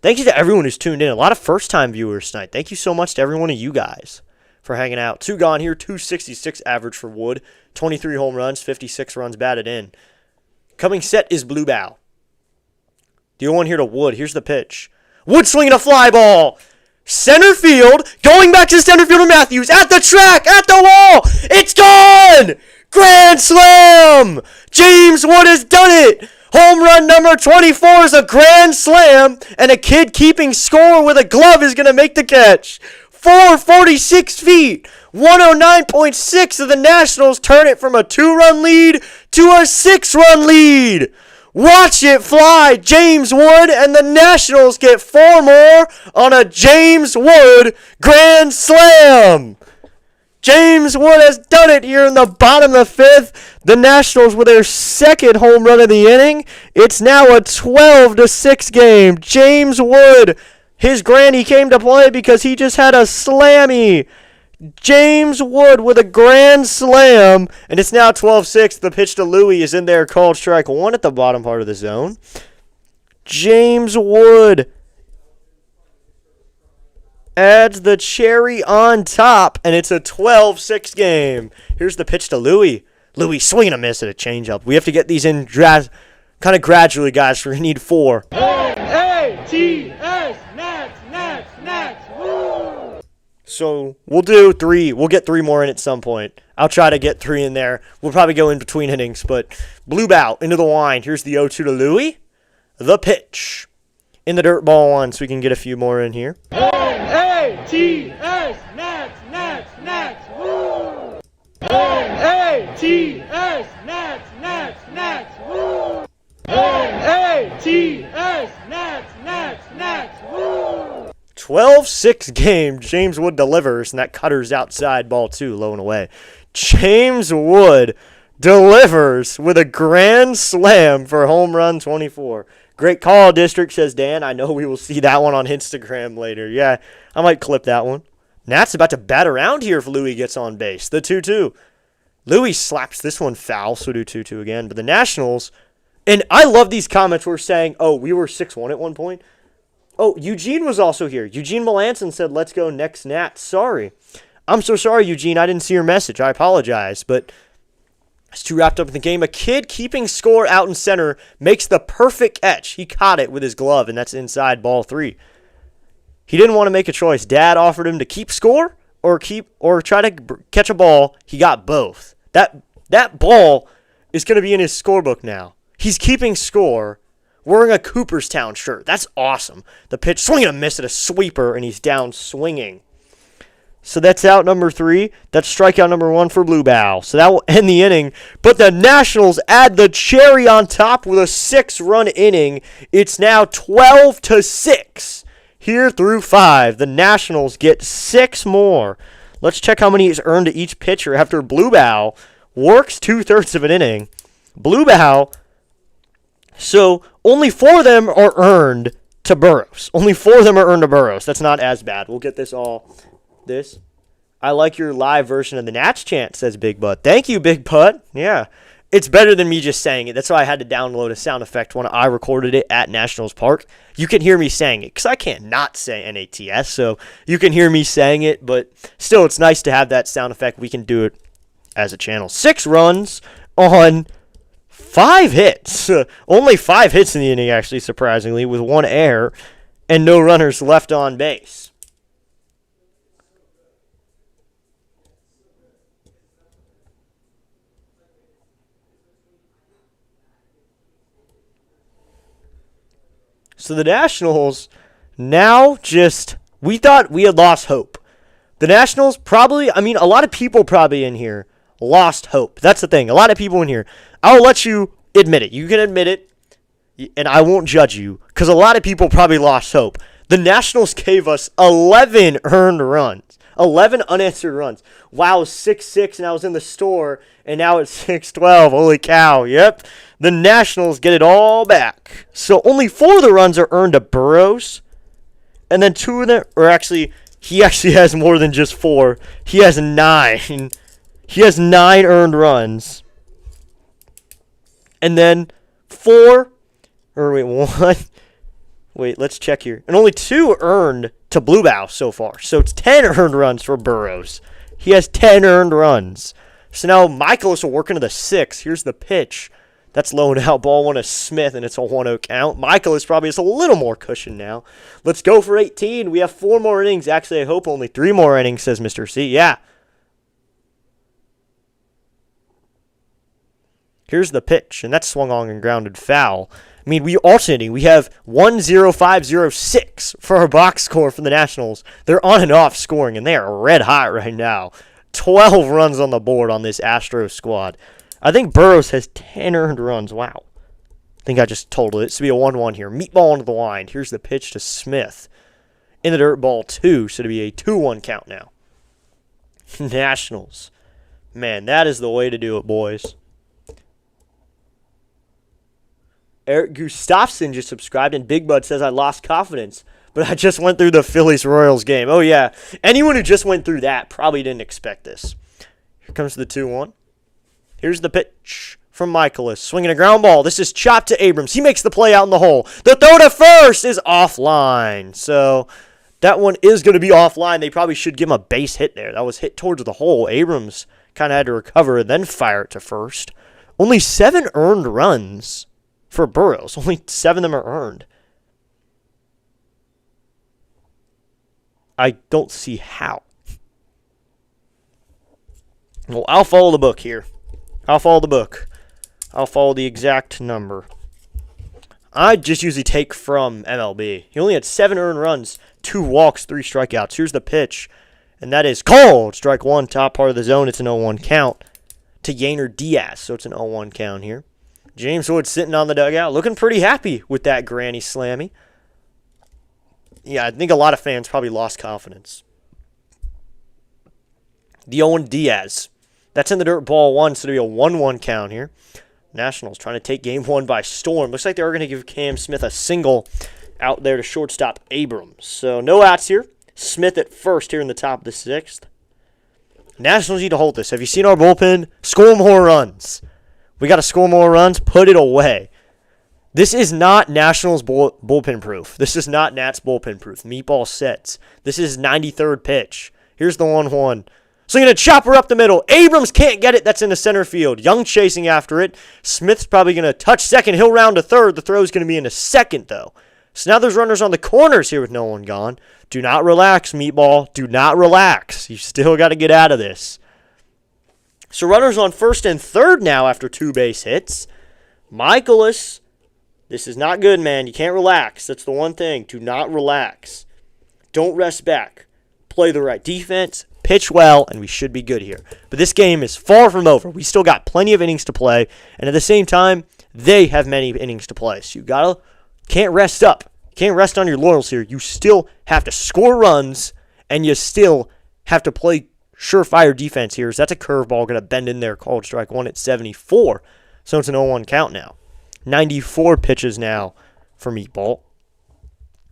thank you to everyone who's tuned in. A lot of first-time viewers tonight. Thank you so much to every one of you guys for hanging out. 2 gone here, 266 average for Wood. 23 home runs, 56 runs batted in. Coming set is blue bow. The 0-1 here to Wood. Here's the pitch. Wood swinging a fly ball. Center field, going back to center fielder Matthews, at the track, at the wall, it's gone! Grand slam! James Wood has done it! Home run number 24 is a grand slam, and a kid keeping score with a glove is going to make the catch. 446 feet, 109.6 of the Nationals turn it from a 2-run lead to a 6-run lead. Watch it fly, James Wood, and the Nationals get 4 more on a James Wood grand slam. James Wood has done it here in the bottom of the 5th. The Nationals with their 2nd home run of the inning. It's now a 12-6 game. James Wood, his granny came to play because he just had a slammy. James Wood with a grand slam, and it's now 12-6. The pitch to Louie is in there, called strike 1 at the bottom part of the zone. James Wood adds the cherry on top, and it's a 12-6 game. Here's the pitch to Louie. Louie swinging a miss at a changeup. We have to get these in kind of gradually, guys. We're going to need 4. A-T-S, Nats, Nats, Nats, woo! So we'll do 3. We'll get 3 more in at some point. I'll try to get 3 in there. We'll probably go in between innings, but Blue Bow into the line. Here's the 0-2 to Louie. The pitch. In the dirt ball 1, so we can get a few more in here. N-A-T-S, Nats, Nats, Nats, woo! N-A-T-S, Nats, Nats, Nats, woo! N-A-T-S, Nats, Nats, Nats, woo! 12-6 game. James Wood delivers, and that cutter's outside, ball 2, low and away. James Wood delivers with a grand slam for home run 24. Great call, District, says Dan. I know we will see that one on Instagram later. Yeah, I might clip that one. Nat's about to bat around here if Louie gets on base. The 2-2. Louie slaps this one foul, so do 2-2 again. But the Nationals, and I love these comments where saying, oh, we were 6-1 at one point. Oh, Eugene was also here. Eugene Melanson said, let's go next Nats. Sorry. I'm so sorry, Eugene. I didn't see your message. I apologize. But it's too wrapped up in the game. A kid keeping score out in center makes the perfect catch. He caught it with his glove, and that's inside, ball 3. He didn't want to make a choice. Dad offered him to keep score or try to catch a ball. He got both. That ball is going to be in his scorebook now. He's keeping score wearing a Cooperstown shirt. That's awesome. The pitch, swing and a miss at a sweeper, and he's down swinging. So that's out number 3. That's strikeout number 1 for Blue Bow. So that will end the inning. But the Nationals add the cherry on top with a 6-run inning. It's now 12-6 here through 5. The Nationals get 6 more. Let's check how many is earned to each pitcher after Blue Bow works 2/3 of an inning. Blue Bow, so only 4 of them are earned to Burrows. Only 4 of them are earned to Burrows. That's not as bad. We'll get this all. This. I like your live version of the Nats chant, says Big Butt. Thank you, Big Butt. Yeah. It's better than me just saying it. That's why I had to download a sound effect when I recorded it at Nationals Park. You can hear me saying it because I can't not say N-A-T-S, so you can hear me saying it, but still, it's nice to have that sound effect. We can do it as a channel. 6 runs on 5 hits. Only 5 hits in the inning, actually, surprisingly, with 1 error and no runners left on base. So the Nationals now we thought we had lost hope. The Nationals probably, a lot of people probably in here lost hope. That's the thing. A lot of people in here. I'll let you admit it. You can admit it, and I won't judge you, because a lot of people probably lost hope. The Nationals gave us 11 earned runs. 11 unanswered runs. Wow, 6-6, and I was in the store, and now it's 6-12. Holy cow. Yep. The Nationals get it all back. So only 4 of the runs are earned to Burrows, and then 2 of them, or actually, he actually has more than just 4. He has 9. He has 9 earned runs. And then 1. Wait, let's check here. And only 2 earned to Blue Bow so far. So it's 10 earned runs for Burrows. He has 10 earned runs. So now Michaelis will work into the 6. Here's the pitch. That's low and out. Ball 1 to Smith, and it's a 1-0 count. Michaelis probably has a little more cushion now. Let's go for 18. We have 4 more innings. Actually, I hope only 3 more innings, says Mr. C. Yeah. Here's the pitch, and that's swung on and grounded foul. We alternating. We have 1-0-5-0-6 for our box score for the Nationals. They're on and off scoring, and they are red hot right now. 12 runs on the board on this Astros squad. I think Burrows has 10 earned runs. Wow. I think I just totaled it. It's going to be a 1-1 here. Meatball into the line. Here's the pitch to Smith. In the dirt, ball 2. So it'll be a 2-1 count now. Nationals. Man, that is the way to do it, boys. Eric Gustafson just subscribed, and Big Bud says, I lost confidence, but I just went through the Phillies-Royals game. Oh, yeah. Anyone who just went through that probably didn't expect this. Here comes the 2-1. Here's the pitch from Michaelis. Swinging a ground ball. This is chopped to Abrams. He makes the play out in the hole. The throw to first is offline. So that one is going to be offline. They probably should give him a base hit there. That was hit towards the hole. Abrams kind of had to recover and then fire it to first. Only 7 earned runs for Burrows. Only 7 of them are earned. I don't see how. Well, I'll follow the book here. I'll follow the book. I'll follow the exact number. I just usually take from MLB. He only had 7 earned runs, 2 walks, 3 strikeouts. Here's the pitch, and that is called. Strike 1, top part of the zone. It's an 0-1 count to Yainer Diaz, so it's an 0-1 count here. James Wood sitting on the dugout, looking pretty happy with that granny slammy. Yeah, I think a lot of fans probably lost confidence. The 0-1 Diaz. That's in the dirt, ball 1, so it'll be a 1-1 count here. Nationals trying to take game 1 by storm. Looks like they are going to give Cam Smith a single out there to shortstop Abrams. So no outs here. Smith at first here in the top of the 6th. Nationals need to hold this. Have you seen our bullpen? Score more runs. We got to score more runs. Put it away. This is not Nationals bullpen proof. This is not Nats bullpen proof. Meatball sets. This is 93rd pitch. Here's the 1-1. So you're going to chop her up the middle. Abrams can't get it. That's in the center field. Young chasing after it. Smith's probably going to touch second. He'll round to third. The throw is going to be into second, though. So now there's runners on the corners here with no one gone. Do not relax, Meatball. Do not relax. You still got to get out of this. So runners on first and third now after 2 base hits. Michaelis, this is not good, man. You can't relax. That's the one thing. Do not relax. Don't rest back. Play the right defense. Pitch well, and we should be good here. But this game is far from over. We still got plenty of innings to play, and at the same time, they have many innings to play. So you can't rest up. Can't rest on your laurels here. You still have to score runs, and you still have to play surefire defense here. So that's a curveball going to bend in there. Called strike 1 at 74. So it's an 0-1 count now. 94 pitches now for Meatball.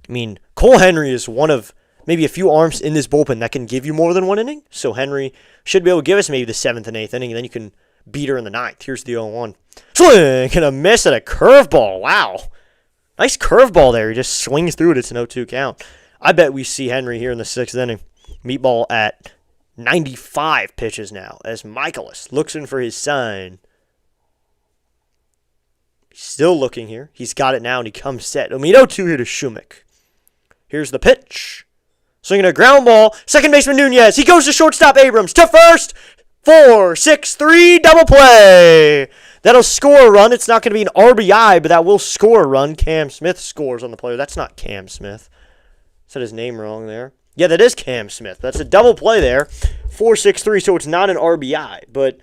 I mean, Cole Henry is one of maybe a few arms in this bullpen that can give you more than 1 inning. So Henry should be able to give us maybe the 7th and 8th inning, and then you can beat her in the 9th. Here's the 0-1. Swing! Gonna miss at a curveball. Wow. Nice curveball there. He just swings through it. It's an 0-2 count. I bet we see Henry here in the 6th inning. Meatball at 95 pitches now as Michaelis looks in for his sign. He's still looking here. He's got it now, and he comes set. 0-2 here to Shumik. Here's the pitch. Swinging a ground ball. Second baseman Nunez. He goes to shortstop Abrams. To first. 4-6-3 double play. That'll score a run. It's not going to be an RBI, but that will score a run. Cam Smith scores on the play. That's not Cam Smith. Said his name wrong there. Yeah, that is Cam Smith. That's a double play there. 4-6-3, so it's not an RBI. But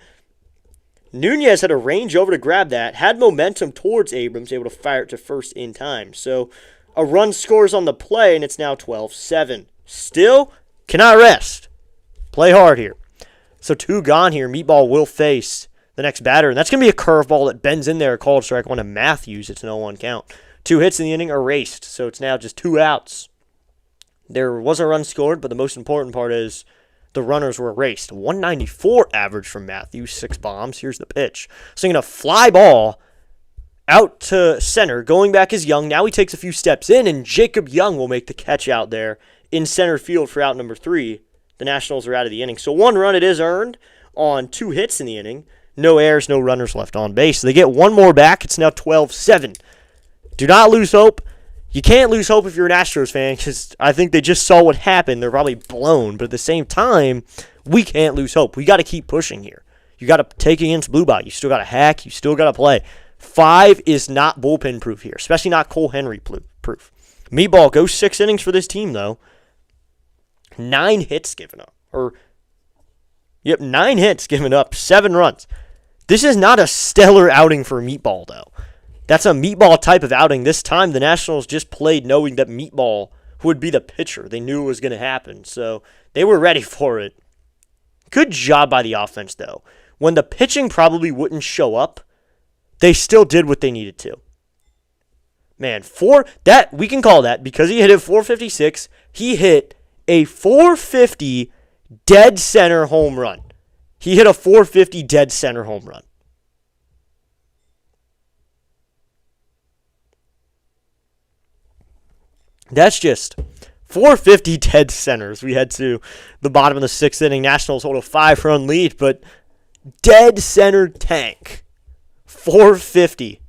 Nunez had a range over to grab that. Had momentum towards Abrams, able to fire it to first in time. So a run scores on the play, and it's now 12-7. Still cannot rest. Play hard here. So 2 gone here. Meatball will face the next batter, and that's going to be a curveball that bends in there. Called strike 1 to Matthews. It's an 0-1 count. 2 hits in the inning erased, so it's now just 2 outs. There was a run scored, but the most important part is the runners were erased. 194 average from Matthews, 6 bombs. Here's the pitch. Swinging a fly ball out to center. Going back is Young. Now he takes a few steps in, and Jacob Young will make the catch out there in center field for out number 3. The Nationals are out of the inning. So 1 run it is earned on 2 hits in the inning. No errors, no runners left on base. So they get 1 more back. It's now 12-7. Do not lose hope. You can't lose hope if you're an Astros fan, because I think they just saw what happened. They're probably blown. But at the same time, we can't lose hope. We got to keep pushing here. You got to take against Blue Bot. You still got to hack. You still got to play. 5 is not bullpen proof here, especially not Cole Henry proof. Meatball goes 6 innings for this team, though. 9 hits given up. 9 hits given up, 7 runs. This is not a stellar outing for Meatball, though. That's a Meatball type of outing. This time, the Nationals just played knowing that Meatball would be the pitcher. They knew it was going to happen, so they were ready for it. Good job by the offense, though. When the pitching probably wouldn't show up, they still did what they needed to. Man, we can call that, because he hit it 456, he hit a 450 dead center home run. He hit a 450 dead center home run. That's just 450 dead centers. We head to the bottom of the 6th inning. Nationals hold a 5-run lead, but dead center tank. 450.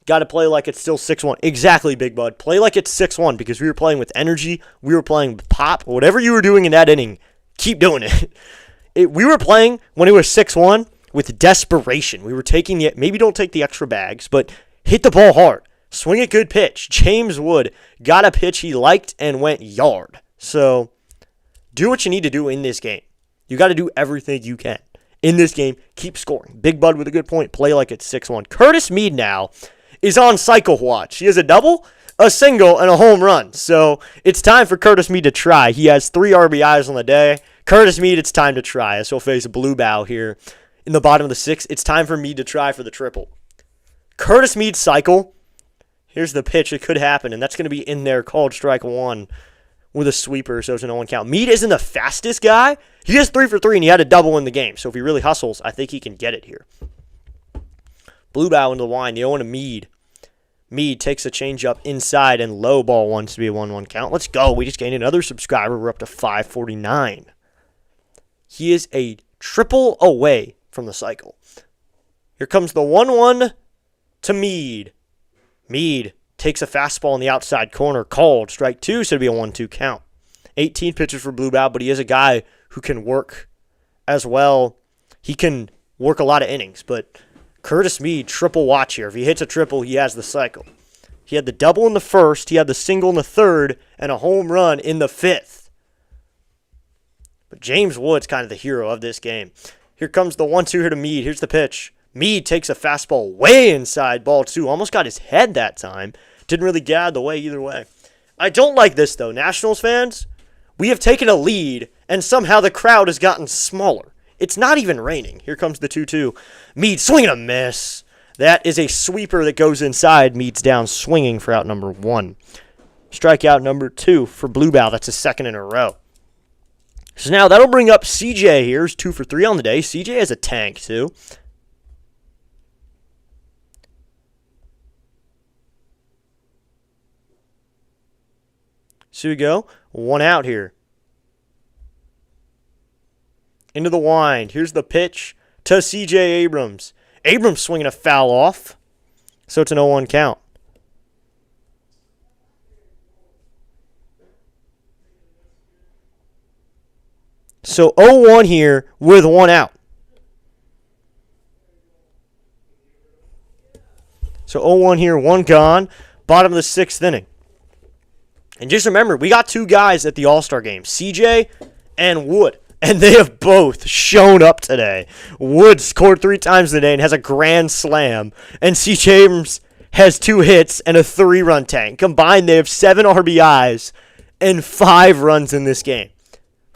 Got to play like it's still 6-1. Exactly, Big Bud. Play like it's 6-1 because we were playing with energy. We were playing with pop. Whatever you were doing in that inning, keep doing it. We were playing when it was 6-1 with desperation. We were taking maybe don't take the extra bags, but hit the ball hard. Swing a good pitch. James Wood got a pitch he liked and went yard. So do what you need to do in this game. You got to do everything you can in this game. Keep scoring. Big Bud with a good point. Play like it's 6-1. Curtis Mead now is on cycle watch. He has a double, a single, and a home run. So it's time for Curtis Mead to try. He has 3 RBIs on the day. Curtis Mead, it's time to try. As he'll face Blue Bow here in the bottom of the 6th. It's time for Mead to try for the triple. Curtis Mead cycle. Here's the pitch. It could happen, and that's going to be in there, called strike 1 with a sweeper, so it's a 0-1 count. Mead isn't the fastest guy. He has 3 for 3, and he had a double in the game. So if he really hustles, I think he can get it here. Blue Bow into the line. The 0 to Mead. Mead takes a changeup inside, and low ball wants to be a 1-1 count. Let's go. We just gained another subscriber. We're up to 549. He is a triple away from the cycle. Here comes the 1-1 to Mead. Mead takes a fastball in the outside corner, called strike 2, so it'll be a 1-2 count. 18 pitches for Blue Bow, but he is a guy who can work as well. He can work a lot of innings, but Curtis Mead, triple watch here. If he hits a triple, he has the cycle. He had the double in the first, he had the single in the third, and a home run in the 5th. But James Wood's kind of the hero of this game. Here comes the 1-2 here to Mead. Here's the pitch. Mead takes a fastball way inside, ball 2. Almost got his head that time. Didn't really get out of the way either way. I don't like this, though. Nationals fans, we have taken a lead, and somehow the crowd has gotten smaller. It's not even raining. Here comes the 2-2. Mead swinging a miss. That is a sweeper that goes inside. Mead's down swinging for out number 1. Strikeout number 2 for Blue Bow. That's his 2nd in a row. So now that'll bring up CJ here. He's 2 for 3 on the day. CJ has a tank, too. So we go. 1 out here. Into the wind. Here's the pitch to CJ Abrams. Abrams swinging a foul off. So it's an 0-1 count. So 0-1 here with 1 out. So 0-1 here, 1 gone. Bottom of the 6th inning. And just remember, we got 2 guys at the All-Star game, CJ and Wood. And they have both shown up today. Wood scored 3 times today and has a grand slam. And CJ Abrams has 2 hits and a 3-run tank. Combined, they have 7 RBIs and 5 runs in this game.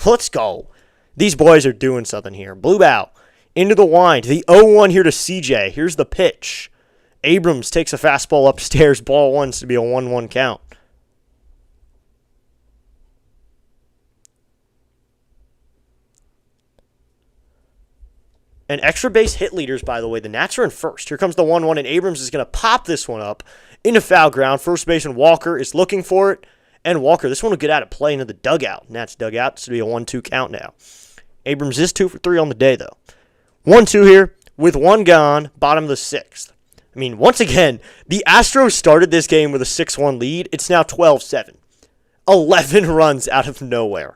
Let's go. These boys are doing something here. Blue Bow into the wind. The 0-1 here to CJ. Here's the pitch. Abrams takes a fastball upstairs. Ball 1 to be a 1-1 count. And extra base hit leaders, by the way. The Nats are in first. Here comes the 1-1, and Abrams is going to pop this one up into foul ground. First baseman Walker is looking for it. And Walker, this one will get out of play into the dugout. Nats dugout. This will be a 1-2 count now. Abrams is 2 for 3 on the day, though. 1-2 here with 1 gone, bottom of the 6th. I mean, once again, the Astros started this game with a 6-1 lead. It's now 12-7. 11 runs out of nowhere.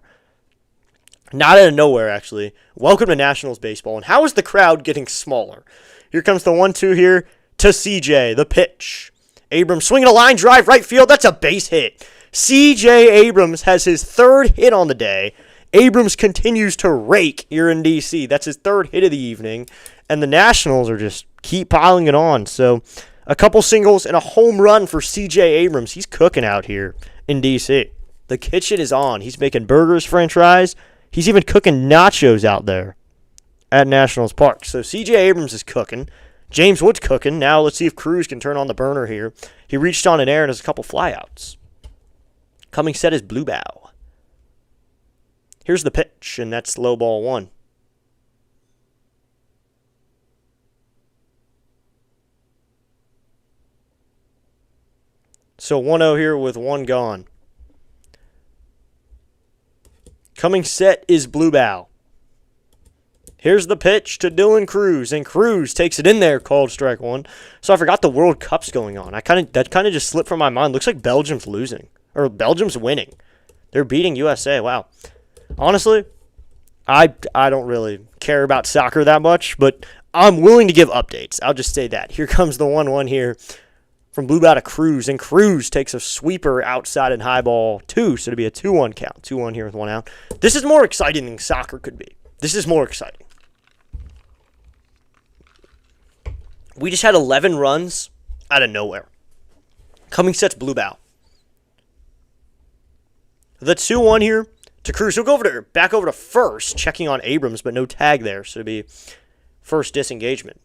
Not out of nowhere, actually. Welcome to Nationals baseball. And how is the crowd getting smaller? Here comes the 1-2 here to CJ. The pitch. Abrams swinging a line drive right field. That's a base hit. CJ Abrams has his 3rd hit on the day. Abrams continues to rake here in D.C. That's his 3rd hit of the evening. And the Nationals are just keep piling it on. So a couple singles and a home run for CJ Abrams. He's cooking out here in D.C. The kitchen is on. He's making burgers, french fries. He's even cooking nachos out there at Nationals Park. So C.J. Abrams is cooking. James Wood's cooking. Now let's see if Cruz can turn on the burner here. He reached on an air and has a couple flyouts. Coming set is Blue Bow. Here's the pitch, and that's low ball 1. So 1-0 here with 1 gone. Coming set is Blue Bow. Here's the pitch to Dylan Cruz, and Cruz takes it in there, called strike 1. So I forgot the World Cup's going on. That kind of just slipped from my mind. Looks like Belgium's losing, or Belgium's winning. They're beating USA. Wow. Honestly, I don't really care about soccer that much, but I'm willing to give updates. I'll just say that. Here comes the 1-1 here from Blue Bow to Cruz, and Cruz takes a sweeper outside in high ball 2, so it'll be a 2-1 count. 2-1 here with 1 out. This is more exciting than soccer could be. This is more exciting. We just had 11 runs out of nowhere. Coming sets Blue Bow. The 2-1 here to Cruz. He'll go back over to first, checking on Abrams, but no tag there, so it'll be first disengagement.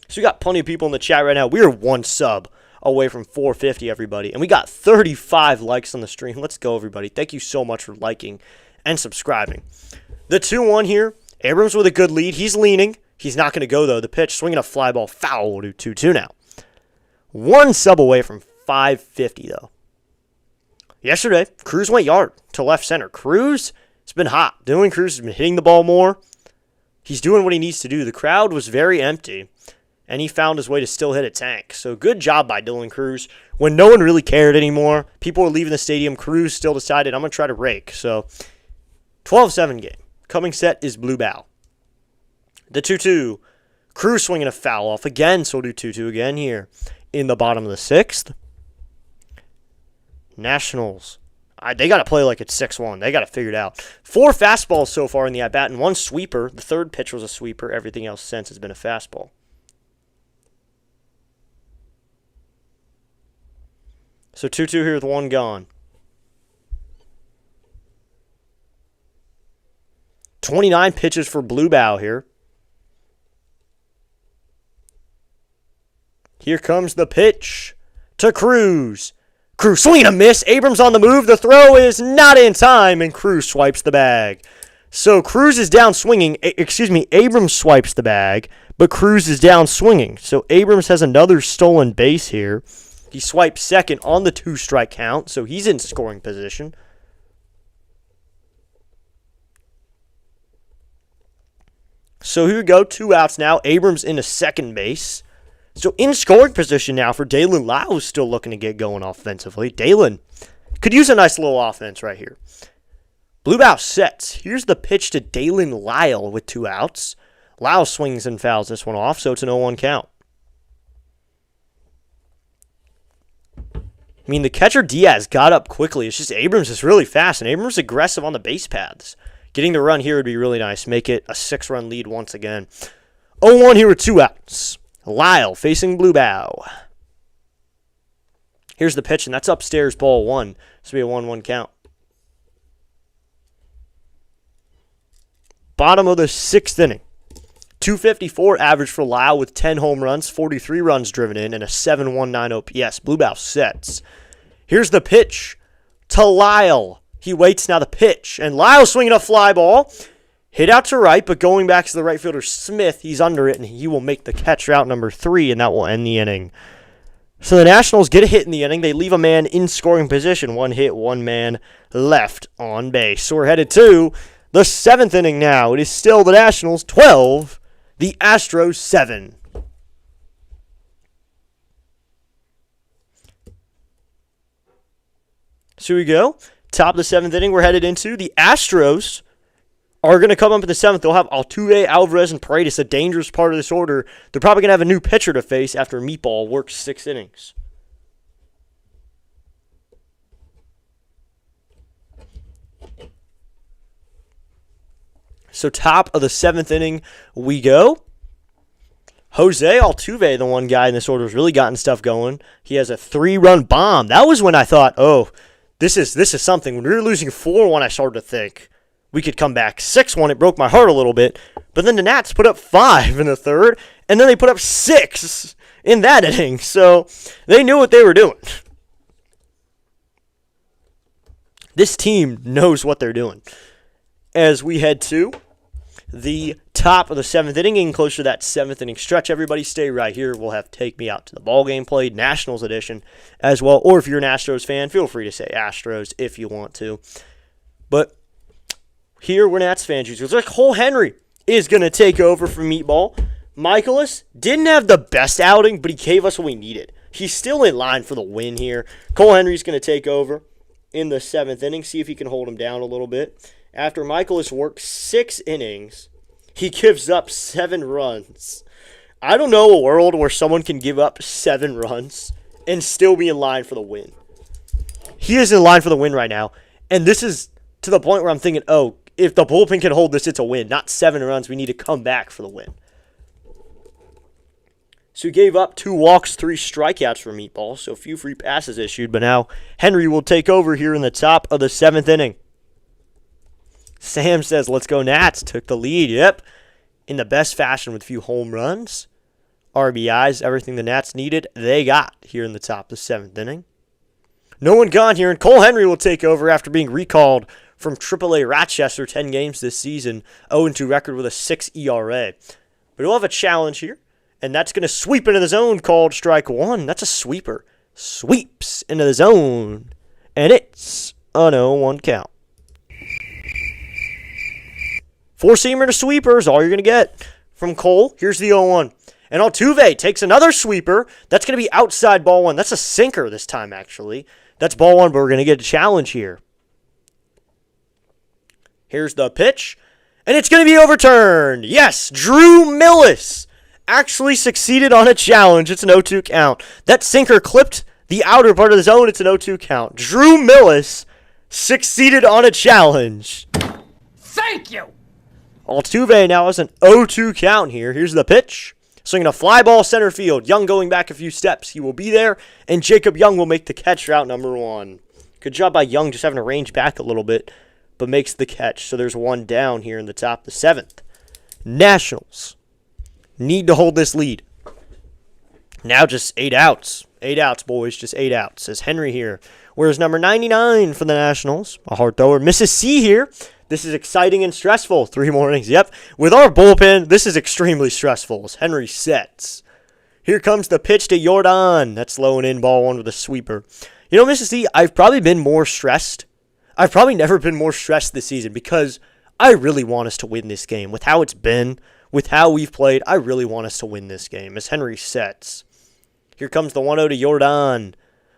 So we got plenty of people in the chat right now. We are 1 sub away from 450, everybody. And we got 35 likes on the stream. Let's go, everybody. Thank you so much for liking and subscribing. The 2-1 here. Abrams with a good lead. He's leaning. He's not going to go, though. The pitch, swinging a fly ball, foul. We'll do 2-2 now. 1 sub away from 550, though. Yesterday, Cruz went yard to left center. Cruz has been hot. Dylan Cruz has been hitting the ball more. He's doing what he needs to do. The crowd was very empty, and he found his way to still hit a tank. So good job by Dylan Cruz. When no one really cared anymore, people were leaving the stadium, Cruz still decided, I'm going to try to rake. So 12-7 game. Coming set is Blue Bow. The 2-2. Cruz swinging a foul off again, so we'll do 2-2 again here in the bottom of the 6th. Nationals. They got to play like it's 6-1. They got to figure it out. 4 fastballs so far in the at-bat and 1 sweeper. The third pitch was a sweeper. Everything else since has been a fastball. So 2-2 here with 1 gone. 29 pitches for Blue Bow here. Here comes the pitch to Cruz. Cruz swing and a miss. Abrams on the move. The throw is not in time, and Cruz swipes the bag. So Cruz is down swinging. Abrams swipes the bag, but Cruz is down swinging. So Abrams has another stolen base here. He swipes second on the 2-strike count, so he's in scoring position. So here we go, 2 outs now. Abrams into second base. So in scoring position now for Dalen Lau, still looking to get going offensively. Dalen could use a nice little offense right here. Blue Bow sets. Here's the pitch to Dalen Lyle with 2 outs. Lau swings and fouls this one off, so it's an 0-1 count. I mean, the catcher Diaz got up quickly. It's just Abrams is really fast, and Abrams is aggressive on the base paths. Getting the run here would be really nice. Make it a 6-run lead once again. 0-1 here with 2 outs. Lyle facing Blue Bow. Here's the pitch, and that's upstairs, ball 1. This will be a 1-1 count. Bottom of the 6th inning. 254 average for Lyle with 10 home runs, 43 runs driven in, and a 7.19 OPS. Blue Bow sets. Here's the pitch to Lyle. He waits now the pitch, and Lyle swinging a fly ball. Hit out to right, but going back to the right fielder Smith, he's under it, and he will make the catch route number 3, and that will end the inning. So the Nationals get a hit in the inning. They leave a man in scoring position. 1 hit, 1 man left on base. So we're headed to the 7th inning now. It is still the Nationals 12, the Astros 7. So we go. Top of the 7th inning, we're headed into the Astros. Are going to come up in the 7th. They'll have Altuve, Alvarez, and Paredes, a dangerous part of this order. They're probably going to have a new pitcher to face after Meatball works 6 innings. So top of the 7th inning we go. Jose Altuve, the one guy in this order, has really gotten stuff going. He has a 3-run bomb. That was when I thought, oh, this is something. When we were losing 4-1, I started to think we could come back 6-1. It broke my heart a little bit. But then the Nats put up 5 in the 3rd, and then they put up 6 in that inning. So they knew what they were doing. This team knows what they're doing. As we head to the top of the 7th inning, getting closer to that 7th inning stretch, everybody stay right here. We'll have Take Me Out to the Ball Game played, Nationals edition as well. Or if you're an Astros fan, feel free to say Astros if you want to. But here, we're Nats fans. It looks like Cole Henry is going to take over for Meatball. Michaelis didn't have the best outing, but he gave us what we needed. He's still in line for the win here. Cole Henry's going to take over in the 7th inning, see if he can hold him down a little bit. After Michael has worked 6 innings, he gives up 7 runs. I don't know a world where someone can give up 7 runs and still be in line for the win. He is in line for the win right now, and this is to the point where I'm thinking, oh, if the bullpen can hold this, it's a win. Not 7 runs. We need to come back for the win. So he gave up 2 walks, 3 strikeouts for Meatball, so a few free passes issued, but now Henry will take over here in the top of the 7th inning. Sam says, let's go Nats. Took the lead, yep, in the best fashion with a few home runs, RBIs, everything the Nats needed, they got here in the top of the 7th inning. No one gone here, and Cole Henry will take over after being recalled from AAA Rochester, 10 games this season, 0-2 record with a 6 ERA. But he'll have a challenge here. And that's going to sweep into the zone, called strike 1. That's a sweeper. Sweeps into the zone. And it's an 0-1 count. 4-seamer to sweeper is all you're going to get from Cole. Here's the 0-1. And Altuve takes another sweeper. That's going to be outside ball 1. That's a sinker this time, actually. That's ball 1, but we're going to get a challenge here. Here's the pitch. And it's going to be overturned. Yes, Drew Millis actually succeeded on a challenge. It's an 0-2 count. That sinker clipped the outer part of the zone. It's an 0-2 count. Drew Millis succeeded on a challenge. Thank you. Altuve now has an 0-2 count here. Here's the pitch. Swinging a fly ball center field. Young going back a few steps. He will be there, and Jacob Young will make the catch for out number 1. Good job by Young just having to range back a little bit, but makes the catch. So there's 1 down here in the top of the 7th. Nationals need to hold this lead. Now just 8 outs. 8 outs, boys. Just 8 outs. Says Henry here. Where's number 99 for the Nationals? A hard thrower. Misses C here. This is exciting and stressful. 3 more innings. Yep. With our bullpen, this is extremely stressful as Henry sets. Here comes the pitch to Jordan. That's low and in, ball 1 with a sweeper. You know, Mrs. C, I've probably been more stressed. I've probably never been more stressed this season because I really want us to win this game. With how it's been, with how we've played, I really want us to win this game as Henry sets. Here comes the 1-0 to Jordan.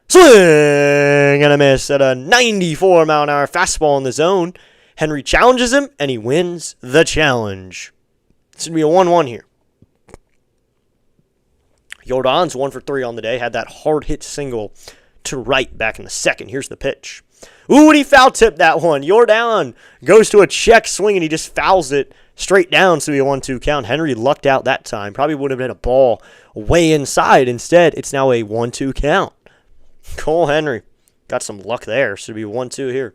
Swing and a miss at a 94-mile-an-hour fastball in the zone. Henry challenges him, and he wins the challenge. It's going to be a 1-1 here. Jordan's 1 for 3 on the day. Had that hard hit single to right back in the 2nd. Here's the pitch. Ooh, and he foul tipped that one. Jordan goes to a check swing, and he just fouls it straight down, so it'll be a 1-2 count. Henry lucked out that time. Probably would have been a ball way inside. Instead, it's now a 1-2 count. Cole Henry got some luck there, so it'll be 1-2 here.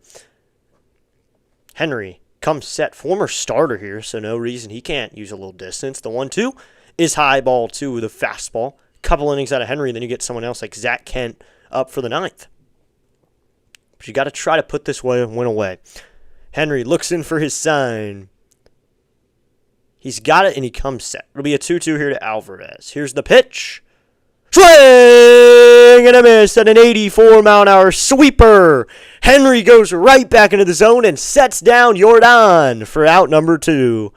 Henry comes set. Former starter here, so no reason he can't use a little distance. The 1-2 is high ball 2 with a fastball. Couple innings out of Henry, then you get someone else like Zach Kent up for the 9th. But you got to try to put this win away. Henry looks in for his sign. He's got it, and he comes set. It'll be a 2-2 here to Alvarez. Here's the pitch. Swing and a miss at an 84-mile-an-hour sweeper. Henry goes right back into the zone and sets down Jordan for out number 2.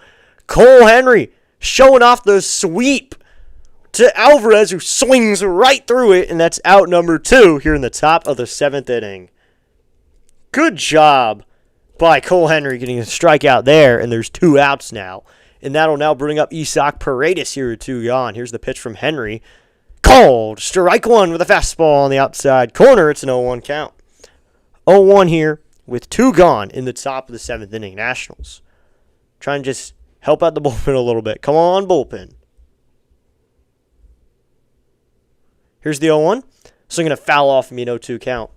Cole Henry showing off the sweep to Alvarez, who swings right through it, and that's out number 2 here in the top of the 7th inning. Good job by Cole Henry getting a strikeout there, and there's 2 outs now. And that'll now bring up Isaac Paredes here with 2 gone. Here's the pitch from Henry. Called strike 1 with a fastball on the outside corner. It's an 0-1 count. 0-1 here with 2 gone in the top of the 7th inning. Nationals trying to just help out the bullpen a little bit. Come on, bullpen. Here's the 0-1. So I'm going to foul off me, 0-2 count.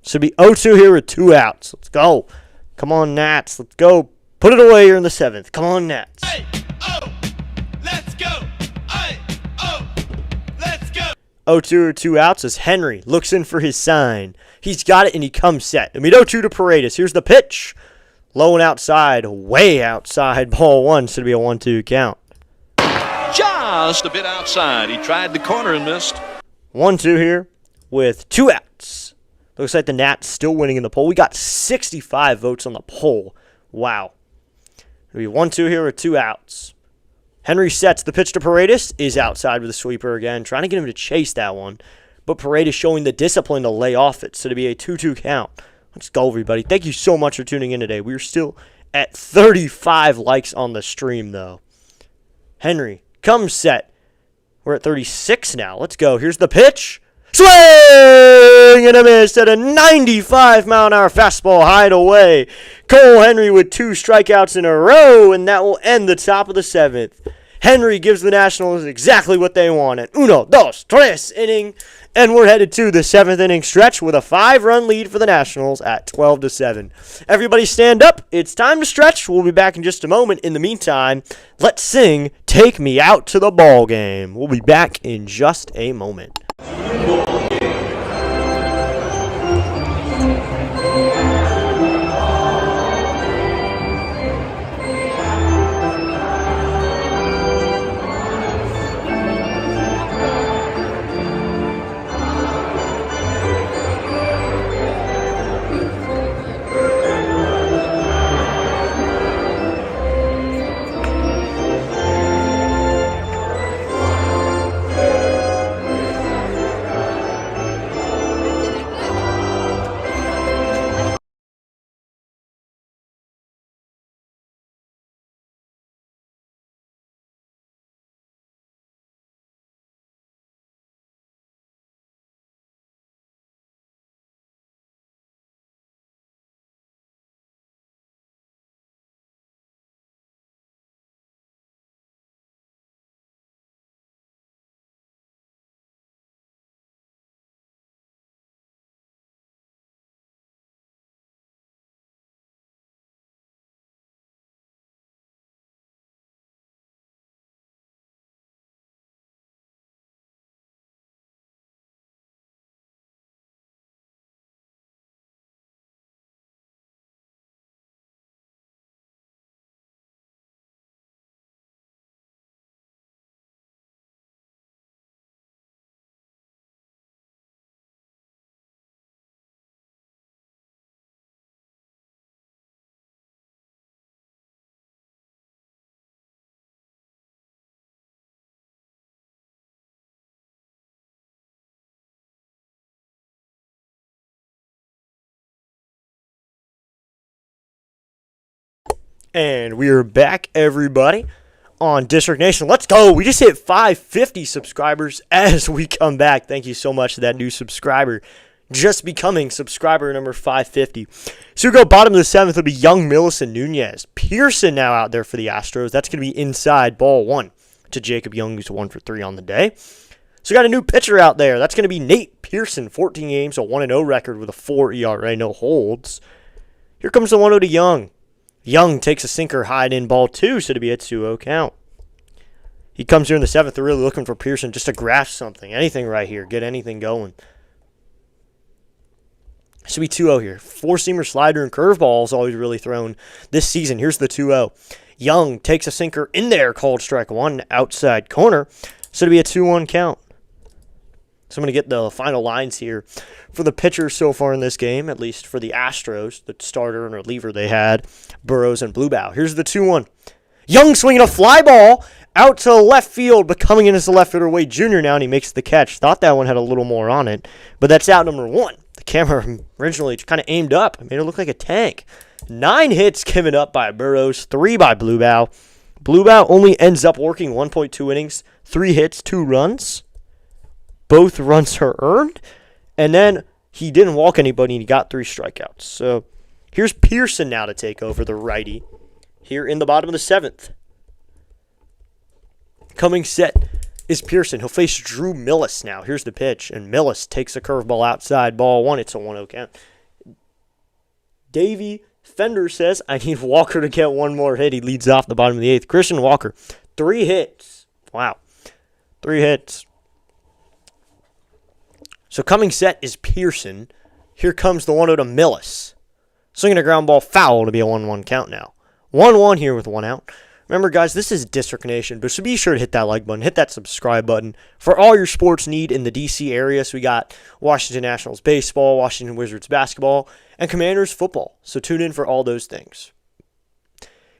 So it'll be 0-2 here with 2 outs. Let's go. Come on, Nats. Let's go. Put it away here in the 7th. Come on, Nats. Hey, oh, let's go. Hey, oh, let's go. 0-2 or 2 outs as Henry looks in for his sign. He's got it, and he comes set. I mean, 0-2 to Paredes. Here's the pitch. Low and outside, way outside, ball 1. So it'll be a 1-2 count. Just a bit outside. He tried the corner and missed. 1-2 here with 2 outs. Looks like the Nats still winning in the poll. We got 65 votes on the poll. Wow. It'll be 1-2 here with 2 outs. Henry sets the pitch to Paredes. Is outside with a sweeper again. Trying to get him to chase that one. but Parade is showing the discipline to lay off it, so to be a 2-2 count. Let's go, everybody. Thank you so much for tuning in today. We're still at 35 likes on the stream, though. Henry, come set. We're at 36 now. Let's go. Here's the pitch. Swing and a miss at a 95-mile-an-hour fastball hideaway. Cole Henry with 2 strikeouts in a row, and that will end the top of the 7th. Henry gives the Nationals exactly what they wanted. 1, 2, 3 inning. And we're headed to the 7th inning stretch with a 5-run lead for the Nationals at 12-7. Everybody stand up. It's time to stretch. We'll be back in just a moment. In the meantime, let's sing Take Me Out to the Ball Game. We'll be back in just a moment. And we are back, everybody, on District Nation. Let's go. We just hit 550 subscribers as we come back. Thank you so much to that new subscriber just becoming subscriber number 550. So we go bottom of the 7th. It'll be Young, Millicent, Nunez. Pearson now out there for the Astros. That's going to be inside ball 1 to Jacob Young, who's 1 for 3 on the day. So we got a new pitcher out there. That's going to be Nate Pearson, 14 games, a 1-0 record with a 4 ERA, no holds. Here comes the 1-0 to Young. Young takes a sinker high in ball 2, so to be a 2-0 count. He comes here in the 7th. They're really looking for Pearson just to grasp something. Anything right here. Get anything going. Should be 2-0 here. 4-seamer, slider, and curveball is always really thrown this season. Here's the 2-0. Young takes a sinker in there, called strike 1, outside corner. So to be a 2-1 count. So I'm going to get the final lines here for the pitchers so far in this game, at least for the Astros, the starter and reliever they had, Burrows and Bluebow. Here's the 2-1. Young swinging a fly ball out to left field, but coming in as the left fielder Wade Jr. now, and he makes the catch. Thought that one had a little more on it, but that's out number 1. The camera originally kind of aimed up. It made it look like a tank. 9 hits given up by Burrows, 3 by Bluebow. Bluebow only ends up working 1.2 innings, 3 hits, 2 runs. Both runs are earned, and then he didn't walk anybody, and he got 3 strikeouts. So here's Pearson now to take over, the righty, here in the bottom of the 7th. Coming set is Pearson. He'll face Drew Millis now. Here's the pitch, and Millis takes a curveball outside, ball 1. It's a 1-0 count. Davey Fender says, I need Walker to get one more hit. He leads off the bottom of the 8th. Christian Walker, 3 hits. Wow. 3 hits. So coming set is Pearson. Here comes the 1-0 to Millis. Swinging a ground ball foul to be a 1-1 count now. 1-1 here with 1 out. Remember, guys, this is District Nation, but so be sure to hit that like button, hit that subscribe button for all your sports need in the D.C. area. So we got Washington Nationals baseball, Washington Wizards basketball, and Commanders football. So tune in for all those things.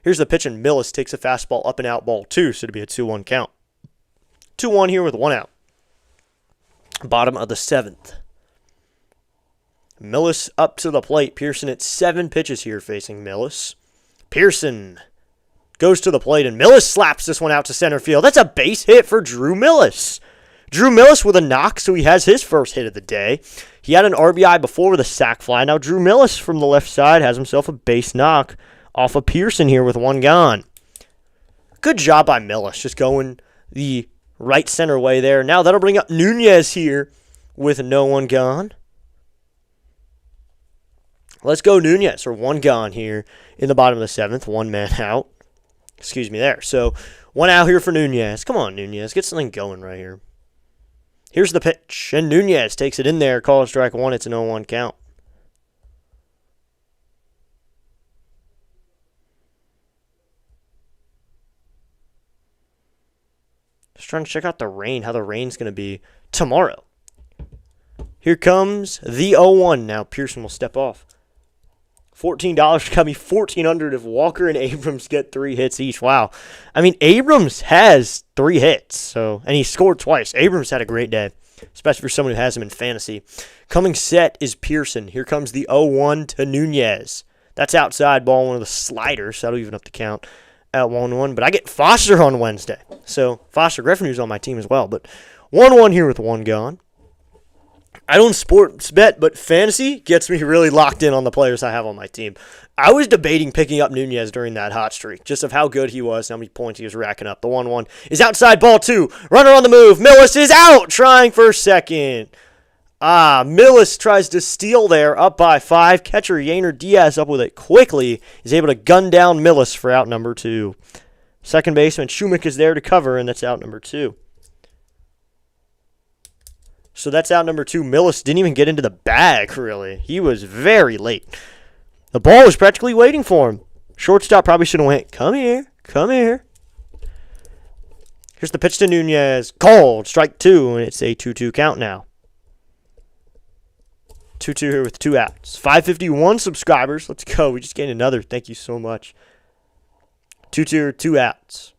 Here's the pitch, and Millis takes a fastball up and out, ball 2, so to be a 2-1 count. 2-1 here with 1 out. Bottom of the 7th. Millis up to the plate. Pearson at 7 pitches here facing Millis. Pearson goes to the plate, and Millis slaps this one out to center field. That's a base hit for Drew Millis. Drew Millis with a knock, so he has his first hit of the day. He had an RBI before with a sac fly. Now Drew Millis from the left side has himself a base knock off of Pearson here with one gone. Good job by Millis, just going the right center way there. Now that'll bring up Nunez here with no one gone. Let's go Nunez, or one gone here in the bottom of the 7th. One man out. Excuse me there. So, one out here for Nunez. Come on, Nunez. Get something going right here. Here's the pitch, and Nunez takes it in there. Call strike one. It's an 0-1 count. Just trying to check out the rain, how the rain's going to be tomorrow. Here comes the 0-1. Now Pearson will step off. $14 got me $1,400 if Walker and Abrams get 3 hits each. Wow. I mean, Abrams has 3 hits, and he scored twice. Abrams had a great day, especially for someone who has him in fantasy. Coming set is Pearson. Here comes the 0-1 to Nunez. That's outside ball, one of the sliders, so that'll even up the count at 1-1. But I get Foster on Wednesday, so Foster Griffin, who's on my team as well. But 1-1 here with one gone. I don't sports bet, but fantasy gets me really locked in on the players I have on my team. I was debating picking up Nunez during that hot streak, just of how good he was and how many points he was racking up. The 1-1 is outside ball 2. Runner on the move. Millis is out, trying for second. Millis tries to steal there, up by 5. Catcher Yainer Diaz up with it quickly. Is able to gun down Millis for out number 2. Second baseman Shumick is there to cover, and that's out number 2. So that's out number 2. Millis didn't even get into the bag, really. He was very late. The ball was practically waiting for him. Shortstop probably should have went, come here, come here. Here's the pitch to Nunez. Called, strike 2, and it's a 2-2 count now. 2-2 here with 2 outs. 551 subscribers. Let's go. We just gained another. Thank you so much. 2-2, 2 outs.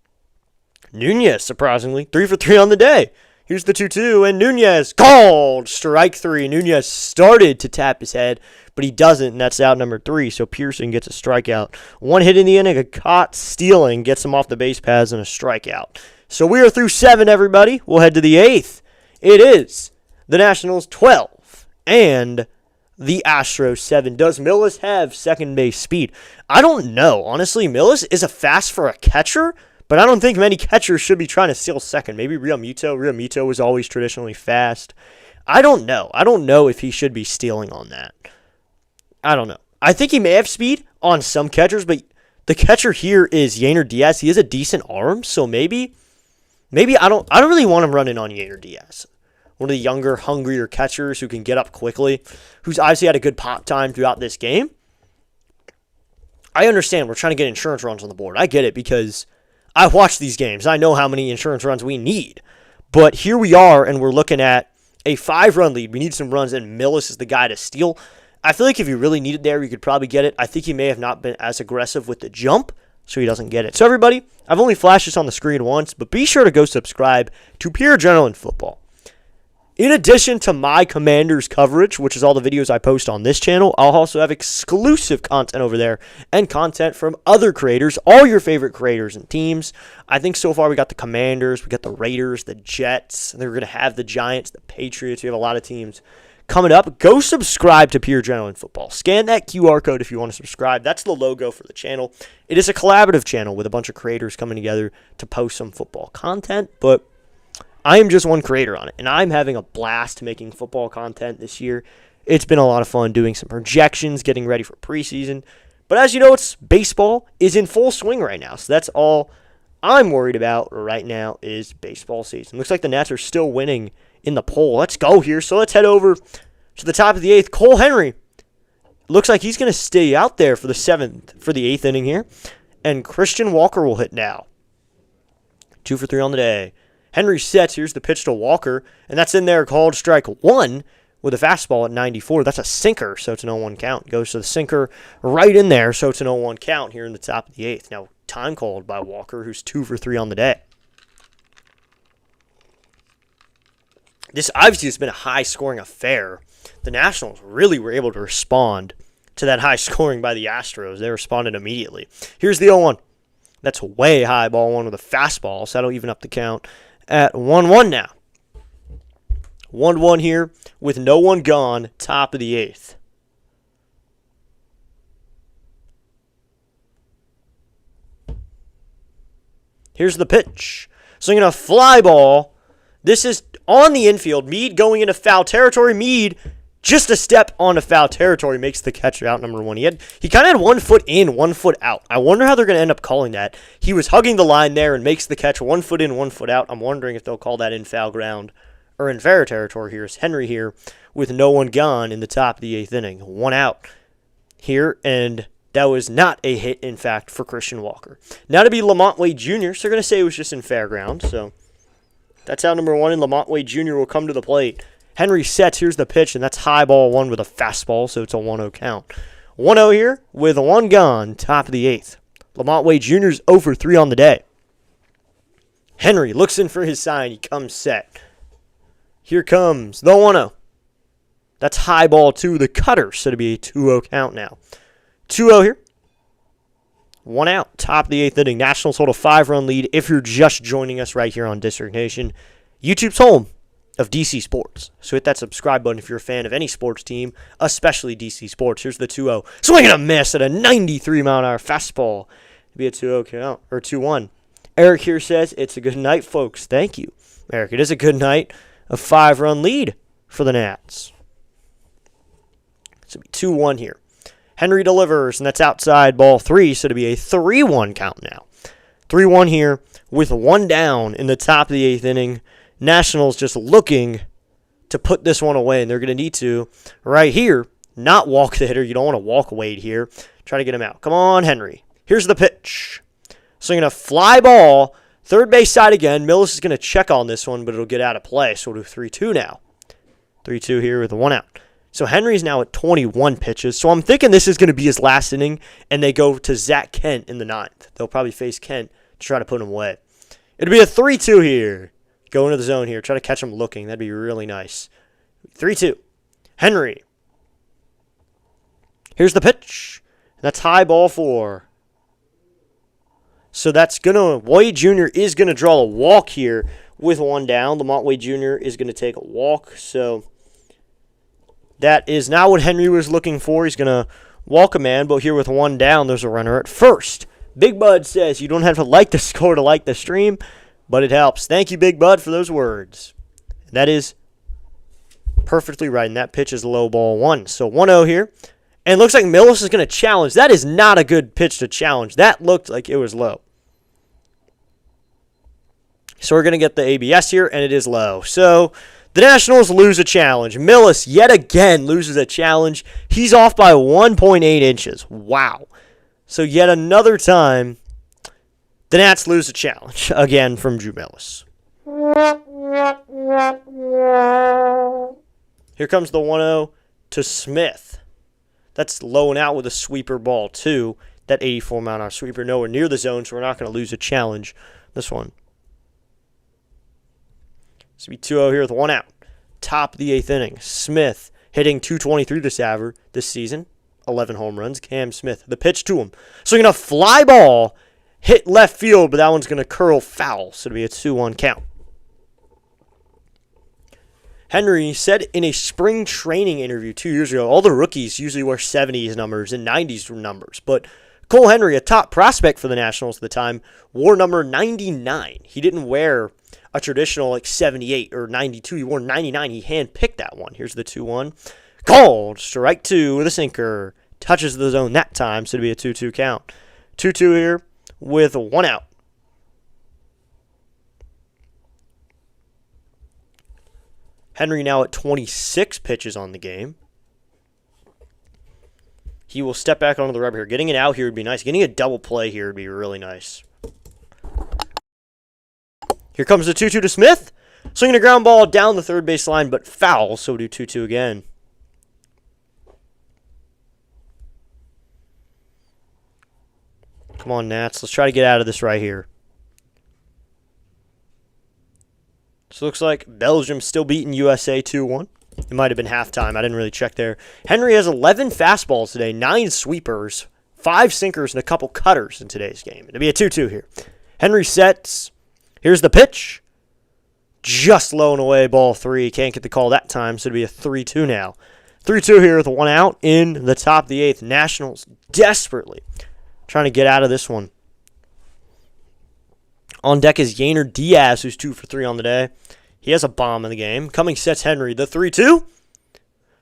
Nunez, surprisingly, 3 for 3 on the day. Here's the 2-2, and Nunez called. Strike 3. Nunez started to tap his head, but he doesn't, and that's out number 3. So Pearson gets a strikeout. 1 hit in the inning, a caught stealing, gets him off the base paths, and a strikeout. So we are through 7, everybody. We'll head to the 8th. It is the Nationals 12 and the Astros 7. Does Millis have second base speed? I don't know. Honestly, Millis is a fast for a catcher, but I don't think many catchers should be trying to steal second. Maybe Real Muto. Real Muto was always traditionally fast. I don't know. I don't know if he should be stealing on that. I don't know. I think he may have speed on some catchers, but the catcher here is Yainer Diaz. He has a decent arm, so maybe I don't really want him running on Yainer Diaz. One of the younger, hungrier catchers who can get up quickly, who's obviously had a good pop time throughout this game. I understand we're trying to get insurance runs on the board. I get it because I watch these games. I know how many insurance runs we need. But here we are, and we're looking at a 5-run lead. We need some runs, and Millis is the guy to steal. I feel like if you really need it there, you could probably get it. I think he may have not been as aggressive with the jump, so he doesn't get it. So everybody, I've only flashed this on the screen once, but be sure to go subscribe to Pure Adrenaline Football. In addition to my Commanders coverage, which is all the videos I post on this channel, I'll also have exclusive content over there and content from other creators, all your favorite creators and teams. I think so far we got the Commanders, we got the Raiders, the Jets, they're going to have the Giants, the Patriots. We have a lot of teams coming up. Go subscribe to Pure Adrenaline Football. Scan that QR code if you want to subscribe. That's the logo for the channel. It is a collaborative channel with a bunch of creators coming together to post some football content, but I am just one creator on it, and I'm having a blast making football content this year. It's been a lot of fun doing some projections, getting ready for preseason. But as you know, baseball is in full swing right now, so that's all I'm worried about right now is baseball season. Looks like the Nats are still winning in the poll. Let's go here. So let's head over to the top of the 8th. Cole Henry. Looks like he's going to stay out there for the 8th inning here. And Christian Walker will hit now. 2 for 3 on the day. Henry sets. Here's the pitch to Walker, and that's in there, called strike 1 with a fastball at 94. That's a sinker, so it's an 0-1 count. Goes to the sinker right in there, so it's an 0-1 count here in the top of the 8th. Now, time called by Walker, who's 2 for 3 on the day. This obviously has been a high-scoring affair. The Nationals really were able to respond to that high scoring by the Astros. They responded immediately. Here's the 0-1. That's way high, ball one with a fastball, so that'll even up the count at 1-1 now. 1-1 here with no one gone, top of the 8th. Here's the pitch. Swinging a fly ball. This is on the infield. Meade going into foul territory. Meade just a step onto foul territory makes the catch out number 1. He kind of had 1 foot in, 1 foot out. I wonder how they're going to end up calling that. He was hugging the line there and makes the catch 1 foot in, 1 foot out. I'm wondering if they'll call that in foul ground or in fair territory. Here's Henry here with no one gone in the top of the 8th inning. 1 out here, and that was not a hit, in fact, for Christian Walker. Now to be Lamont Wade Jr., so they're going to say it was just in fair ground. So that's out number 1, and Lamont Wade Jr. will come to the plate. Henry sets. Here's the pitch, and that's high ball 1 with a fastball, so it's a 1-0 count. 1-0 here with 1 gone, top of the 8th. Lamont Wade Jr.'s 0 for 3 on the day. Henry looks in for his sign. He comes set. Here comes the 1-0. That's high ball 2, the cutter, so to be a 2-0 count now. 2-0 here. 1 out, top of the 8th inning. Nationals hold a 5-run lead. If you're just joining us right here on District Nation, YouTube's home of DC Sports. So hit that subscribe button if you're a fan of any sports team, especially DC Sports. Here's the 2-0. Swing and a miss at a 93-mile-an-hour fastball. It'd be a 2-0 count, or 2-1. Eric here says, it's a good night, folks. Thank you, Eric. It is a good night. A 5-run lead for the Nats. So it'll be 2-1 here. Henry delivers, and that's outside ball 3, so it'll be a 3-1 count now. 3-1 here with 1 down in the top of the 8th inning. Nationals just looking to put this one away, and they're going to need to right here not walk the hitter. You don't want to walk Wade here. Try to get him out. Come on, Henry. Here's the pitch. Swinging a fly ball. Third base side again. Millis is going to check on this one, but it'll get out of play, so we'll do 3-2 now. 3-2 here with 1 out. So Henry's now at 21 pitches, so I'm thinking this is going to be his last inning, and they go to Zach Kent in the 9th. They'll probably face Kent to try to put him away. It'll be a 3-2 here. Go into the zone here. Try to catch him looking. That'd be really nice. 3-2. Henry. Here's the pitch. That's high ball 4. So that's going to... Wade Jr. is going to draw a walk here with 1 down. Lamont Wade Jr. is going to take a walk. So that is not what Henry was looking for. He's going to walk a man, but here with 1 down, there's a runner at first. Big Bud says you don't have to like the score to like the stream, but it helps. Thank you, Big Bud, for those words. That is perfectly right, and that pitch is low ball 1. So 1-0 here. And it looks like Millis is going to challenge. That is not a good pitch to challenge. That looked like it was low. So we're going to get the ABS here, and it is low. So the Nationals lose a challenge. Millis, yet again, loses a challenge. He's off by 1.8 inches. Wow. So yet another time, the Nats lose a challenge, again from Drew Millis. Here comes the 1-0 to Smith. That's low and out with a sweeper ball, too. That 84-mile-an-hour sweeper nowhere near the zone, so we're not going to lose a challenge. This one. This will be 2-0 here with 1 out. Top of the 8th inning. Smith hitting .223 this season. 11 home runs. Cam Smith, the pitch to him. Swinging a fly ball. Hit left field, but that one's going to curl foul, so it'll be a 2-1 count. Henry said in a spring training interview 2 years ago, all the rookies usually wear 70s numbers and 90s numbers, but Cole Henry, a top prospect for the Nationals at the time, wore number 99. He didn't wear a traditional like 78 or 92. He wore 99. He handpicked that one. Here's the 2-1. Called. Strike 2 with a sinker. Touches the zone that time, so it'll be a 2-2 count. 2-2 here with 1 out. Henry now at 26 pitches on the game. He will step back onto the rubber here. Getting it out here would be nice. Getting a double play here would be really nice. Here comes the 2-2 to Smith. Swinging a ground ball down the third base line, but foul, so we'll do 2-2 again. Come on, Nats. Let's try to get out of this right here. So it looks like Belgium still beating USA 2-1. It might have been halftime. I didn't really check there. Henry has 11 fastballs today, 9 sweepers, 5 sinkers, and a couple cutters in today's game. It'll be a 2-2 here. Henry sets. Here's the pitch. Just low and away, ball 3. Can't get the call that time, so it'll be a 3-2 now. 3-2 here with 1 out in the top of the 8th. Nationals desperately trying to get out of this one. On deck is Yainer Diaz, who's 2 for 3 on the day. He has a bomb in the game. Cummings sets Henry. The 3-2.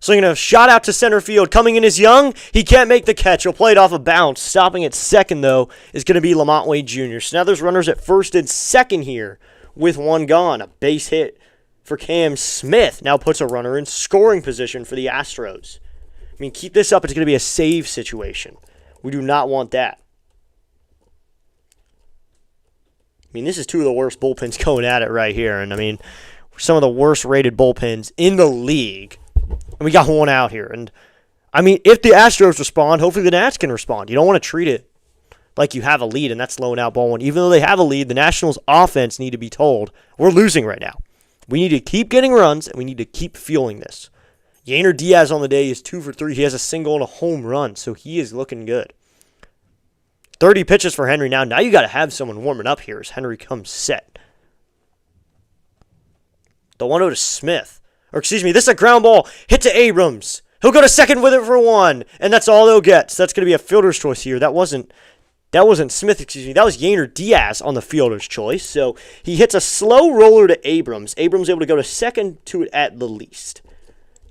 Swinging a shot out to center field. Coming in is Young. He can't make the catch. He'll play it off a bounce. Stopping at second, though, is going to be Lamont Wade Jr. So now there's runners at first and second here with 1 gone. A base hit for Cam Smith. Now puts a runner in scoring position for the Astros. I mean, keep this up. It's going to be a save situation. We do not want that. I mean, this is 2 of the worst bullpens going at it right here. And, I mean, some of the worst rated bullpens in the league. And we got 1 out here. And, I mean, if the Astros respond, hopefully the Nats can respond. You don't want to treat it like you have a lead, and that's slowing out ball 1. Even though they have a lead, the Nationals' offense need to be told, we're losing right now. We need to keep getting runs, and we need to keep fueling this. Yainer Diaz on the day is 2 for 3. He has a single and a home run, so he is looking good. 30 pitches for Henry now. Now you got to have someone warming up here as Henry comes set. The 1-0 to Smith. Or excuse me, this is a ground ball hit to Abrams. He'll go to second with it for 1, and that's all they'll get. So that's going to be a fielder's choice here. That wasn't Smith, excuse me. That was Yainer Diaz on the fielder's choice. So he hits a slow roller to Abrams. Abrams able to go to second to it at the least.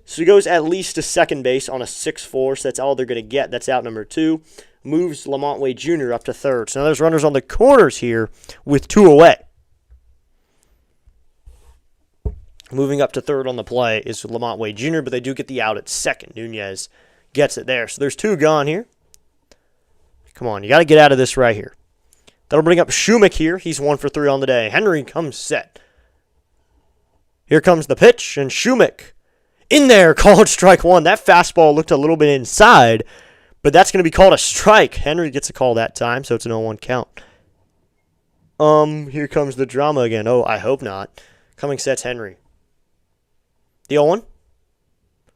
So he goes at least to second base on a 6-4. So that's all they're going to get. That's out number 2. Moves Lamont Wade Jr. up to third. So now there's runners on the corners here with 2 away. Moving up to third on the play is Lamont Wade Jr., but they do get the out at second. Nunez gets it there. So there's 2 gone here. Come on, you got to get out of this right here. That'll bring up Shumick here. He's 1 for 3 on the day. Henry comes set. Here comes the pitch, and Shumick in there, called strike 1. That fastball looked a little bit inside, but that's going to be called a strike. Henry gets a call that time, so it's an 0-1 count. Here comes the drama again. Oh, I hope not. Cummings sets Henry. The 0-1.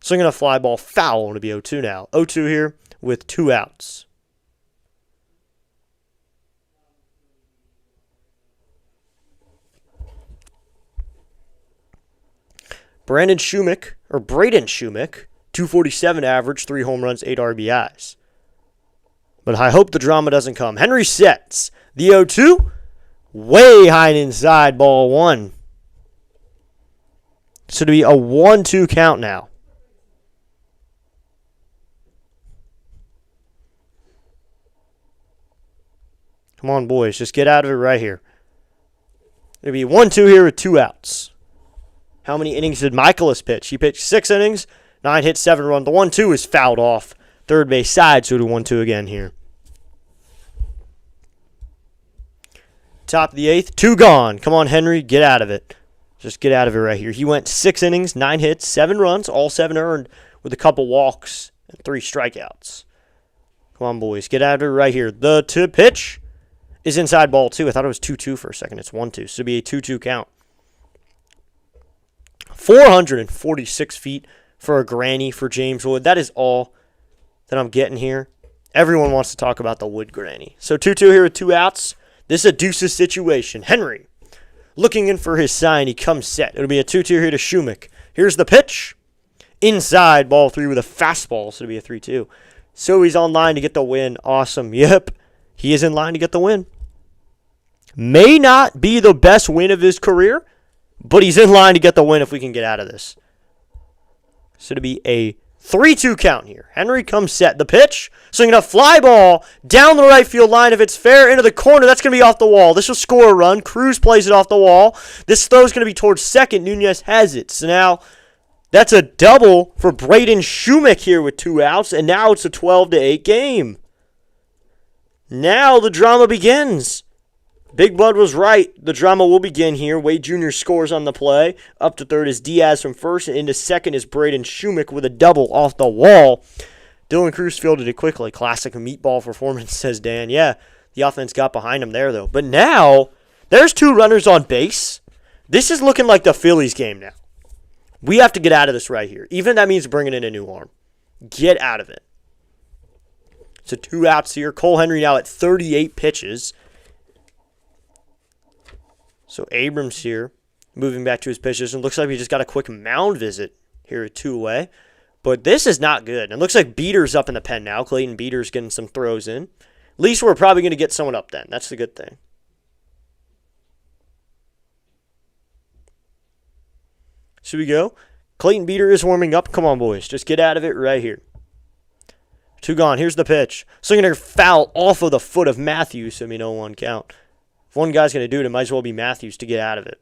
Swinging a fly ball foul. It'll be 0-2 now. 0-2 here with 2 outs. Braden Shumick, 247 average, 3 home runs, 8 RBIs. But I hope the drama doesn't come. Henry sets the 0-2. Way high and inside, ball 1. So to be a 1-2 count now. Come on, boys. Just get out of it right here. It'll be 1-2 here with 2 outs. How many innings did Michaelis pitch? He pitched 6 innings, 9 hits, 7 runs. The 1-2 is fouled off third base side, so it'll 1-2 again here. Top of the 8th, 2 gone. Come on, Henry, get out of it. Just get out of it right here. He went 6 innings, 9 hits, 7 runs, all 7 earned with a couple walks and 3 strikeouts. Come on, boys, get out of it right here. The pitch is inside ball 2. I thought it was 2-2 for a second. It's 1-2, so it'll be a 2-2 count. 446 feet for a granny for James Wood. That is all that I'm getting here. Everyone wants to talk about the Wood granny. So 2-2 here with 2 outs. This is a deuces situation. Henry looking in for his sign. He comes set. It'll be a 2-2 here to Shumick. Here's the pitch. Inside, ball 3 with a fastball. So it'll be a 3-2. So he's on line to get the win. Awesome. Yep. He is in line to get the win. May not be the best win of his career, but he's in line to get the win if we can get out of this. So it'll be a 3-2 count here. Henry comes set. The pitch. Swinging a fly ball down the right field line. If it's fair, into the corner, that's going to be off the wall. This will score a run. Cruz plays it off the wall. This throw is going to be towards second. Nunez has it. So now that's a double for Braden Shumick here with 2 outs. And now it's a 12-8 game. Now the drama begins. Big Blood was right. The drama will begin here. Wade Jr. scores on the play. Up to third is Diaz from first, and into second is Braden Shumick with a double off the wall. Dylan Cruz fielded it quickly. Classic meatball performance, says Dan. Yeah, the offense got behind him there, though. But now, there's 2 runners on base. This is looking like the Phillies game now. We have to get out of this right here. Even if that means bringing in a new arm. Get out of it. So 2 outs here. Cole Henry now at 38 pitches. So Abrams here, moving back to his position. Looks like we just got a quick mound visit here at 2-away. But this is not good. It looks like Beater's up in the pen now. Clayton Beater's getting some throws in. At least we're probably going to get someone up then. That's the good thing. So we go. Clayton Beater is warming up. Come on, boys. Just get out of it right here. 2 gone. Here's the pitch. Swinging a foul off of the foot of Matthews. So, 0-1 count. If one guy's going to do it, it might as well be Matthews to get out of it.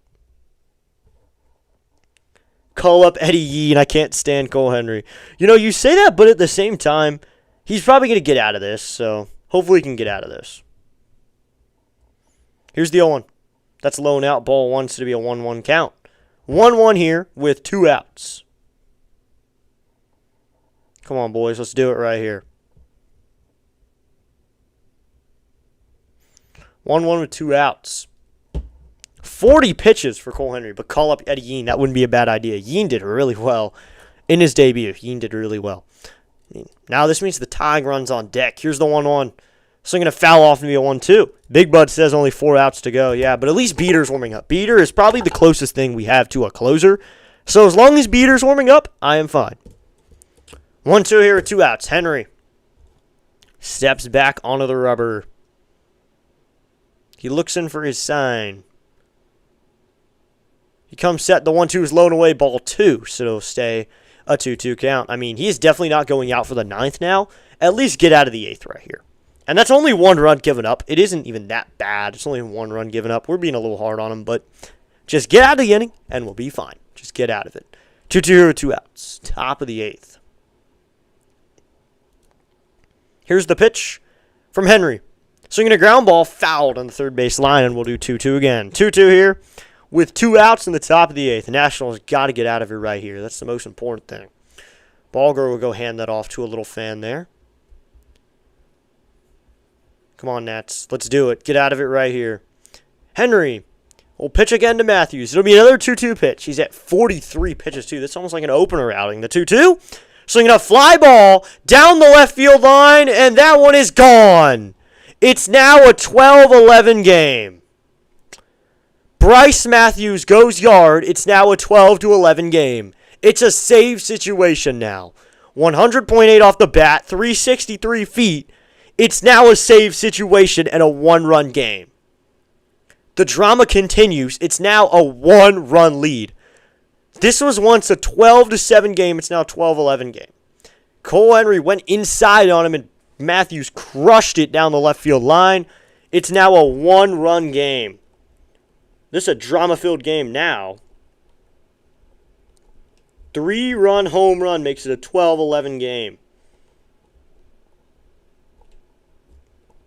Call up Eddie Yee, and I can't stand Cole Henry. You say that, but at the same time, he's probably going to get out of this. So, hopefully he can get out of this. Here's the 0-1. That's low and out. Ball wants to be a 1-1 count. 1-1 here with 2 outs. Come on, boys. Let's do it right here. 1-1 with 2 outs. 40 pitches for Cole Henry, but call up Eddie Yee. That wouldn't be a bad idea. Yee did really well in his debut. Yee did really well. Now this means the tying run's on deck. Here's the 1-1. Swinging a foul off and be a 1-2. Big Bud says only 4 outs to go. Yeah, but at least Beater's warming up. Beater is probably the closest thing we have to a closer. So as long as Beater's warming up, I am fine. 1-2 here with 2 outs. Henry steps back onto the rubber. He looks in for his sign. He comes set. The 1-2 is low and away. Ball 2. So it'll stay a 2-2 count. He is definitely not going out for the 9th now. At least get out of the 8th right here. And that's only 1 run given up. It isn't even that bad. It's only 1 run given up. We're being a little hard on him, but just get out of the inning, and we'll be fine. Just get out of it. 2-2 with 2 outs. Top of the 8th. Here's the pitch from Henry. Swinging a ground ball, fouled on the third base line, and we'll do 2-2 again. 2-2 here with 2 outs in the top of the 8th. The Nationals got to get out of it right here. That's the most important thing. Ballgirl will go hand that off to a little fan there. Come on, Nats. Let's do it. Get out of it right here. Henry will pitch again to Matthews. It'll be another 2-2 pitch. He's at 43 pitches, too. That's almost like an opener outing. The 2-2. Swinging a fly ball down the left field line, and that one is gone. It's now a 12-11 game. Bryce Matthews goes yard. It's now a 12-11 game. It's a save situation now. 100.8 off the bat, 363 feet. It's now a save situation and a 1-run game. The drama continues. It's now a 1-run lead. This was once a 12-7 game. It's now a 12-11 game. Cole Henry went inside on him, and Matthews crushed it down the left field line. It's now a 1-run game. This is a drama-filled game now. 3-run home run makes it a 12-11 game.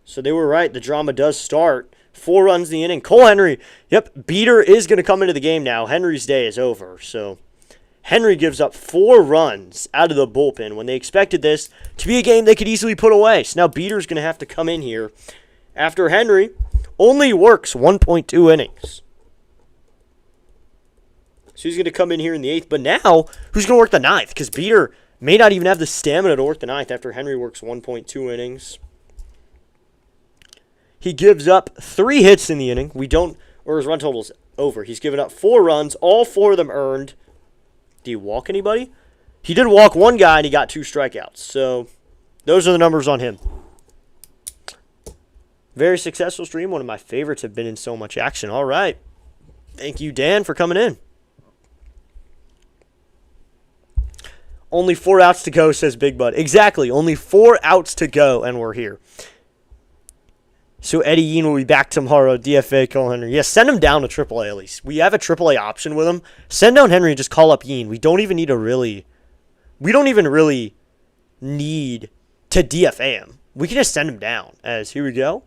So they were right. The drama does start. 4 runs in the inning. Cole Henry, Beater is going to come into the game now. Henry's day is over. So Henry gives up 4 runs out of the bullpen when they expected this to be a game they could easily put away. So now Beater's going to have to come in here after Henry only works 1.2 innings. So he's going to come in here in the 8th. But now, who's going to work the 9th? Because Beater may not even have the stamina to work the 9th after Henry works 1.2 innings. He gives up 3 hits in the inning. His run total's over. He's given up 4 runs, all 4 of them earned. Did he walk anybody? He did walk 1 guy, and he got 2 strikeouts. So those are the numbers on him. Very successful stream. One of my favorites have been in so much action. All right. Thank you, Dan, for coming in. Only 4 outs to go, says Big Bud. Exactly. Only 4 outs to go, and we're here. So Eddie Yee will be back tomorrow. DFA, Cole Henry. Yes, send him down to AAA at least. We have a AAA option with him. Send down Henry and just call up Yee. We don't even really need to DFA him. We can just send him down. As here we go.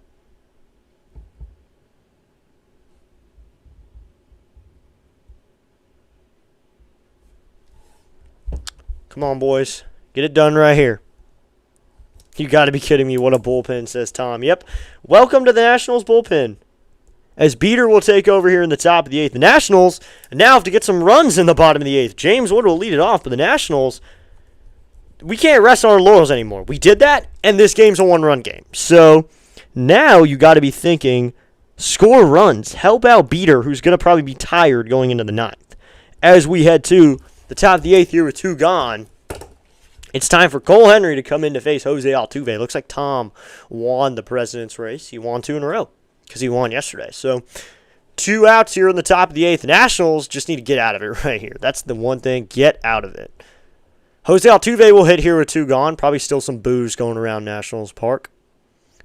Come on, boys. Get it done right here. You got to be kidding me. What a bullpen, says Tom. Yep. Welcome to the Nationals bullpen. as Beater will take over here in the top of the 8th. The Nationals now have to get some runs in the bottom of the 8th. James Wood will lead it off, but the Nationals, we can't rest on our laurels anymore. We did that, and this game's a one-run game. So now you got to be thinking, score runs. Help out Beater, who's going to probably be tired going into the 9th. As we head to the top of the 8th here with 2 gone, it's time for Cole Henry to come in to face Jose Altuve. Looks like Tom won the president's race. He won 2 in a row because he won yesterday. So 2 outs here in the top of the 8th. Nationals just need to get out of it right here. That's the one thing. Get out of it. Jose Altuve will hit here with 2 gone. Probably still some boos going around Nationals Park.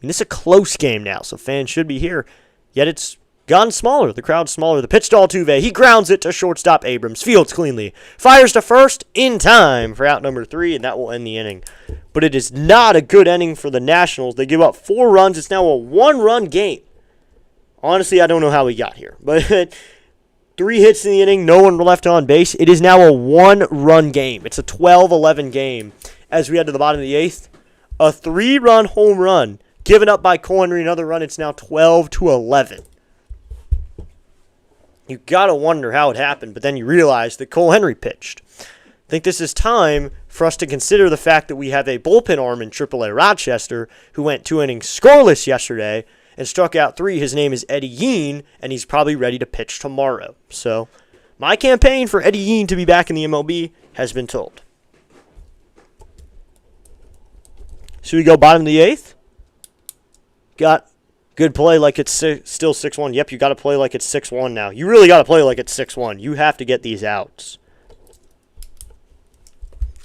And this is a close game now, so fans should be here. Yet it's gotten smaller. The crowd's smaller. The pitch to Altuve. He grounds it to shortstop Abrams. Fields cleanly. Fires to first in time for out number 3, and that will end the inning. But it is not a good inning for the Nationals. They give up 4 runs. It's now a 1-run game. Honestly, I don't know how we got here. But 3 hits in the inning, no one left on base. It is now a 1-run game. It's a 12-11 game. As we head to the bottom of the 8th, a 3-run home run given up by Cole Henry. Another run. It's now 12-11. You got to wonder how it happened, but then you realize that Cole Henry pitched. I think this is time for us to consider the fact that we have a bullpen arm in AAA Rochester who went 2 innings scoreless yesterday and struck out 3. His name is Eddie Yean, and he's probably ready to pitch tomorrow. So my campaign for Eddie Yean to be back in the MLB has been told. So we go bottom of the 8th. Got good play like it's still 6-1. Yep, you got to play like it's 6-1 now. You really got to play like it's 6-1. You have to get these outs.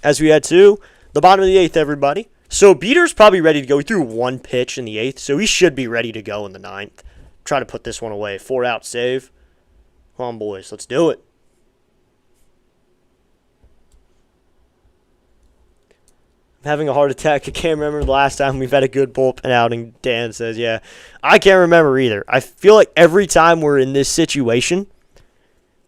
As we head to the bottom of the 8th, everybody. So Beater's probably ready to go. He threw 1 pitch in the 8th, so he should be ready to go in the 9th. Try to put this one away. 4-out save. Come on, boys. Let's do it. I'm having a heart attack. I can't remember the last time we've had a good bullpen outing. Dan says, yeah. I can't remember either. I feel like every time we're in this situation,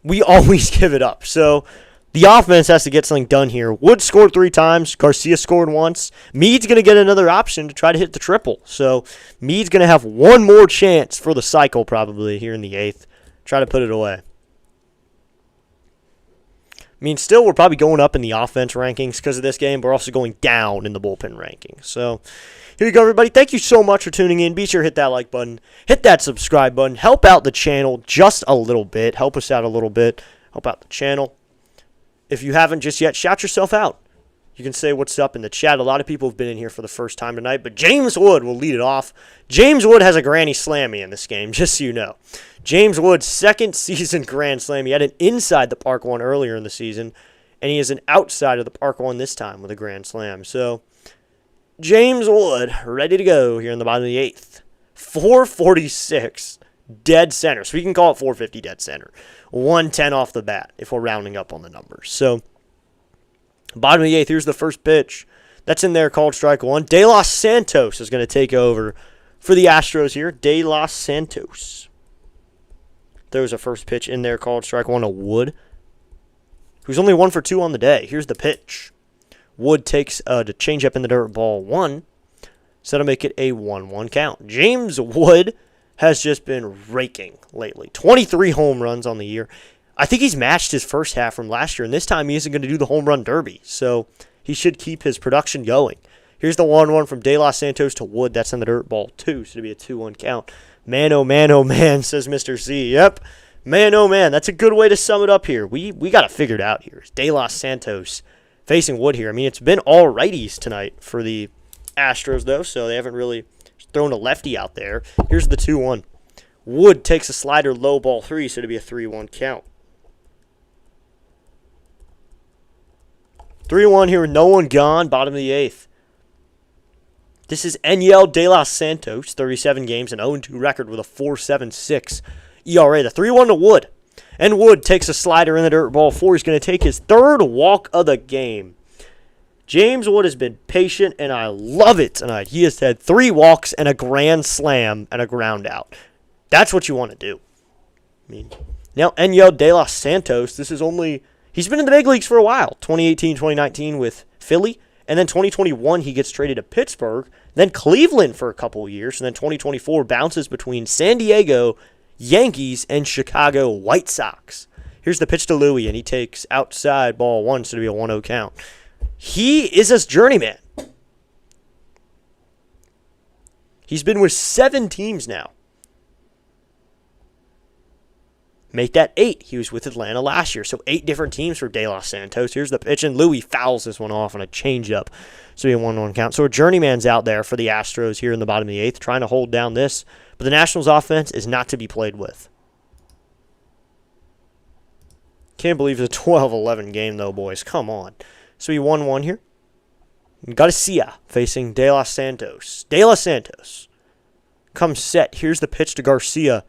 we always give it up. So the offense has to get something done here. Wood scored 3 times. Garcia scored once. Meade's going to get another option to try to hit the triple. So Meade's going to have one more chance for the cycle probably here in the 8th. Try to put it away. I mean, still, we're probably going up in the offense rankings because of this game. We're also going down in the bullpen rankings. So here you go, everybody. Thank you so much for tuning in. Be sure to hit that like button. Hit that subscribe button. Help out the channel just a little bit. Help us out a little bit. Help out the channel. If you haven't just yet, shout yourself out. You can say what's up in the chat. A lot of people have been in here for the first time tonight, but James Wood will lead it off. James Wood has a granny slammy in this game, just so you know. James Wood's 2nd season grand slam. He had an inside the park one earlier in the season, and he has an outside of the park one this time with a grand slam. So, James Wood ready to go here in the bottom of the 8th. 446 dead center. So we can call it 450 dead center. 110 off the bat if we're rounding up on the numbers. So, bottom of the 8th, here's the first pitch. That's in there, called strike 1. De Los Santos is going to take over for the Astros here. De Los Santos. There was a first pitch in there, called strike 1 to Wood, who's only 1 for 2 on the day. Here's the pitch. Wood takes the changeup in the dirt, ball 1. So that'll make it a 1-1 count. James Wood has just been raking lately. 23 home runs on the year. I think he's matched his first half from last year, and this time he isn't going to do the home run derby. So he should keep his production going. Here's the 1-1 from De Los Santos to Wood. That's in the dirt, ball 2. So it'll be a 2-1 count. Man, oh man, says Mr. C. Yep. Man, oh man. That's a good way to sum it up here. We got it figured out here. It's De Los Santos facing Wood here. I mean, it's been all righties tonight for the Astros, though, so they haven't really thrown a lefty out there. Here's the 2-1. Wood takes a slider, low, ball 3, so it'll be a 3-1 count. 3-1 here with no one gone, bottom of the 8th. This is Enyel De Los Santos, 37 games, an 0-2 record with a 4.76 ERA. The 3-1 to Wood. And Wood takes a slider in the dirt, ball 4. He's going to take his 3rd walk of the game. James Wood has been patient, and I love it tonight. He has had 3 walks and a grand slam and a ground out. That's what you want to do. I mean, now Enyel De Los Santos, he's been in the big leagues for a while. 2018, 2019 with Philly. And then 2021, he gets traded to Pittsburgh. Then Cleveland for a couple of years. And then 2024 bounces between San Diego, Yankees and Chicago White Sox. Here's the pitch to Louis, and he takes outside ball 1, so to be a 1-0 count. He is a journeyman. He's been with 7 teams now. Make that 8. He was with Atlanta last year, so 8 different teams for De Los Santos. Here's the pitch, and Louis fouls this one off on a changeup. So be a 1-1 count. So a journeyman's out there for the Astros here in the bottom of the 8th, trying to hold down this. But the Nationals offense is not to be played with. Can't believe it's a 12-11 game, though, boys. Come on. So we 1-1 here. Garcia facing De Los Santos. De Los Santos comes set. Here's the pitch to Garcia.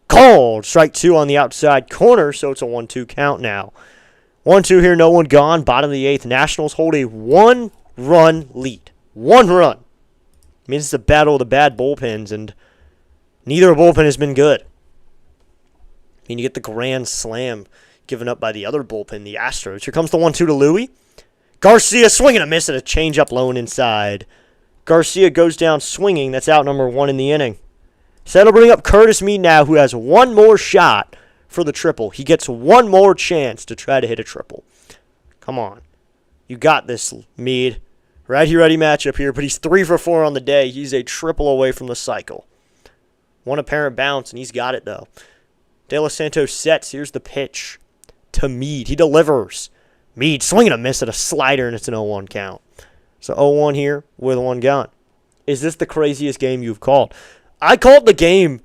Called. Strike 2 on the outside corner, so it's a 1-2 count now. 1-2 here, no one gone. Bottom of the 8th. Nationals hold a 1-run lead. 1 run. Means it's a battle of the bad bullpens, and neither bullpen has been good. I mean, you get the grand slam given up by the other bullpen, the Astros. Here comes the 1-2 to Louis. Garcia swinging a miss at a changeup low and inside. Garcia goes down swinging. That's out number 1 in the inning. So that'll bring up Curtis Mead now, who has one more shot for the triple. He gets one more chance to try to hit a triple. Come on. You got this, Mead. Righty-righty matchup here, but he's 3 for 4 on the day. He's a triple away from the cycle. One apparent bounce, and he's got it, though. De Los Santos sets. Here's the pitch to Mead. He delivers. Mead swinging a miss at a slider, and it's an 0-1 count. So 0-1 here with 1 gone. Is this the craziest game you've called? I called the game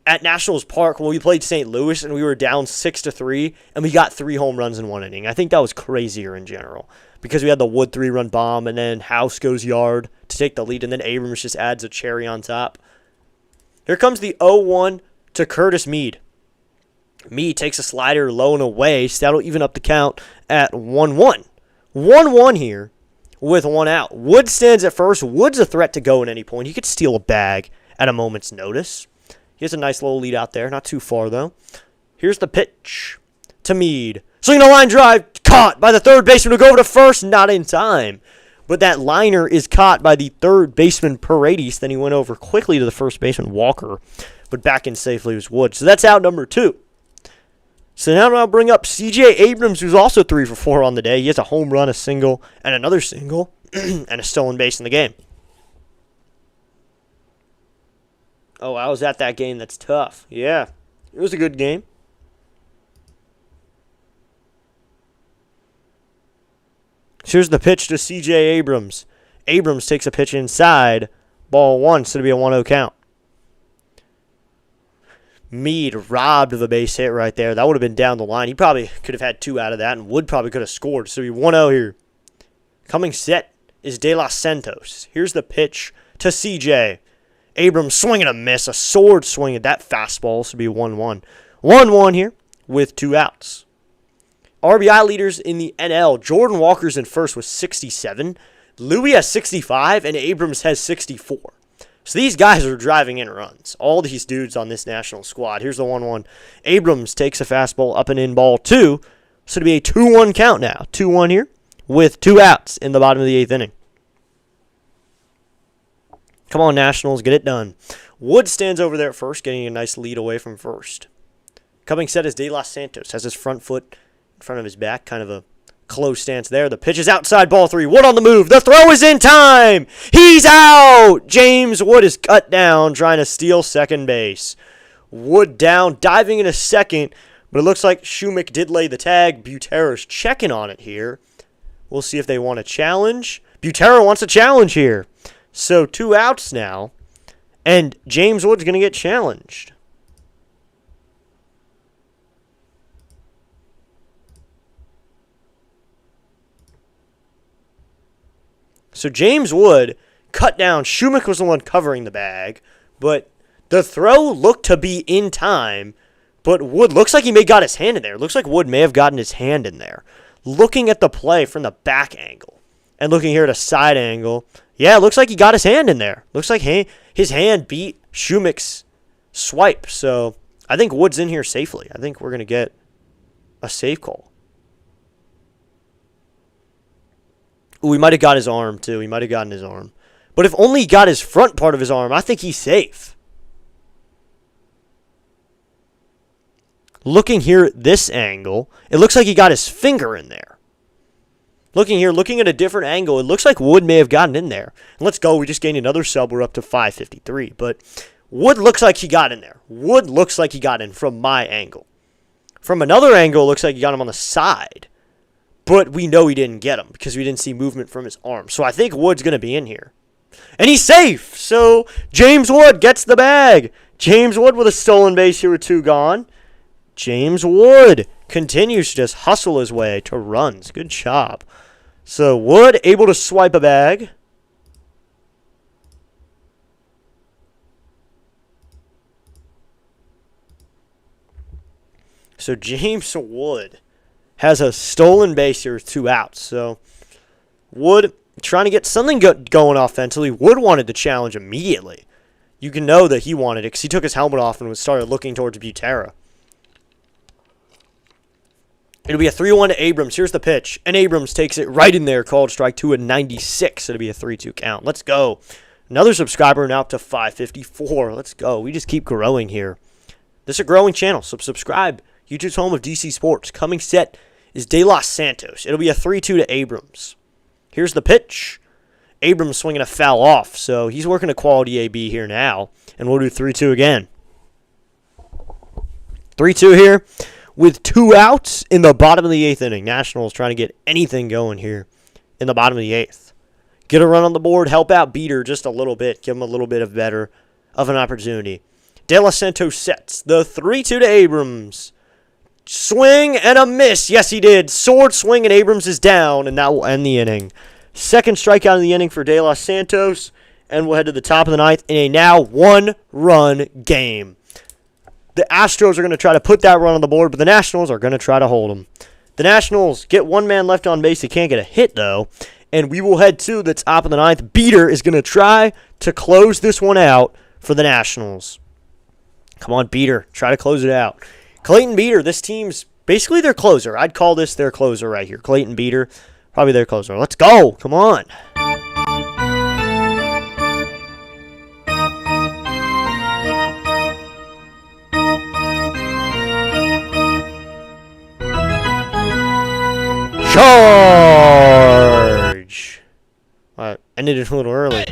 at Nationals Park when we played St. Louis, and we were down 6-3, and we got 3 home runs in 1 inning. I think that was crazier in general because we had the Wood 3-run bomb, and then House goes yard to take the lead, and then Abrams just adds a cherry on top. Here comes the 0-1 to Curtis Mead. Mead takes a slider low and away, so that'll even up the count at 1-1. 1-1 here with 1 out. Wood stands at first. Wood's a threat to go at any point. He could steal a bag at a moment's notice. He has a nice little lead out there. Not too far, though. Here's the pitch to Mead. Swinging a line drive. Caught by the third baseman to go over to first. Not in time. But that liner is caught by the third baseman, Paredes. Then he went over quickly to the first baseman, Walker. But back in safely was Wood. So that's out number 2. So now I'll bring up C.J. Abrams, who's also 3 for 4 on the day. He has a home run, a single, and another single, and a stolen base in the game. Oh, I was at that game. That's tough. Yeah, it was a good game. Here's the pitch to C.J. Abrams. Abrams takes a pitch inside. Ball 1, so it'll be a 1-0 count. Mead robbed of a base hit right there. That would have been down the line. He probably could have had 2 out of that, and Wood probably could have scored. So we 1-0 here. Coming set is De Los Santos. Here's the pitch to CJ. Abrams swinging a miss, a sword swing at that fastball. So be 1-1. 1-1 here with 2 outs. RBI leaders in the NL. Jordan Walker's in first with 67. Louis has 65, and Abrams has 64. So these guys are driving in runs. All these dudes on this national squad. Here's the 1-1. Abrams takes a fastball up and in ball 2. So it'll be a 2-1 count now. 2-1 here with 2 outs in the bottom of the 8th inning. Come on, Nationals. Get it done. Wood stands over there at first, getting a nice lead away from first. Coming set is De Los Santos. Has his front foot in front of his back. Kind of a close stance there. The pitch is outside, ball 3. Wood on the move. The throw is in time. He's out. James Wood is cut down, trying to steal second base. Wood down, diving into second, but it looks like Shumick did lay the tag. Butera's checking on it here. We'll see if they want a challenge. Butera wants a challenge here. So 2 outs now, and James Wood's going to get challenged. So James Wood cut down. Shumick was the one covering the bag, but the throw looked to be in time, but Wood looks like he may have got his hand in there. Looks like Wood may have gotten his hand in there. Looking at the play from the back angle and looking here at a side angle, yeah, it looks like he got his hand in there. Looks like his hand beat Shumick's swipe. So I think Wood's in here safely. I think we're going to get a safe call. Ooh, he might have got his arm, too. He might have gotten his arm. But if only he got his front part of his arm, I think he's safe. looking here at this angle, it looks like he got his finger in there. Looking here, looking at a different angle, it looks like Wood may have gotten in there. And let's go. We just gained another sub. We're up to 553. But Wood looks like he got in there. Wood looks like he got in from my angle. From another angle, it looks like he got him on the side. But we know he didn't get him because we didn't see movement from his arm. So I think Wood's going to be in here. And he's safe. So James Wood gets the bag. James Wood with a stolen base here with 2 gone. James Wood continues to just hustle his way to runs. Good job. So Wood able to swipe a bag. So James Wood has a stolen base here with 2 outs. So Wood trying to get something going offensively. Wood wanted to challenge immediately. You can know that he wanted it because he took his helmet off and started looking towards Butera. It'll be a 3-1 to Abrams. Here's the pitch. And Abrams takes it right in there. Called strike 2 at 96. It'll be a 3-2 count. Let's go. Another subscriber now up to 554. Let's go. We just keep growing here. This is a growing channel, so subscribe. YouTube's home of DC Sports. Coming set is De Los Santos. It'll be a 3-2 to Abrams. Here's the pitch. Abrams swinging a foul off, so he's working a quality AB here now. And we'll do 3-2 again. 3-2 here with 2 outs in the bottom of the 8th inning. Nationals trying to get anything going here in the bottom of the 8th. Get a run on the board, help out Beater just a little bit, give him a little bit of better of an opportunity. De Los Santos sets the 3-2 to Abrams. Swing and a miss. Yes, he did. Sword swing and Abrams is down, and that will end the inning. Second strikeout of the inning for De Los Santos, and we'll head to the top of the 9th in a now 1-run game. The Astros are going to try to put that run on the board, but the Nationals are going to try to hold them. The Nationals get 1 man left on base. They can't get a hit, though, and we will head to the top of the 9th. Beater is going to try to close this one out for the Nationals. Come on, Beater. Try to close it out. Clayton Beater, this team's basically their closer. I'd call this their closer right here. Clayton Beater, probably their closer. Let's go. Come on. Charge. All right, ended it a little early.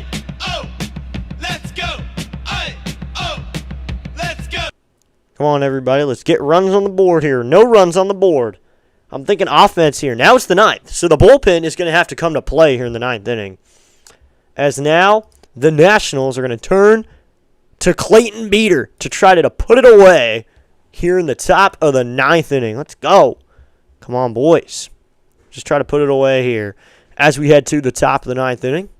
Come on, everybody. Let's get runs on the board here. No runs on the board. I'm thinking offense here. Now it's the 9th. So the bullpen is going to have to come to play here in the 9th inning. As now the Nationals are going to turn to Clayton Beater to try to put it away here in the top of the 9th inning. Let's go. Come on, boys. Just try to put it away here as we head to the top of the 9th inning.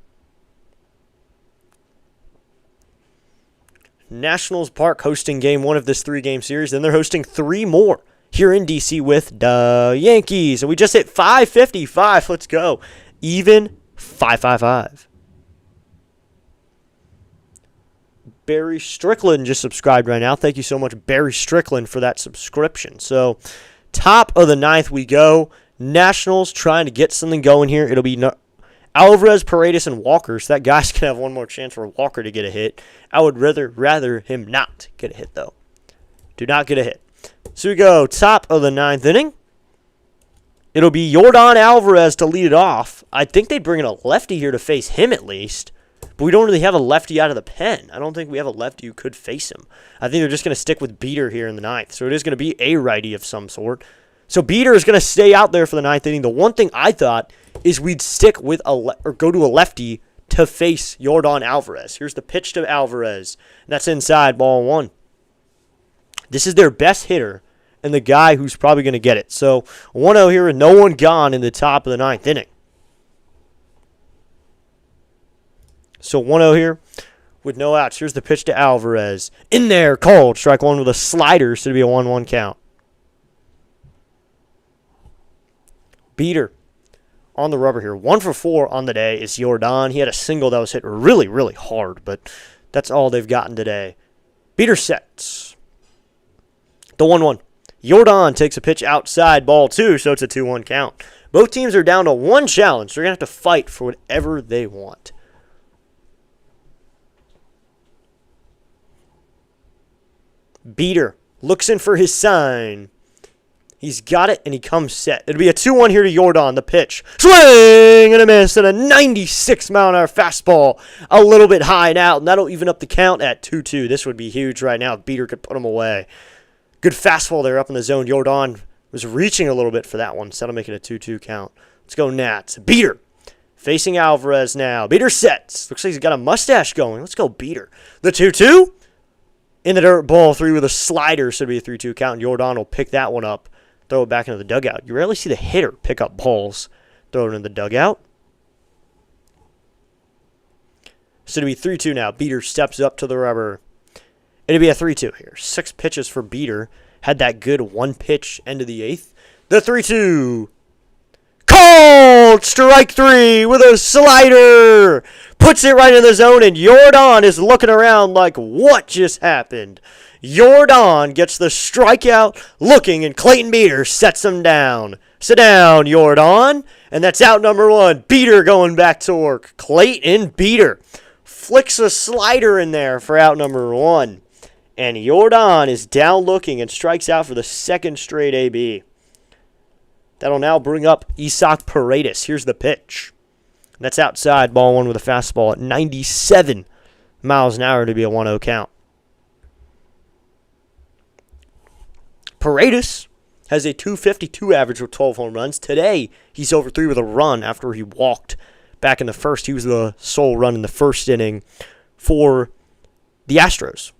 Nationals Park hosting game 1 of this 3-game series. Then they're hosting 3 more here in D.C. with the Yankees. And we just hit 555. Let's go. Even 555. Barry Strickland just subscribed right now. Thank you so much, Barry Strickland, for that subscription. So, top of the 9th we go. Nationals trying to get something going here. It'll be Alvarez, Paredes, and Walker. So that guy's going to have one more chance for Walker to get a hit. I would rather him not get a hit, though. Do not get a hit. So we go top of the 9th inning. It'll be Yordan Alvarez to lead it off. I think they'd bring in a lefty here to face him at least. But we don't really have a lefty out of the pen. I don't think we have a lefty who could face him. I think they're just going to stick with Beater here in the 9th. So it is going to be a righty of some sort. So Beater is going to stay out there for the 9th inning. The one thing I thought is we'd stick with or go to a lefty to face Yordan Alvarez. Here's the pitch to Alvarez. And that's inside, ball 1. This is their best hitter and the guy who's probably going to get it. So 1-0 here and no one gone in the top of the 9th inning. So 1-0 here with no outs. Here's the pitch to Alvarez. In there, called. Strike 1 with a slider, so it'll be a 1-1 count. Beater on the rubber here. 1 for 4 on the day is Yordan. He had a single that was hit really, really hard, but that's all they've gotten today. Beater sets. The 1-1. Yordan takes a pitch outside, ball 2, so it's a 2-1 count. Both teams are down to 1 challenge, so they're going to have to fight for whatever they want. Beater Looks in for his sign. He's got it, and he comes set. It'll be a 2-1 here to Jordan. The pitch. Swing and a miss, and a 96-mile-an-hour fastball. A little bit high now, and that'll even up the count at 2-2. This would be huge right now if Beater could put him away. Good fastball there up in the zone. Jordan was reaching a little bit for that one, so that'll make it a 2-2 count. Let's go Nats. Beater facing Alvarez now. Beater sets. Looks like he's got a mustache going. Let's go Beater. The 2-2. In the dirt, ball 3 with a slider, so it'll be a 3-2 count, and Jordan will pick that one up. Throw it back into the dugout. You rarely see the hitter pick up balls. Throw it in the dugout. So it'll be 3-2 now. Beater steps up to the rubber. It'll be a 3-2 here. 6 pitches for Beater. Had that good 1-pitch end of the 8th. The 3-2. Called! Strike 3 with a slider. Puts it right in the zone, and Jordan is looking around like, what just happened? Jordan gets the strikeout looking, and Clayton Beater sets him down. Sit down, Jordan. And that's out number 1. Beater going back to work. Clayton Beater flicks a slider in there for out number 1. And Jordan is down looking and strikes out for the 2nd straight AB. That'll now bring up Isaac Paredes. Here's the pitch. That's outside, ball 1 with a fastball at 97 miles an hour to be a 1-0 count. Paredes has a .252 average with 12 home runs. Today, he's over 3 with a run after he walked back in the first. He was the sole run in the first inning for the Astros.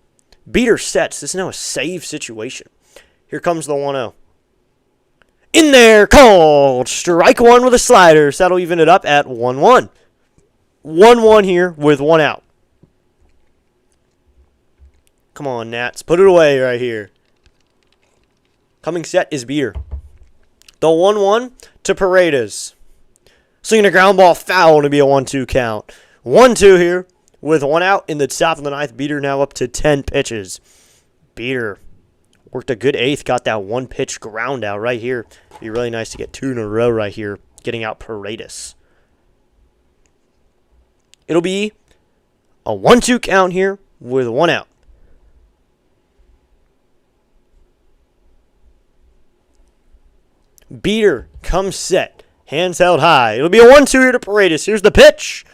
Beater sets. This is now a save situation. Here comes the 1-0. In there, called. Strike 1 with a slider. So that'll even it up at 1-1. 1-1 here with 1 out. Come on, Nats. Put it away right here. Coming set is Beater. The 1-1 to Paredes. Swinging a ground ball foul to be a 1-2 count. 1-2 here with 1 out in the top of the 9th. Beater now up to 10 pitches. Beater worked a good 8th. Got that 1-pitch ground out right here. Be really nice to get 2 in a row right here. Getting out Paredes. It'll be a 1-2 count here with 1 out. Beater comes set. Hands held high. It'll be a 1-2 here to Paredes. Here's the pitch.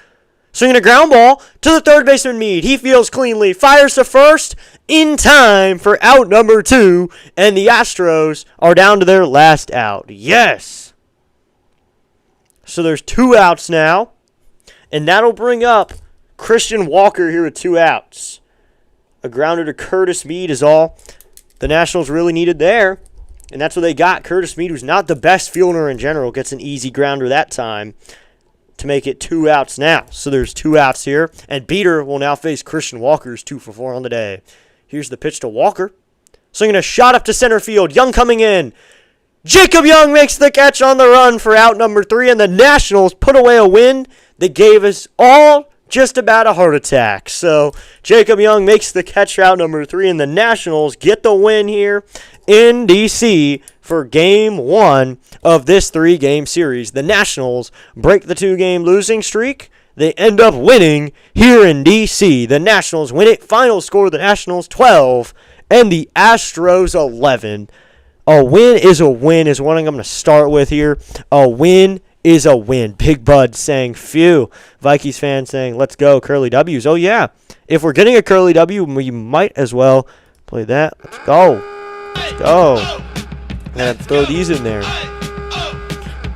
Swinging a ground ball to the third baseman Meade. He fields cleanly. Fires to first in time for out number 2. And the Astros are down to their last out. Yes. So there's 2 outs now. And that'll bring up Christian Walker here with 2 outs. A grounder to Curtis Meade is all the Nationals really needed there. And that's what they got. Curtis Meade, who's not the best fielder in general, gets an easy grounder that time to make it 2 outs now. So there's 2 outs here. And Beater will now face Christian Walker, who's 2 for 4 on the day. Here's the pitch to Walker. Swinging a shot up to center field. Young coming in. Jacob Young makes the catch on the run for out number 3. And the Nationals put away a win that gave us all just about a heart attack. So Jacob Young makes the catch for out number 3. And the Nationals get the win here in D.C. for Game 1 of this 3-game series. The Nationals break the 2-game losing streak. They end up winning here in D.C. The Nationals win it. Final score, the Nationals 12 and the Astros 11. A win is a win is what I'm going to start with here. A win is a win. Big Bud saying, phew. Vikings fans saying, let's go, Curly W's. Oh, yeah. If we're getting a Curly W, we might as well play that. Let's go. Let's go. I'm going to throw these in there.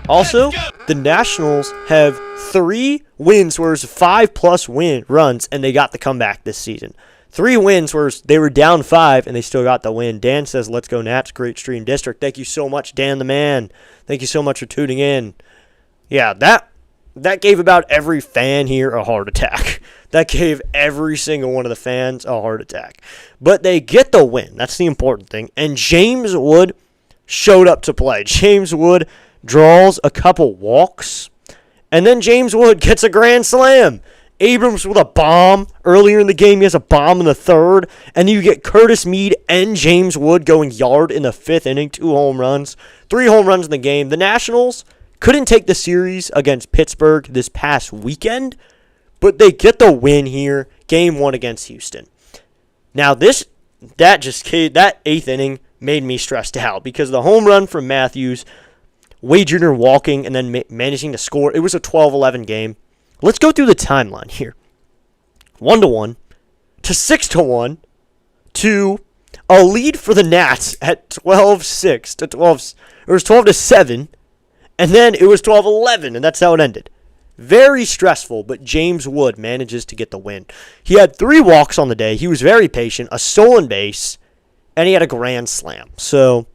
Also, the Nationals have 3 wins where it's 5+ runs, and they got the comeback this season. 3 wins where they were down 5, and they still got the win. Dan says, let's go Nats, Great Stream District. Thank you so much, Dan the man. Thank you so much for tuning in. Yeah, that gave about every fan here a heart attack. That gave every single one of the fans a heart attack. But they get the win. That's the important thing. And James Wood showed up to play. James Wood draws a couple walks. And then James Wood gets a grand slam. Abrams with a bomb. Earlier in the game, he has a bomb in the 3rd. And you get Curtis Meade and James Wood going yard in the 5th inning. 2 home runs. 3 home runs in the game. The Nationals couldn't take the series against Pittsburgh this past weekend. But they get the win here, Game 1 against Houston. Now, this that 8th inning made me stressed out because the home run from Matthews, Wade Jr. walking, and then managing to score. It was a 12-11 game. Let's go through the timeline here. 1-1 to 6-1 to a lead for the Nats at 12-6 to 12. It was 12-7, and then it was 12-11, and that's how it ended. Very stressful, but James Wood manages to get the win. He had 3 walks on the day. He was very patient, a stolen base, and he had a grand slam. So,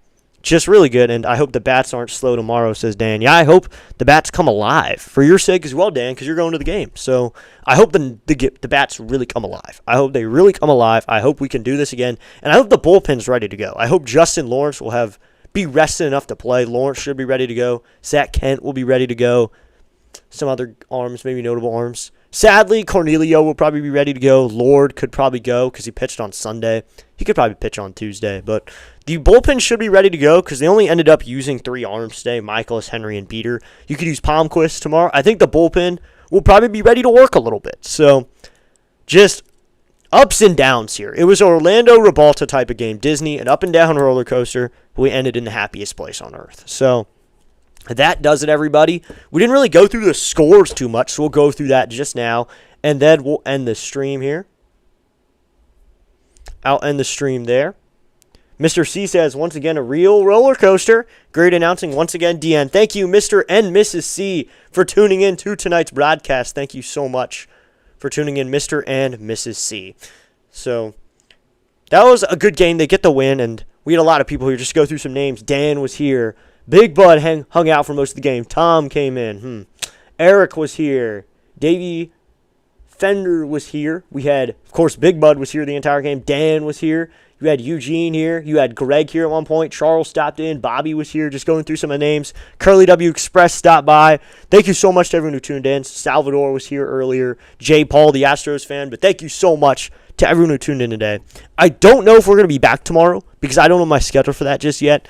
just really good, and I hope the bats aren't slow tomorrow, says Dan. Yeah, I hope the bats come alive. For your sake as well, Dan, because you're going to the game. So, I hope the bats really come alive. I hope they really come alive. I hope we can do this again, and I hope the bullpen's ready to go. I hope Justin Lawrence will be rested enough to play. Lawrence should be ready to go. Zach Kent will be ready to go. Some other arms, maybe notable arms. Sadly, Cornelio will probably be ready to go. Lord could probably go because he pitched on Sunday. He could probably pitch on Tuesday. But the bullpen should be ready to go because they only ended up using 3 arms today, Michaelis, Henry, and Beater. You could use Palmquist tomorrow. I think the bullpen will probably be ready to work a little bit. So, just ups and downs here. It was an Orlando Ribalta type of game. Disney, an up-and-down roller coaster. But we ended in the happiest place on earth. So, that does it, everybody. We didn't really go through the scores too much, so we'll go through that just now, and then we'll end the stream here. I'll end the stream there. Mr. C says, once again, a real roller coaster. Great announcing once again, DN. Thank you, Mr. and Mrs. C, for tuning in to tonight's broadcast. Thank you so much for tuning in, Mr. and Mrs. C. So, that was a good game. They get the win, and we had a lot of people here. Just go through some names. Dan was here. Big Bud hung out for most of the game. Tom came in. Eric was here. Davey Fender was here. We had, of course, Big Bud was here the entire game. Dan was here. You had Eugene here. You had Greg here at one point. Charles stopped in. Bobby was here. Just going through some of the names. Curly W Express stopped by. Thank you so much to everyone who tuned in. Salvador was here earlier. Jay Paul, the Astros fan. But thank you so much to everyone who tuned in today. I don't know if we're going to be back tomorrow because I don't know my schedule for that just yet.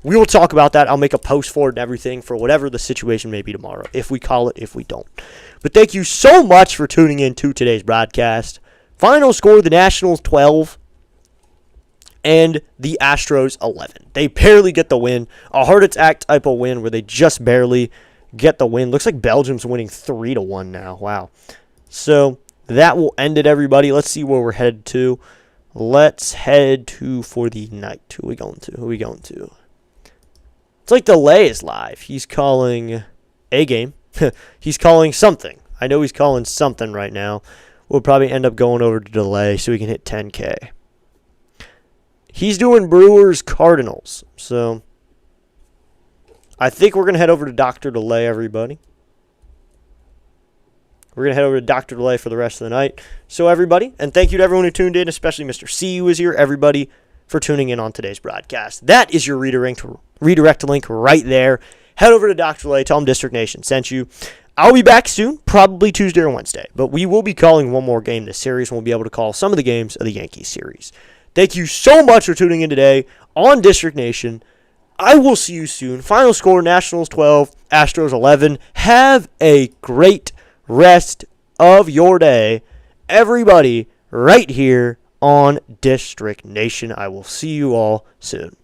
We will talk about that. I'll make a post for it and everything for whatever the situation may be tomorrow. If we call it, if we don't. But thank you so much for tuning in to today's broadcast. Final score, the Nationals 12 and the Astros 11. They barely get the win. A heart attack type of win where they just barely get the win. Looks like Belgium's winning 3-1 now. Wow. So that will end it, everybody. Let's see where we're headed to. Let's head to for the night. Who are we going to? It's like Delay is live. He's calling a game. He's calling something. I know he's calling something right now. We'll probably end up going over to Delay so we can hit 10K. He's doing Brewers Cardinals. So I think we're going to head over to Dr. Delay, everybody. We're going to head over to Dr. Delay for the rest of the night. So everybody, and thank you to everyone who tuned in, especially Mr. C who was here, everybody, for tuning in on today's broadcast. That is your redirect link right there. Head over to Dr. Lay, tell him District Nation sent you. I'll be back soon, probably Tuesday or Wednesday, but we will be calling one more game this series, and we'll be able to call some of the games of the Yankees series. Thank you so much for tuning in today on District Nation. I will see you soon. Final score, Nationals 12, Astros 11. Have a great rest of your day, everybody, right here on District Nation. I will see you all soon.